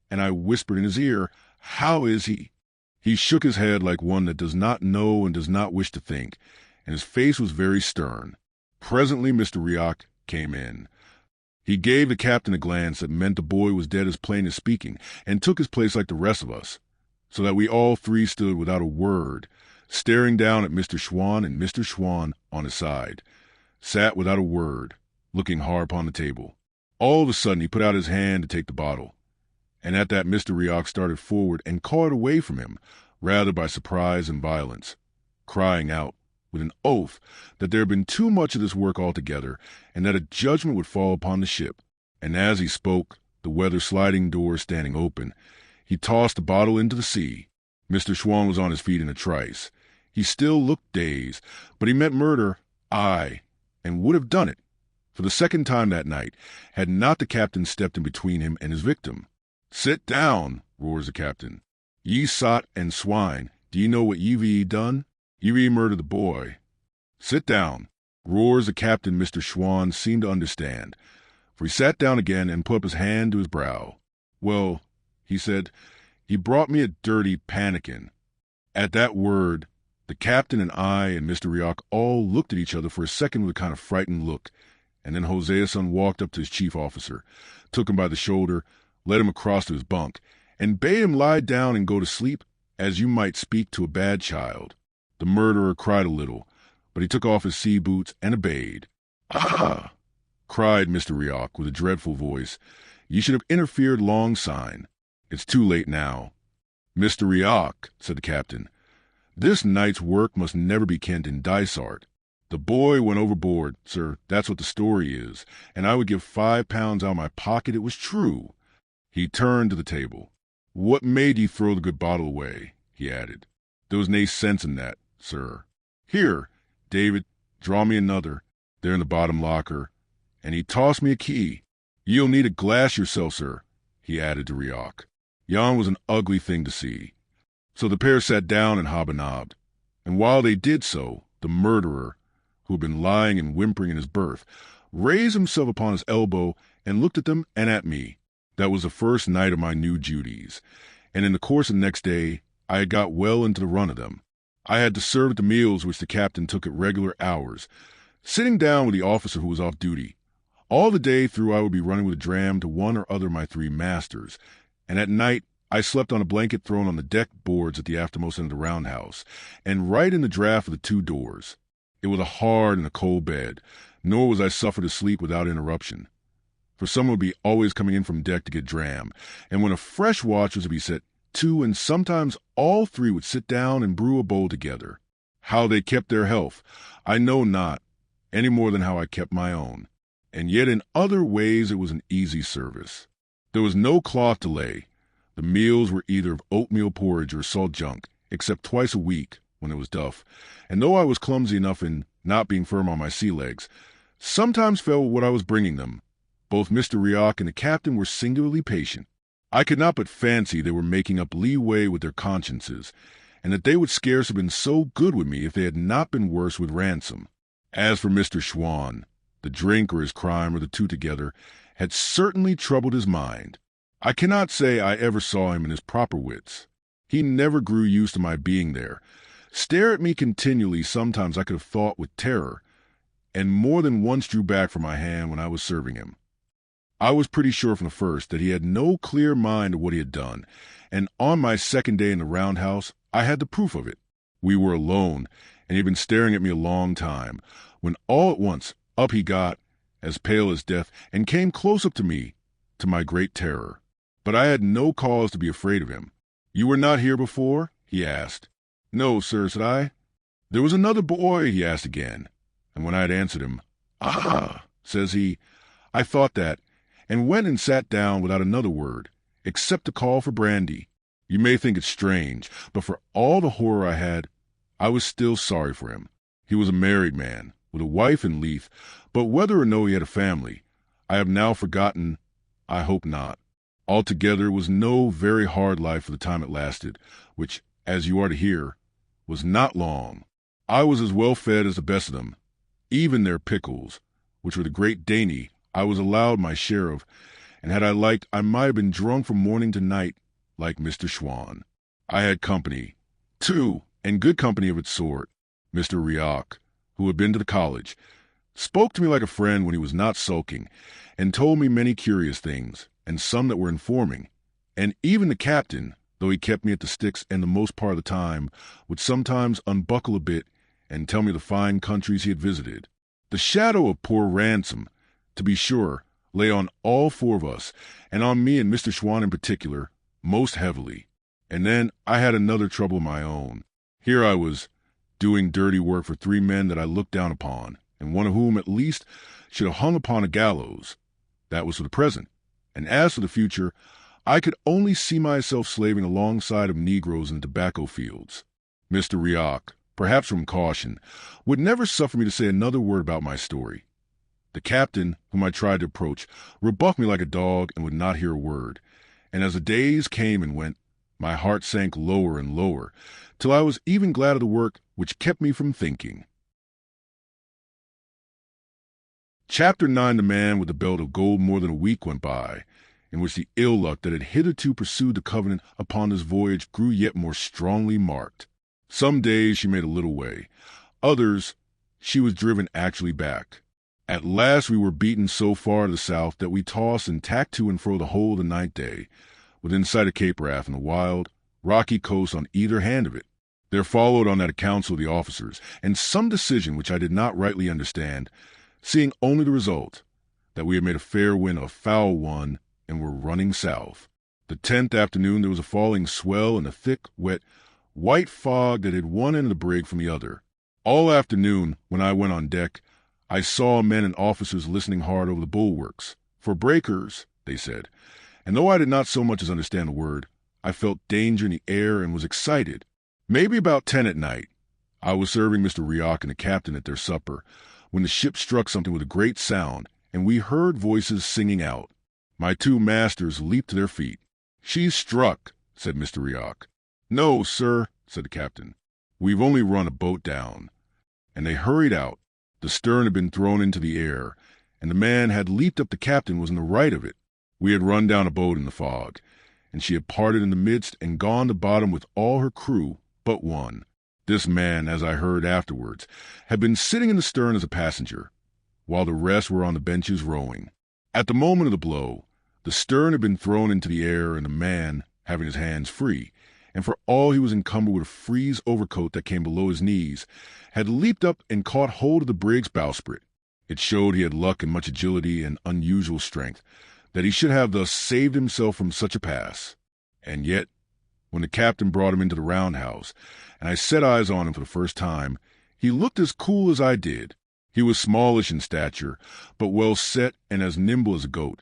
and I whispered in his ear, "How is he?" He shook his head like one that does not know and does not wish to think, and his face was very stern. Presently Mr. Riak came in. He gave the captain a glance that meant the boy was dead as plain as speaking, and took his place like the rest of us, so that we all 3 stood without a word, staring down at Mr. Schwan, and Mr. Schwan, on his side, sat without a word, looking hard upon the table. All of a sudden he put out his hand to take the bottle, and at that Mr. Riak started forward and caught it away from him, rather by surprise and violence, crying out, with an oath, that there had been too much of this work altogether, and that a judgment would fall upon the ship. And as he spoke, the weather sliding door standing open, he tossed the bottle into the sea. Mr. Schwan was on his feet in a trice. He still looked dazed, but he meant murder, aye, and would have done it, for the second time that night, had not the captain stepped in between him and his victim. "Sit down," roars the captain. "Ye sot and swine, do ye know what ye've done? Ye've murdered the boy." "Sit down," roars the captain. Mr. Schwan seemed to understand, for he sat down again and put up his hand to his brow. "Well," he said, "he brought me a dirty pannikin." At that word, the captain and I and Mr. Riak all looked at each other for a second with a kind of frightened look, And then Hosea's son walked up to his chief officer, took him by the shoulder, led him across to his bunk, and bade him lie down and go to sleep as you might speak to a bad child. The murderer cried a little, but he took off his sea boots and obeyed. "Ah!" cried Mr. Rioch with a dreadful voice. "You should have interfered long syne. It's too late now." "Mr. Rioch," said the captain, "this night's work must never be kent in Dysart. The boy went overboard, sir, that's what the story is, and I would give £5 out of my pocket it was true." He turned to the table. "What made ye throw the good bottle away?" he added. "There was nae sense in that, sir. Here, David, draw me another. They're in the bottom locker." And he tossed me a key. "Ye'll need a glass yourself, sir," he added to Rioch. Yon was an ugly thing to see. So the pair sat down and hobnobbed. And while they did so, the murderer, who had been lying and whimpering in his berth, raised himself upon his elbow and looked at them and at me. That was the first night of my new duties, and in the course of the next day I had got well into the run of them. I had to serve at the meals which the captain took at regular hours, sitting down with the officer who was off duty. All the day through I would be running with a dram to one or other of my 3 masters, and at night I slept on a blanket thrown on the deck boards at the aftermost end of the roundhouse, and right in the draught of the 2 doors. It was a hard and a cold bed, nor was I suffered to sleep without interruption. For someone would be always coming in from deck to get dram, and when a fresh watch was to be set, 2 and sometimes all 3 would sit down and brew a bowl together. How they kept their health, I know not, any more than how I kept my own. And yet in other ways it was an easy service. There was no cloth to lay. The meals were either of oatmeal porridge or salt junk, except twice a week, when it was duff, and though I was clumsy enough in not being firm on my sea legs, sometimes fell with what I was bringing them. Both Mr. Rioch and the captain were singularly patient. I could not but fancy they were making up leeway with their consciences, and that they would scarce have been so good with me if they had not been worse with Ransom. As for Mr. Schwann, the drink or his crime or the 2 together had certainly troubled his mind. I cannot say I ever saw him in his proper wits. He never grew used to my being there. Stare at me continually sometimes I could have thought with terror, and more than once drew back from my hand when I was serving him. I was pretty sure from the first that he had no clear mind of what he had done, and on my second day in the roundhouse I had the proof of it. We were alone, and he had been staring at me a long time, when all at once up he got, as pale as death, and came close up to me, to my great terror. But I had no cause to be afraid of him. "You were not here before?" he asked. "No, sir," said I. "There was another boy?" he asked again. And when I had answered him, "Ah," says he, "I thought that," and went and sat down without another word, except to call for brandy. You may think it strange, but for all the horror I had, I was still sorry for him. He was a married man, with a wife in Leith, but whether or no he had a family, I have now forgotten. I hope not. Altogether, it was no very hard life for the time it lasted, which, as you are to hear, was not long. I was as well fed as the best of them. Even their pickles, which were the great dainty, I was allowed my share of, and had I liked, I might have been drunk from morning to night, like Mr. Schwann. I had company, too, and good company of its sort. Mr. Rioch, who had been to the college, spoke to me like a friend when he was not sulking, and told me many curious things, and some that were informing. And even the captain, though he kept me at the sticks and the most part of the time, would sometimes unbuckle a bit and tell me the fine countries he had visited. The shadow of poor Ransom, to be sure, lay on all 4 of us, and on me and Mr. Schwann in particular, most heavily. And then I had another trouble of my own. Here I was, doing dirty work for 3 men that I looked down upon, and one of whom at least should have hung upon a gallows. That was for the present, and as for the future, I could only see myself slaving alongside of Negroes in the tobacco fields. Mr. Rioch, perhaps from caution, would never suffer me to say another word about my story. The captain, whom I tried to approach, rebuffed me like a dog and would not hear a word, and as the days came and went, my heart sank lower and lower, till I was even glad of the work which kept me from thinking. Chapter 9. The man with the belt of gold. More than a week went by, in which the ill luck that had hitherto pursued the Covenant upon this voyage grew yet more strongly marked. Some days she made a little way, others she was driven actually back. At last we were beaten so far to the south that we tossed and tacked to and fro the whole of the ninth day, within sight of Cape Wrath and the wild, rocky coast on either hand of it. There followed on that a council of the officers, and some decision which I did not rightly understand, seeing only the result, that we had made a fair wind of a foul one, and were running south. The 10th afternoon there was a falling swell and a thick, wet, white fog that hid one end of the brig from the other. All afternoon, when I went on deck, I saw men and officers listening hard over the bulwarks. For breakers, they said, and though I did not so much as understand the word, I felt danger in the air and was excited. Maybe about 10 at night, I was serving Mr. Rioch and the captain at their supper, when the ship struck something with a great sound, and we heard voices singing out. My 2 masters leaped to their feet. "She's struck," said Mr. Rioch. "No, sir," said the captain. "We've only run a boat down." And they hurried out. The stern had been thrown into the air, and the man had leaped up. The captain was on the right of it. We had run down a boat in the fog, and she had parted in the midst and gone to bottom with all her crew but one. This man, as I heard afterwards, had been sitting in the stern as a passenger, while the rest were on the benches rowing. At the moment of the blow, the stern had been thrown into the air, and the man, having his hands free, and for all he was encumbered with a frieze overcoat that came below his knees, had leaped up and caught hold of the brig's bowsprit. It showed he had luck and much agility and unusual strength, that he should have thus saved himself from such a pass. And yet, when the captain brought him into the roundhouse, and I set eyes on him for the first time, he looked as cool as I did. He was smallish in stature, but well set and as nimble as a goat.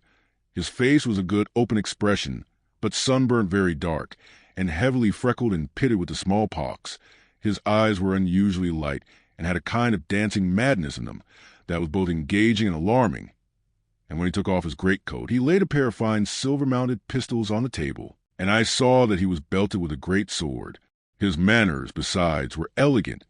His face was a good open expression, but sunburnt very dark, and heavily freckled and pitted with the smallpox. His eyes were unusually light, and had a kind of dancing madness in them that was both engaging and alarming. And when he took off his greatcoat, he laid a pair of fine silver-mounted pistols on the table, and I saw that he was belted with a great sword. His manners, besides, were elegant,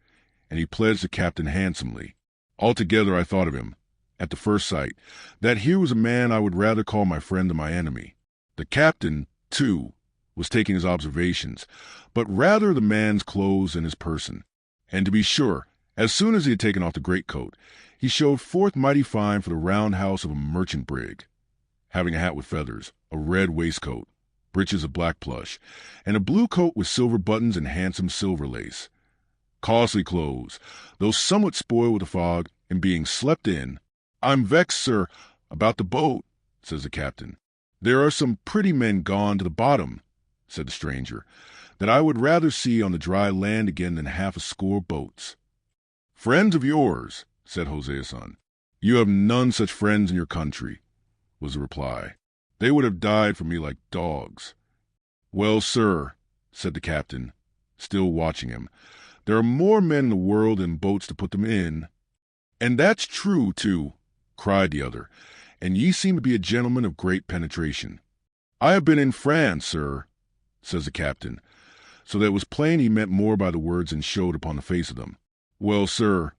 and he pledged the captain handsomely. Altogether I thought of him, at the first sight, that here was a man I would rather call my friend than my enemy. The captain, too, was taking his observations, but rather the man's clothes than his person. And to be sure, as soon as he had taken off the greatcoat, he showed forth mighty fine for the roundhouse of a merchant brig, having a hat with feathers, a red waistcoat, breeches of black plush, and a blue coat with silver buttons and handsome silver lace. Costly clothes, though somewhat spoiled with the fog and being slept in. "I'm vexed, sir, about the boat," says the captain. "There are some pretty men gone to the bottom," said the stranger, "that I would rather see on the dry land again than half a score boats." "Friends of yours," said Hosea-san. "You have none such friends in your country," was the reply. "They would have died for me like dogs." "Well, sir," said the captain, still watching him, "there are more men in the world than boats to put them in." "And that's true, too," cried the other, "and ye seem to be a gentleman of great penetration." "I have been in France, sir," says the captain, so that it was plain he meant more by the words than showed upon the face of them. "Well, sir,"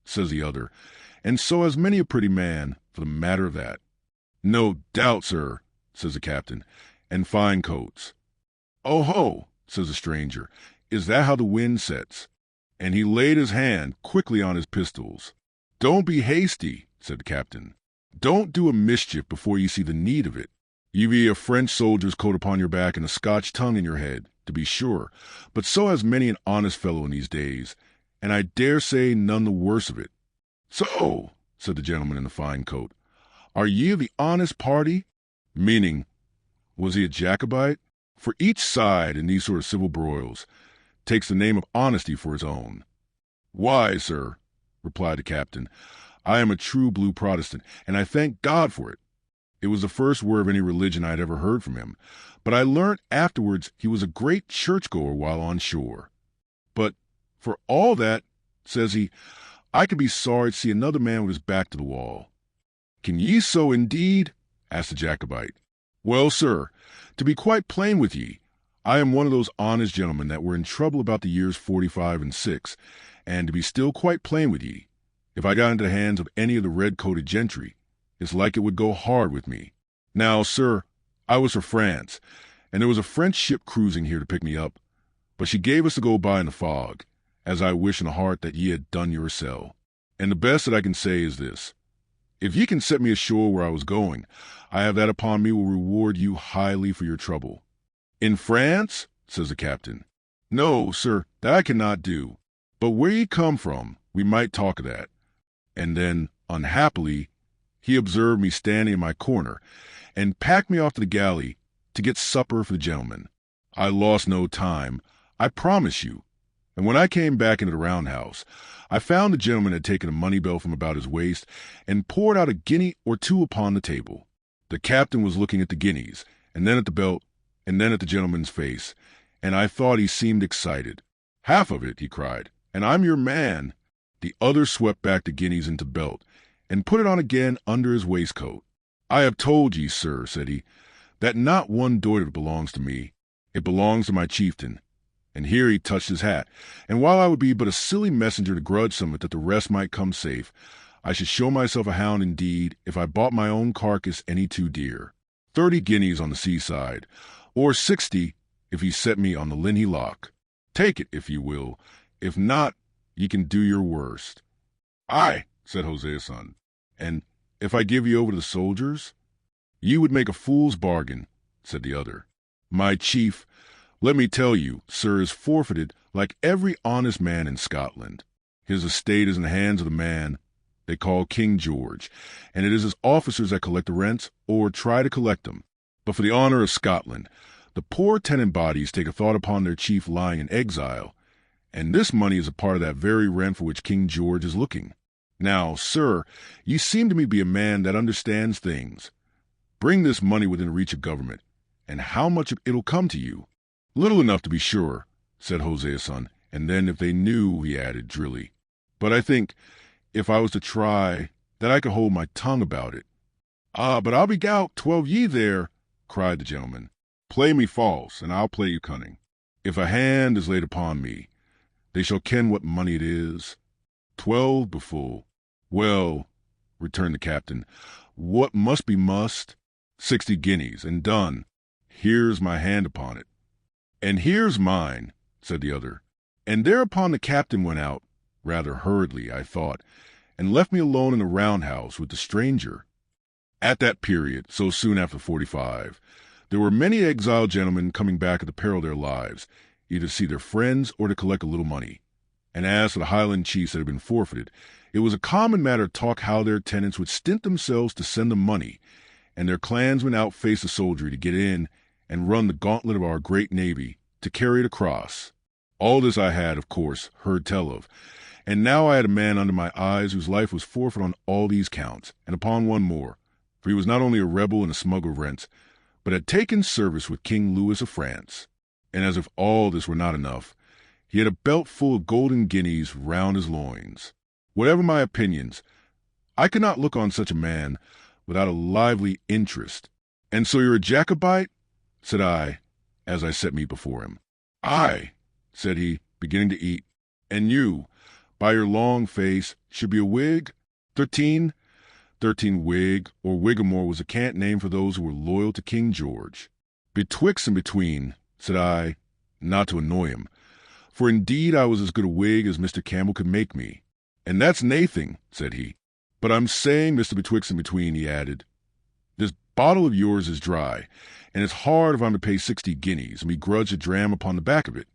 says the other, "and so has many a pretty man, for the matter of that." "No doubt, sir," says the captain, "and fine coats." "Oh ho," says the stranger, "is that how the wind sets?" And he laid his hand quickly on his pistols. "Don't be hasty," said the captain. "Don't do a mischief before you see the need of it. You've a French soldier's coat upon your back and a Scotch tongue in your head, to be sure, but so has many an honest fellow in these days, and I dare say none the worse of it." "So," said the gentleman in the fine coat, "are ye of the honest party?" Meaning, was he a Jacobite? For each side in these sort of civil broils takes the name of honesty for its own. "Why, sir," replied the captain, "I am a true blue Protestant, and I thank God for it." It was the first word of any religion I had ever heard from him, but I learnt afterwards he was a great churchgoer while on shore. "But for all that," says he, "I could be sorry to see another man with his back to the wall." "Can ye so indeed?" asked the Jacobite. "Well, sir, to be quite plain with ye, I am one of those honest gentlemen that were in trouble about the years 45 and 6, and to be still quite plain with ye, if I got into the hands of any of the red-coated gentry, it's like it would go hard with me. Now, sir, I was for France, and there was a French ship cruising here to pick me up, but she gave us to go by in the fog, as I wish in the heart that ye had done yoursel. And the best that I can say is this, If ye can set me ashore where I was going, I have that upon me will reward you highly for your trouble. In France? Says the captain. No, sir, that I cannot do. But where ye come from, we might talk of that. And then, unhappily, he observed me standing in my corner, and packed me off to the galley to get supper for the gentlemen. I lost no time, I promise you. And when I came back into the roundhouse, I found the gentleman had taken a money belt from about his waist and poured out a guinea or two upon the table. The captain was looking at the guineas, and then at the belt, and then at the gentleman's face, and I thought he seemed excited. Half of it, he cried, and I'm your man. The other swept back the guineas into belt, and put it on again under his waistcoat. I have told ye, sir, said he, that not one doit belongs to me. It belongs to my chieftain. And here he touched his hat, and while I would be but a silly messenger to grudge somewhat that the rest might come safe, I should show myself a hound indeed if I bought my own carcass any too dear. 30 guineas on the seaside, or 60 if he set me on the Linhay Loch. Take it, if ye will. If not, ye can do your worst. Aye, said Hosea's son, and if I give ye over to the soldiers? Ye would make a fool's bargain, said the other. My chief, let me tell you, sir, is forfeited like every honest man in Scotland. His estate is in the hands of the man they call King George, and it is his officers that collect the rents or try to collect them. But for the honor of Scotland, the poor tenant bodies take a thought upon their chief lying in exile, and this money is a part of that very rent for which King George is looking. Now, sir, ye seem to me to be a man that understands things. Bring this money within reach of government, and how much it'll come to you? Little enough, to be sure, said Hosea's son, and then if they knew, he added drily. But I think, if I was to try, that I could hold my tongue about it. Ah, but I'll be gout 12 ye there, cried the gentleman. Play me false, and I'll play you cunning. If a hand is laid upon me, they shall ken what money it is. 12 befull. Well, returned the captain, what must be must. 60 guineas, and done. Here's my hand upon it. And here's mine, said the other. And thereupon the captain went out, rather hurriedly, I thought, and left me alone in the roundhouse with the stranger. At that period, so soon after 45, there were many exiled gentlemen coming back at the peril of their lives, either to see their friends or to collect a little money. And as for the Highland chiefs that had been forfeited, it was a common matter to talk how their tenants would stint themselves to send them money, and their clansmen outface the soldiery to get in and run the gauntlet of our great navy to carry it across. All this I had, of course, heard tell of, and now I had a man under my eyes whose life was forfeit on all these counts, and upon one more, for he was not only a rebel and a smuggler of rents, but had taken service with King Louis of France. And as if all this were not enough, he had a belt full of golden guineas round his loins. Whatever my opinions, I could not look on such a man without a lively interest. And so you're a Jacobite? Said I, as I set meat before him. Aye, said he, beginning to eat. And you, by your long face, should be a Whig? 13 Whig, or Whigamore was a cant name for those who were loyal to King George. Betwixt and between, said I, not to annoy him, for indeed I was as good a Whig as Mr. Campbell could make me. And that's nathing, said he. But I'm saying, Mr. Betwixt and between, he added, this bottle of yours is dry, and it's hard if I'm to pay 60 guineas and begrudge a dram upon the back of it.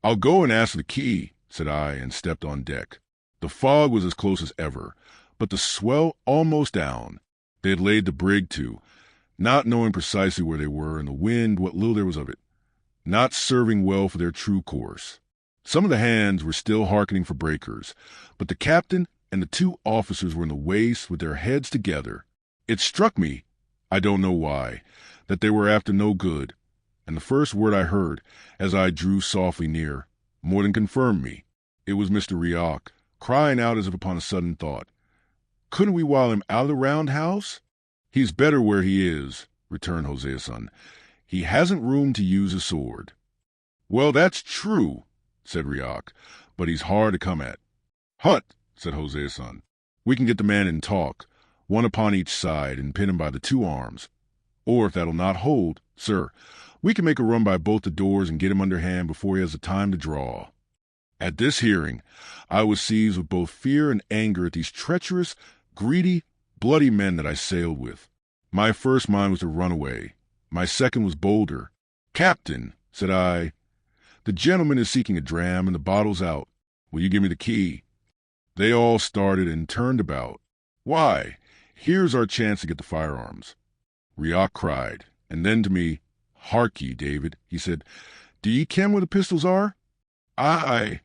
I'll go and ask for the key, said I, and stepped on deck. The fog was as close as ever, but the swell almost down. They had laid the brig to, not knowing precisely where they were, and the wind, what little there was of it, not serving well for their true course. Some of the hands were still hearkening for breakers, but the captain and the 2 officers were in the waist with their heads together. It struck me, I don't know why, that they were after no good, and the first word I heard, as I drew softly near, more than confirmed me. It was Mr. Rioch, crying out as if upon a sudden thought. Couldn't we wile him out of the roundhouse? He's better where he is, returned Hosea's son. He hasn't room to use a sword. Well, that's true, said Rioch, but he's hard to come at. Hunt, said Hosea's son. We can get the man in talk, one upon each side, and pin him by the 2 arms. Or if that'll not hold, sir, we can make a run by both the doors and get him underhand before he has the time to draw. At this hearing, I was seized with both fear and anger at these treacherous, greedy, bloody men that I sailed with. My first mind was to run away. My second was bolder. "Captain," said I, "the gentleman is seeking a dram, and the bottle's out. Will you give me the key?" They all started and turned about. "Why, here's our chance to get the firearms." Riak cried, and then to me, "Hark ye, David," he said, "do ye ken where the pistols are?" "Aye,"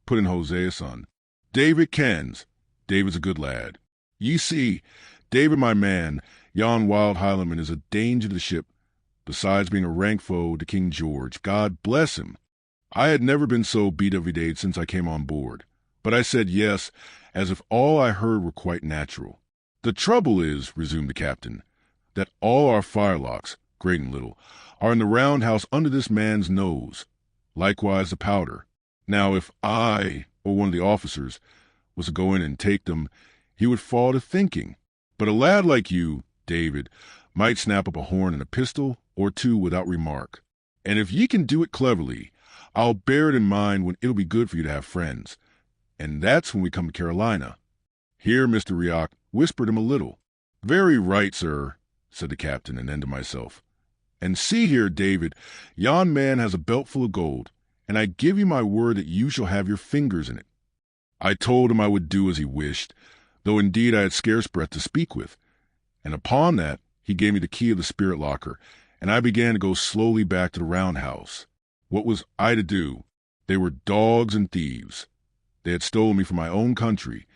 put in Hosea's son. "David kens. David's a good lad. Ye see, David, my man, yon wild Highlandman is a danger to the ship, besides being a rank foe to King George. God bless him." I had never been so beat every day since I came on board, but I said yes, as if all I heard were quite natural. "The trouble is," resumed the captain, "that all our firelocks, great and little, are in the roundhouse under this man's nose, likewise the powder. Now if I, or one of the officers, was to go in and take them, he would fall to thinking. But a lad like you, David, might snap up a horn and a pistol or two without remark. And if ye can do it cleverly, I'll bear it in mind when it'll be good for you to have friends. And that's when we come to Carolina." Here Mr. Riak whispered him a little. "Very right, sir," said the captain, and then to myself, "And see here, David, yon man has a belt full of gold, and I give you my word that you shall have your fingers in it." I told him I would do as he wished, though indeed I had scarce breath to speak with, and upon that he gave me the key of the spirit locker, and I began to go slowly back to the roundhouse. What was I to do? They were dogs and thieves. They had stolen me from my own country.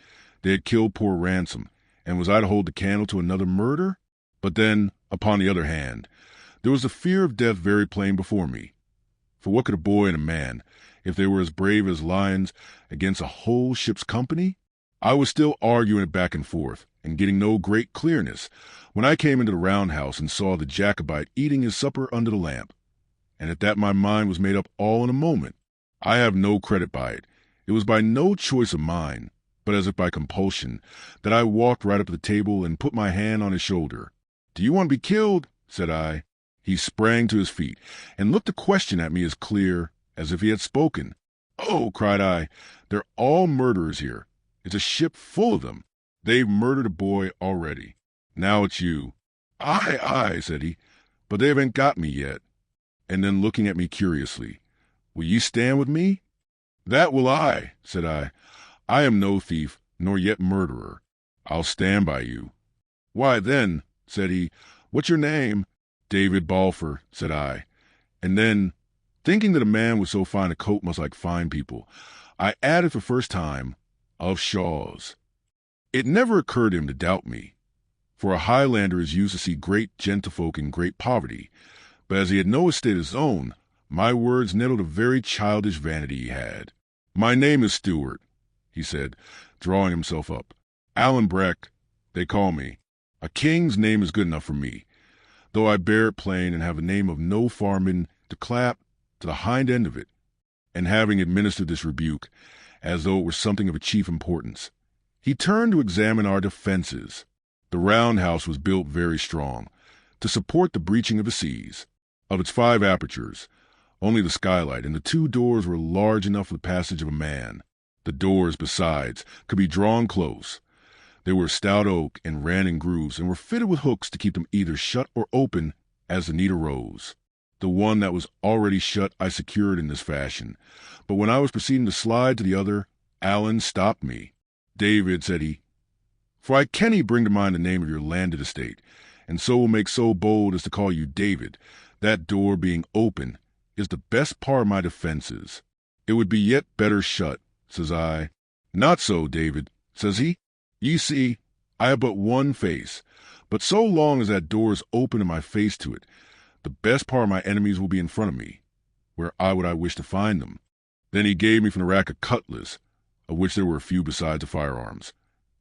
They had killed poor Ransom, and was I to hold the candle to another murder? But then, upon the other hand, there was the fear of death very plain before me. For what could a boy and a man, if they were as brave as lions, against a whole ship's company? I was still arguing it back and forth, and getting no great clearness, when I came into the roundhouse and saw the Jacobite eating his supper under the lamp. And at that my mind was made up all in a moment. I have no credit by it. It was by no choice of mine, but as if by compulsion, that I walked right up to the table and put my hand on his shoulder. "Do you want to be killed?" said I. He sprang to his feet, and looked a question at me as clear as if he had spoken. "Oh," cried I, "they're all murderers here. It's a ship full of them. They've murdered a boy already. Now it's you." "Aye, aye," said he, "but they haven't got me yet." And then looking at me curiously, "Will ye stand with me?" "That will I," said I. "I am no thief, nor yet murderer. I'll stand by you." "Why then," said he, "what's your name?" "David Balfour," said I. And then, thinking that a man with so fine a coat must like fine people, I added for the first time, "of Shaw's." It never occurred to him to doubt me, for a Highlander is used to see great gentlefolk in great poverty, but as he had no estate of his own, my words nettled a very childish vanity he had. "My name is Stewart," he said, drawing himself up. "Alan Breck, they call me. A king's name is good enough for me, though I bear it plain and have the name of no farman to clap to the hind end of it." And having administered this rebuke, as though it were something of a chief importance, he turned to examine our defenses. The roundhouse was built very strong, to support the breaching of the seas. Of its 5 apertures, only the skylight and the 2 doors were large enough for the passage of a man. The doors, besides, could be drawn close. They were stout oak and ran in grooves, and were fitted with hooks to keep them either shut or open as the need arose. The one that was already shut I secured in this fashion, but when I was proceeding to slide to the other, Alan stopped me. "David," said he, "for I canny bring to mind the name of your landed estate, and so will make so bold as to call you David, that door being open is the best part of my defences. It would be yet better shut," says I. "Not so, David," says he. "Ye see, I have but one face, but so long as that door is open and my face to it, the best part of my enemies will be in front of me. Where would I wish to find them?" Then he gave me from the rack a cutlass, of which there were a few besides the firearms,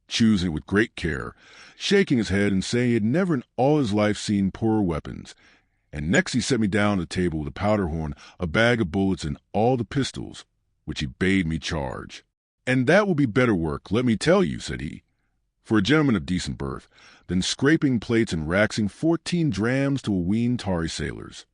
choosing it with great care, shaking his head and saying he had never in all his life seen poorer weapons. And next he set me down at the table with a powder horn, a bag of bullets, and all the pistols, which he bade me charge. "And that will be better work, let me tell you," said he, "for a gentleman of decent birth, than scraping plates and raxing 14 drams to a ween tarry sailors."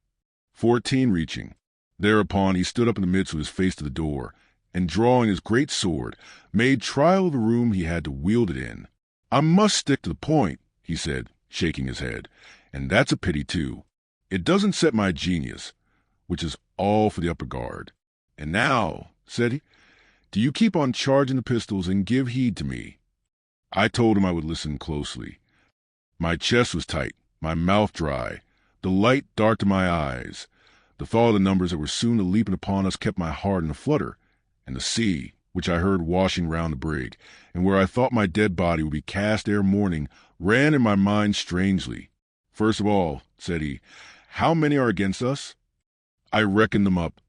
14 reaching. Thereupon he stood up in the midst with his face to the door, and drawing his great sword, made trial of the room he had to wield it in. I must stick to the point, he said, shaking his head, and that's a pity too. It doesn't set my genius, which is all for the upper guard. And now, said he, do you keep on charging the pistols and give heed to me? I told him I would listen closely. My chest was tight, my mouth dry, the light dark to my eyes. The thought of the numbers that were soon to leap upon us kept my heart in a flutter, and the sea, which I heard washing round the brig, and where I thought my dead body would be cast ere morning, ran in my mind strangely. First of all, said he, how many are against us? I reckoned them up,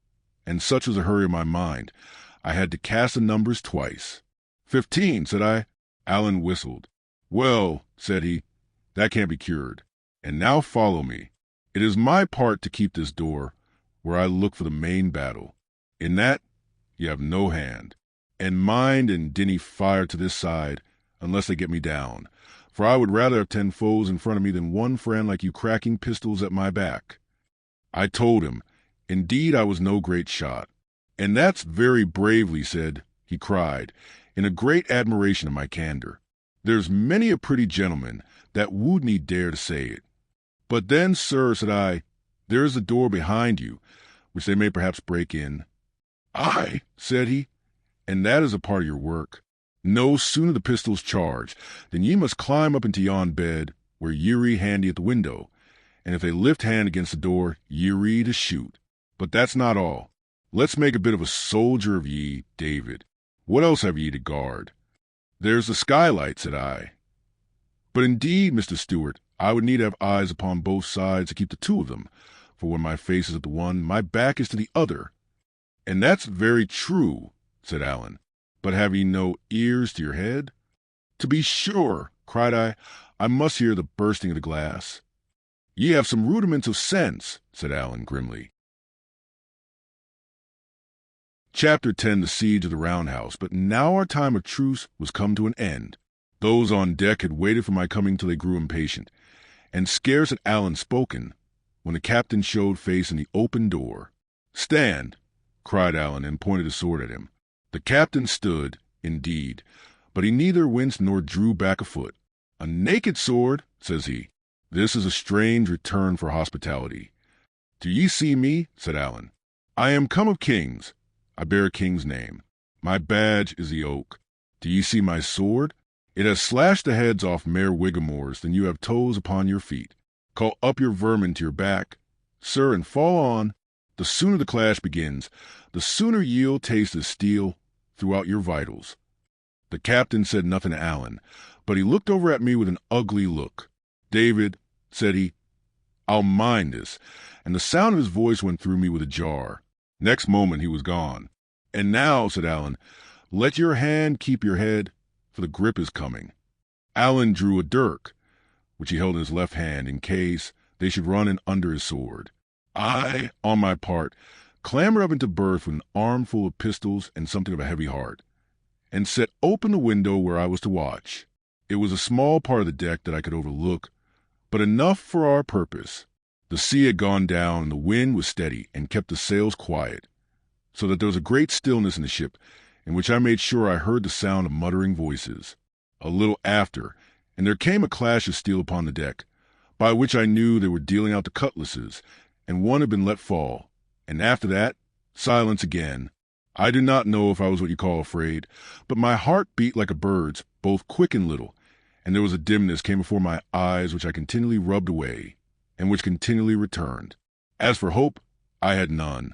and such was the hurry of my mind, I had to cast the numbers twice. 15, said I. Allen whistled. Well, said he, that can't be cured. And now follow me. It is my part to keep this door, where I look for the main battle. In that, you have no hand. And mind and dinny fire to this side, unless they get me down. For I would rather have 10 foes in front of me than one friend like you cracking pistols at my back. I told him, indeed I was no great shot. And that's very bravely said, he cried, in a great admiration of my candor. There's many a pretty gentleman that wouldn't dare to say it. But then, sir, said I, there is a door behind you, which they may perhaps break in. Aye, said he, and that is a part of your work. No sooner the pistols charge, than ye must climb up into yon bed, where ye handy at the window, and if they lift hand against the door, ye to shoot. But that's not all. Let's make a bit of a soldier of ye, David. What else have ye to guard? There's the skylight, said I. But indeed, Mr. Stewart, I would need to have eyes upon both sides to keep the two of them, for when my face is at the one, my back is to the other. And that's very true, said Allen. But have ye no ears to your head? To be sure, cried I must hear the bursting of the glass. Ye have some rudiments of sense, said Allen grimly. Chapter 10, The Siege of the Roundhouse. But now our time of truce was come to an end. Those on deck had waited for my coming till they grew impatient, and scarce had Allen spoken, when the captain showed face in the open door. Stand, cried Allen, and pointed his sword at him. The captain stood, indeed, but he neither winced nor drew back a foot. A naked sword, says he. This is a strange return for hospitality. Do ye see me? Said Allen. I am come of kings. I bear a king's name. My badge is the oak. Do ye see my sword? It has slashed the heads off mere whigamores than you have toes upon your feet. Call up your vermin to your back, sir, and fall on. The sooner the clash begins, the sooner ye'll taste the steel throughout your vitals. The captain said nothing to Allen, but he looked over at me with an ugly look. David, said he, I'll mind this, and the sound of his voice went through me with a jar. Next moment he was gone. And now, said Allen, let your hand keep your head, for the grip is coming. Allen drew a dirk, which he held in his left hand in case they should run in under his sword. I, on my part, clambered up into berth with an armful of pistols and something of a heavy heart, and set open the window where I was to watch. It was a small part of the deck that I could overlook, but enough for our purpose. The sea had gone down, and the wind was steady and kept the sails quiet, so that there was a great stillness in the ship, in which I made sure I heard the sound of muttering voices. A little after, and there came a clash of steel upon the deck, by which I knew they were dealing out the cutlasses, and one had been let fall. And after that, silence again. I do not know if I was what you call afraid, but my heart beat like a bird's, both quick and little, and there was a dimness came before my eyes which I continually rubbed away, and which continually returned. As for hope, I had none,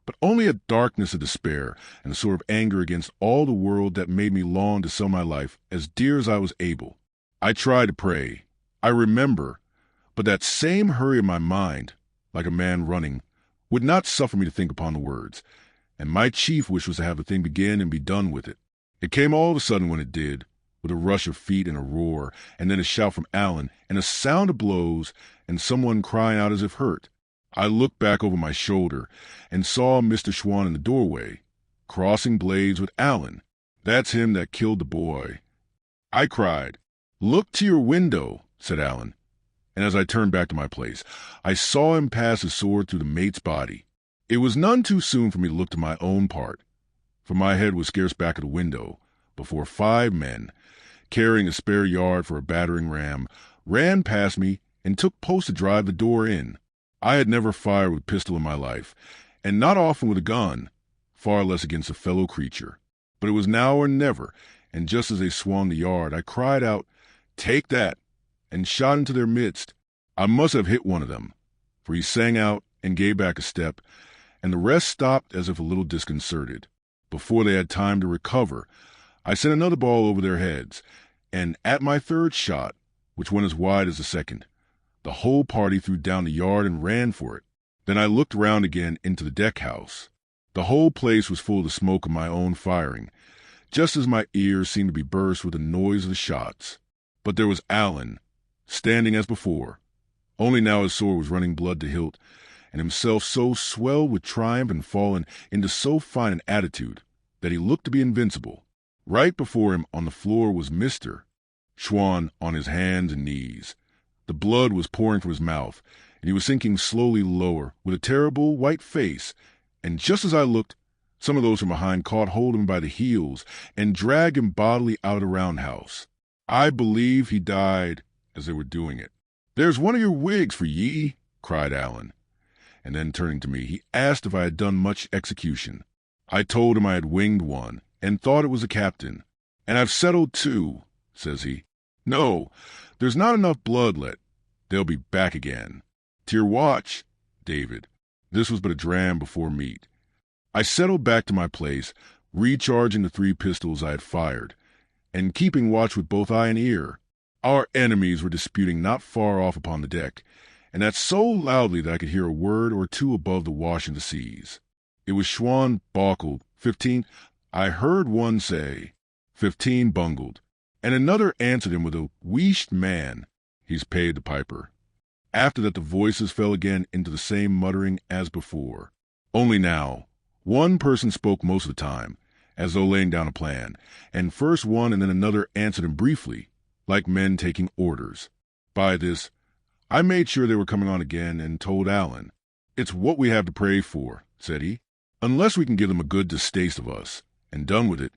but only a darkness of despair and a sort of anger against all the world that made me long to sell my life as dear as I was able. I tried to pray, I remember, but that same hurry of my mind, like a man running, would not suffer me to think upon the words, and my chief wish was to have the thing begin and be done with it. It came all of a sudden when it did, with a rush of feet and a roar, and then a shout from Allen, and a sound of blows, and someone crying out as if hurt. I looked back over my shoulder, and saw Mr. Schwann in the doorway, crossing blades with Allen. That's him that killed the boy. I cried. Look to your window, said Allen, and as I turned back to my place, I saw him pass his sword through the mate's body. It was none too soon for me to look to my own part, for my head was scarce back of the window, before 5 men carrying a spare yard for a battering ram, ran past me and took post to drive the door in. I had never fired with a pistol in my life, and not often with a gun, far less against a fellow creature. But it was now or never, and just as they swung the yard, I cried out, "Take that!" and shot into their midst. I must have hit one of them, for he sang out and gave back a step, and the rest stopped as if a little disconcerted. Before they had time to recover, I sent another ball over their heads, and at my third shot, which went as wide as the second, the whole party threw down the yard and ran for it. Then I looked round again into the deck house. The whole place was full of the smoke of my own firing, just as my ears seemed to be burst with the noise of the shots. But there was Alan, standing as before, only now his sword was running blood to hilt, and himself so swelled with triumph and fallen into so fine an attitude that he looked to be invincible. Right before him on the floor was Mr. Schwann on his hands and knees. The blood was pouring from his mouth, and he was sinking slowly lower with a terrible white face, and just as I looked, some of those from behind caught hold of him by the heels and dragged him bodily out of the roundhouse. I believe he died as they were doing it. "There's one of your wigs for ye," cried Alan. And then turning to me, he asked if I had done much execution. I told him I had winged one, and thought it was a captain. "And I've settled too," says he. "No, there's not enough blood let. They'll be back again. To your watch, David." This was but a dram before meat. I settled back to my place, recharging the 3 pistols I had fired, and keeping watch with both eye and ear. Our enemies were disputing not far off upon the deck, and that so loudly that I could hear a word or two above the wash of the seas. It was Schwann balked, 15. I heard one say, 15 bungled, and another answered him with a wheesht man. He's paid the piper. After that the voices fell again into the same muttering as before. Only now, one person spoke most of the time, as though laying down a plan, and first one and then another answered him briefly, like men taking orders. By this, I made sure they were coming on again and told Alan. "It's what we have to pray for," said he. "Unless we can give them a good distaste of us, and done with it,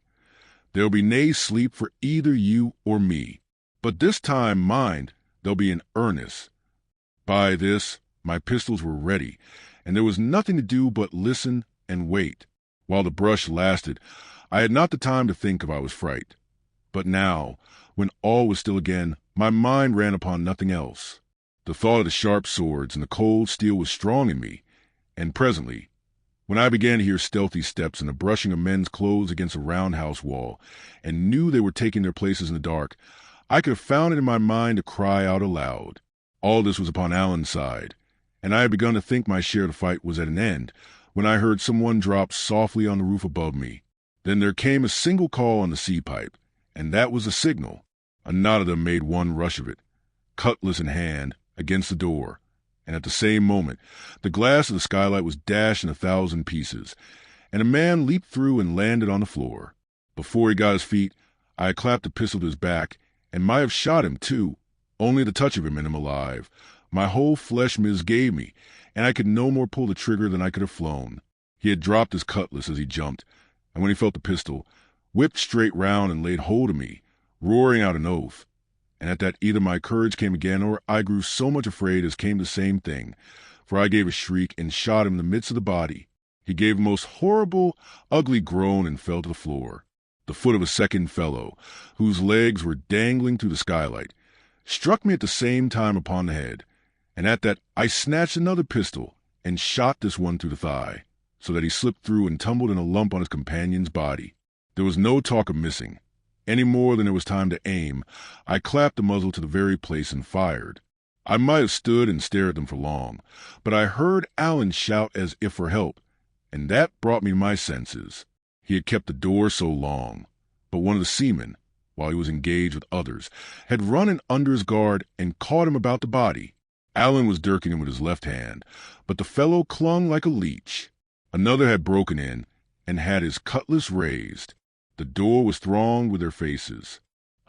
there'll be nae sleep for either you or me. But this time, mind, they'll be in earnest." By this, my pistols were ready, and there was nothing to do but listen and wait. While the brush lasted, I had not the time to think if I was fright. But now, when all was still again, my mind ran upon nothing else. The thought of the sharp swords and the cold steel was strong in me, and presently, when I began to hear stealthy steps and the brushing of men's clothes against a roundhouse wall, and knew they were taking their places in the dark, I could have found it in my mind to cry out aloud. All this was upon Alan's side, and I had begun to think my share of the fight was at an end, when I heard someone drop softly on the roof above me. Then there came a single call on the sea pipe, and that was the signal. A knot of them made one rush of it, cutlass in hand, against the door, and at the same moment the glass of the skylight was dashed in 1,000 pieces, and a man leaped through and landed on the floor. Before he got his feet, I had clapped a pistol to his back, and might have shot him too. Only the touch of him and him alive. My whole flesh misgave me, and I could no more pull the trigger than I could have flown. He had dropped his cutlass as he jumped, and when he felt the pistol, whipped straight round and laid hold of me, roaring out an oath. And at that either my courage came again, or I grew so much afraid as came the same thing, for I gave a shriek and shot him in the midst of the body. He gave a most horrible, ugly groan and fell to the floor. The foot of a second fellow, whose legs were dangling through the skylight, struck me at the same time upon the head, and at that I snatched another pistol and shot this one through the thigh, so that he slipped through and tumbled in a lump on his companion's body. There was no talk of missing. Any more than there was time to aim, I clapped the muzzle to the very place and fired. I might have stood and stared at them for long, but I heard Alan shout as if for help, and that brought me to my senses. He had kept the door so long, but one of the seamen, while he was engaged with others, had run in under his guard and caught him about the body. Alan was dirking him with his left hand, but the fellow clung like a leech. Another had broken in and had his cutlass raised. The door was thronged with their faces.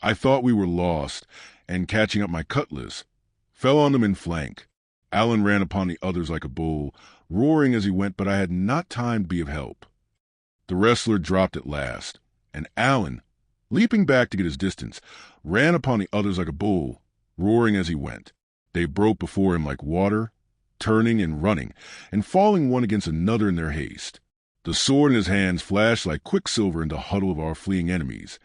I thought we were lost, and catching up my cutlass, fell on them in flank. Alan ran upon the others like a bull, roaring as he went, but I had not time to be of help. The wrestler dropped at last, and Alan, leaping back to get his distance, ran upon the others like a bull, roaring as he went. They broke before him like water, turning and running, and falling one against another in their haste. The sword in his hands flashed like quicksilver in the huddle of our fleeing enemies.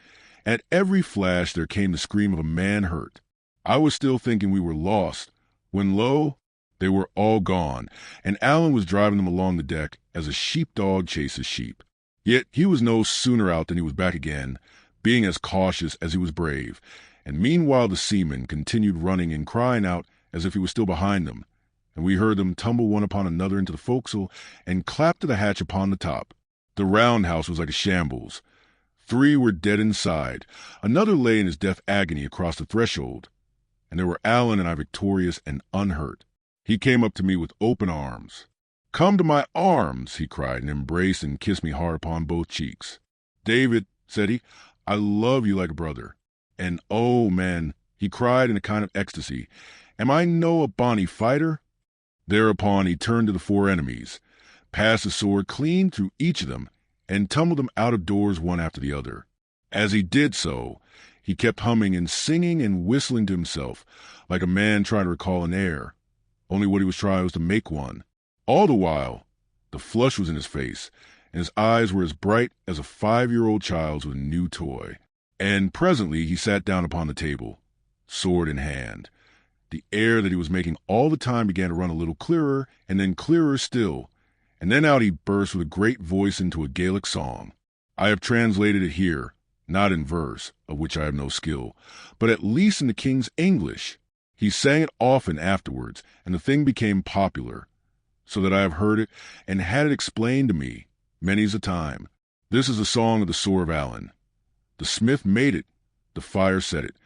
At every flash there came the scream of a man hurt. I was still thinking we were lost, when lo, they were all gone, and Alan was driving them along the deck as a sheepdog chases sheep. Yet he was no sooner out than he was back again, being as cautious as he was brave, and meanwhile the seamen continued running and crying out as if he was still behind them, and we heard them tumble one upon another into the forecastle and clap to the hatch upon the top. The roundhouse was like a shambles. 3 were dead inside, another lay in his death agony across the threshold, and there were Alan and I victorious and unhurt. He came up to me with open arms. "Come to my arms," he cried, and embraced and kissed me hard upon both cheeks. "David," said he, "I love you like a brother. And oh, man," he cried in a kind of ecstasy, "am I no a bonny fighter?" Thereupon he turned to the 4 enemies, passed his sword clean through each of them, and tumbled them out of doors one after the other. As he did so, he kept humming and singing and whistling to himself, like a man trying to recall an air, only what he was trying was to make one. All the while, the flush was in his face, and his eyes were as bright as a 5-year-old child's with a new toy. And presently he sat down upon the table, sword in hand. The air that he was making all the time began to run a little clearer, and then clearer still, and then out he burst with a great voice into a Gaelic song. I have translated it here, not in verse, of which I have no skill, but at least in the king's English. He sang it often afterwards, and the thing became popular, so that I have heard it and had it explained to me many's a time. This is the song of the sword of Alan. The smith made it, the fire set it.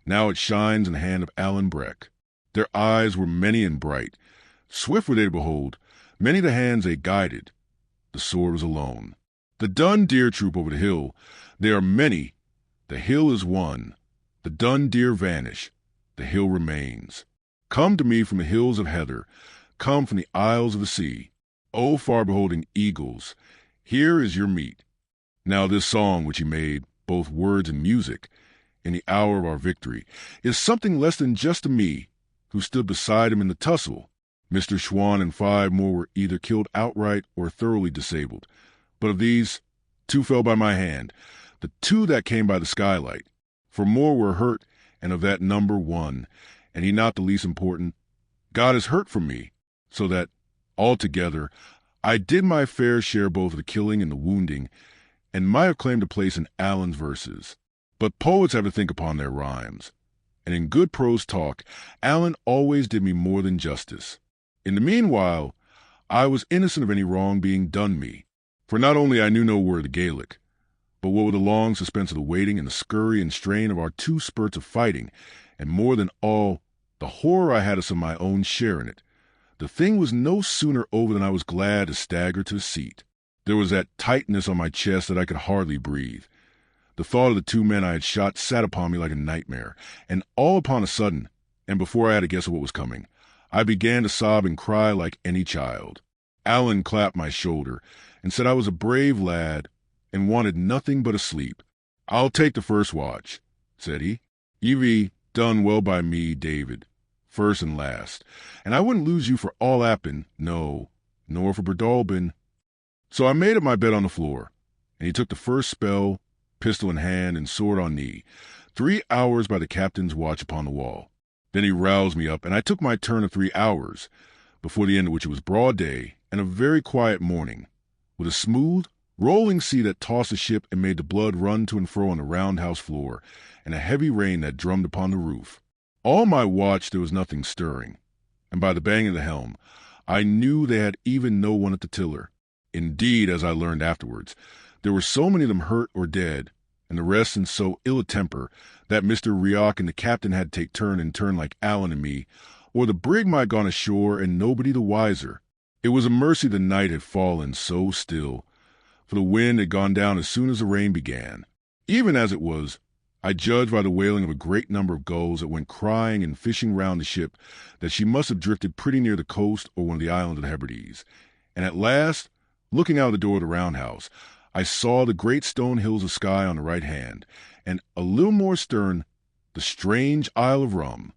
Now it shines in the hand of Alan Breck. Their eyes were many and bright. Swift were they to behold. Many the hands they guided. The sword was alone. The dun deer troop over the hill. They are many. The hill is one. The dun deer vanish. The hill remains. Come to me from the hills of heather. Come from the isles of the sea. O far-beholding eagles, here is your meat. Now this song which he made, both words and music, in the hour of our victory, is something less than just to me, who stood beside him in the tussle. Mr. Schwann and 5 more were either killed outright or thoroughly disabled. But of these, 2 fell by my hand, the 2 that came by the skylight. For more were hurt, and of that number 1, and he not the least important, God is hurt from me, so that, altogether, I did my fair share both of the killing and the wounding, and might have claimed a place in Alan's verses. But poets have to think upon their rhymes, and in good prose talk, Alan always did me more than justice. In the meanwhile, I was innocent of any wrong being done me, for not only I knew no word of the Gaelic, but what with the long suspense of the waiting and the scurry and strain of our 2 spurts of fighting, and more than all, the horror I had of some of my own share in it, the thing was no sooner over than I was glad to stagger to a seat. There was that tightness on my chest that I could hardly breathe. The thought of the 2 men I had shot sat upon me like a nightmare, and all upon a sudden, and before I had a guess of what was coming, I began to sob and cry like any child. Alan clapped my shoulder and said I was a brave lad and wanted nothing but a sleep. "I'll take the first watch," said he. "You've done well by me, David, first and last, and I wouldn't lose you for all Appin, no, nor for Berdolbin." So I made up my bed on the floor, and he took the first spell, pistol in hand and sword on knee, 3 hours by the captain's watch upon the wall. Then he roused me up, and I took my turn of 3 hours, before the end of which it was broad day and a very quiet morning, with a smooth, rolling sea that tossed the ship and made the blood run to and fro on the roundhouse floor, and a heavy rain that drummed upon the roof. All my watch there was nothing stirring, and by the bang of the helm, I knew they had even no one at the tiller. Indeed, as I learned afterwards, there were so many of them hurt or dead, and the rest in so ill a temper, that Mr. Rioch and the captain had to take turn and turn like Alan and me, or the brig might have gone ashore and nobody the wiser. It was a mercy the night had fallen so still, for the wind had gone down as soon as the rain began. Even as it was, I judged by the wailing of a great number of gulls that went crying and fishing round the ship that she must have drifted pretty near the coast or one of the islands of the Hebrides. And at last, looking out of the door of the roundhouse, I saw the great stone hills of Skye on the right hand, and a little more stern, the strange Isle of Rum,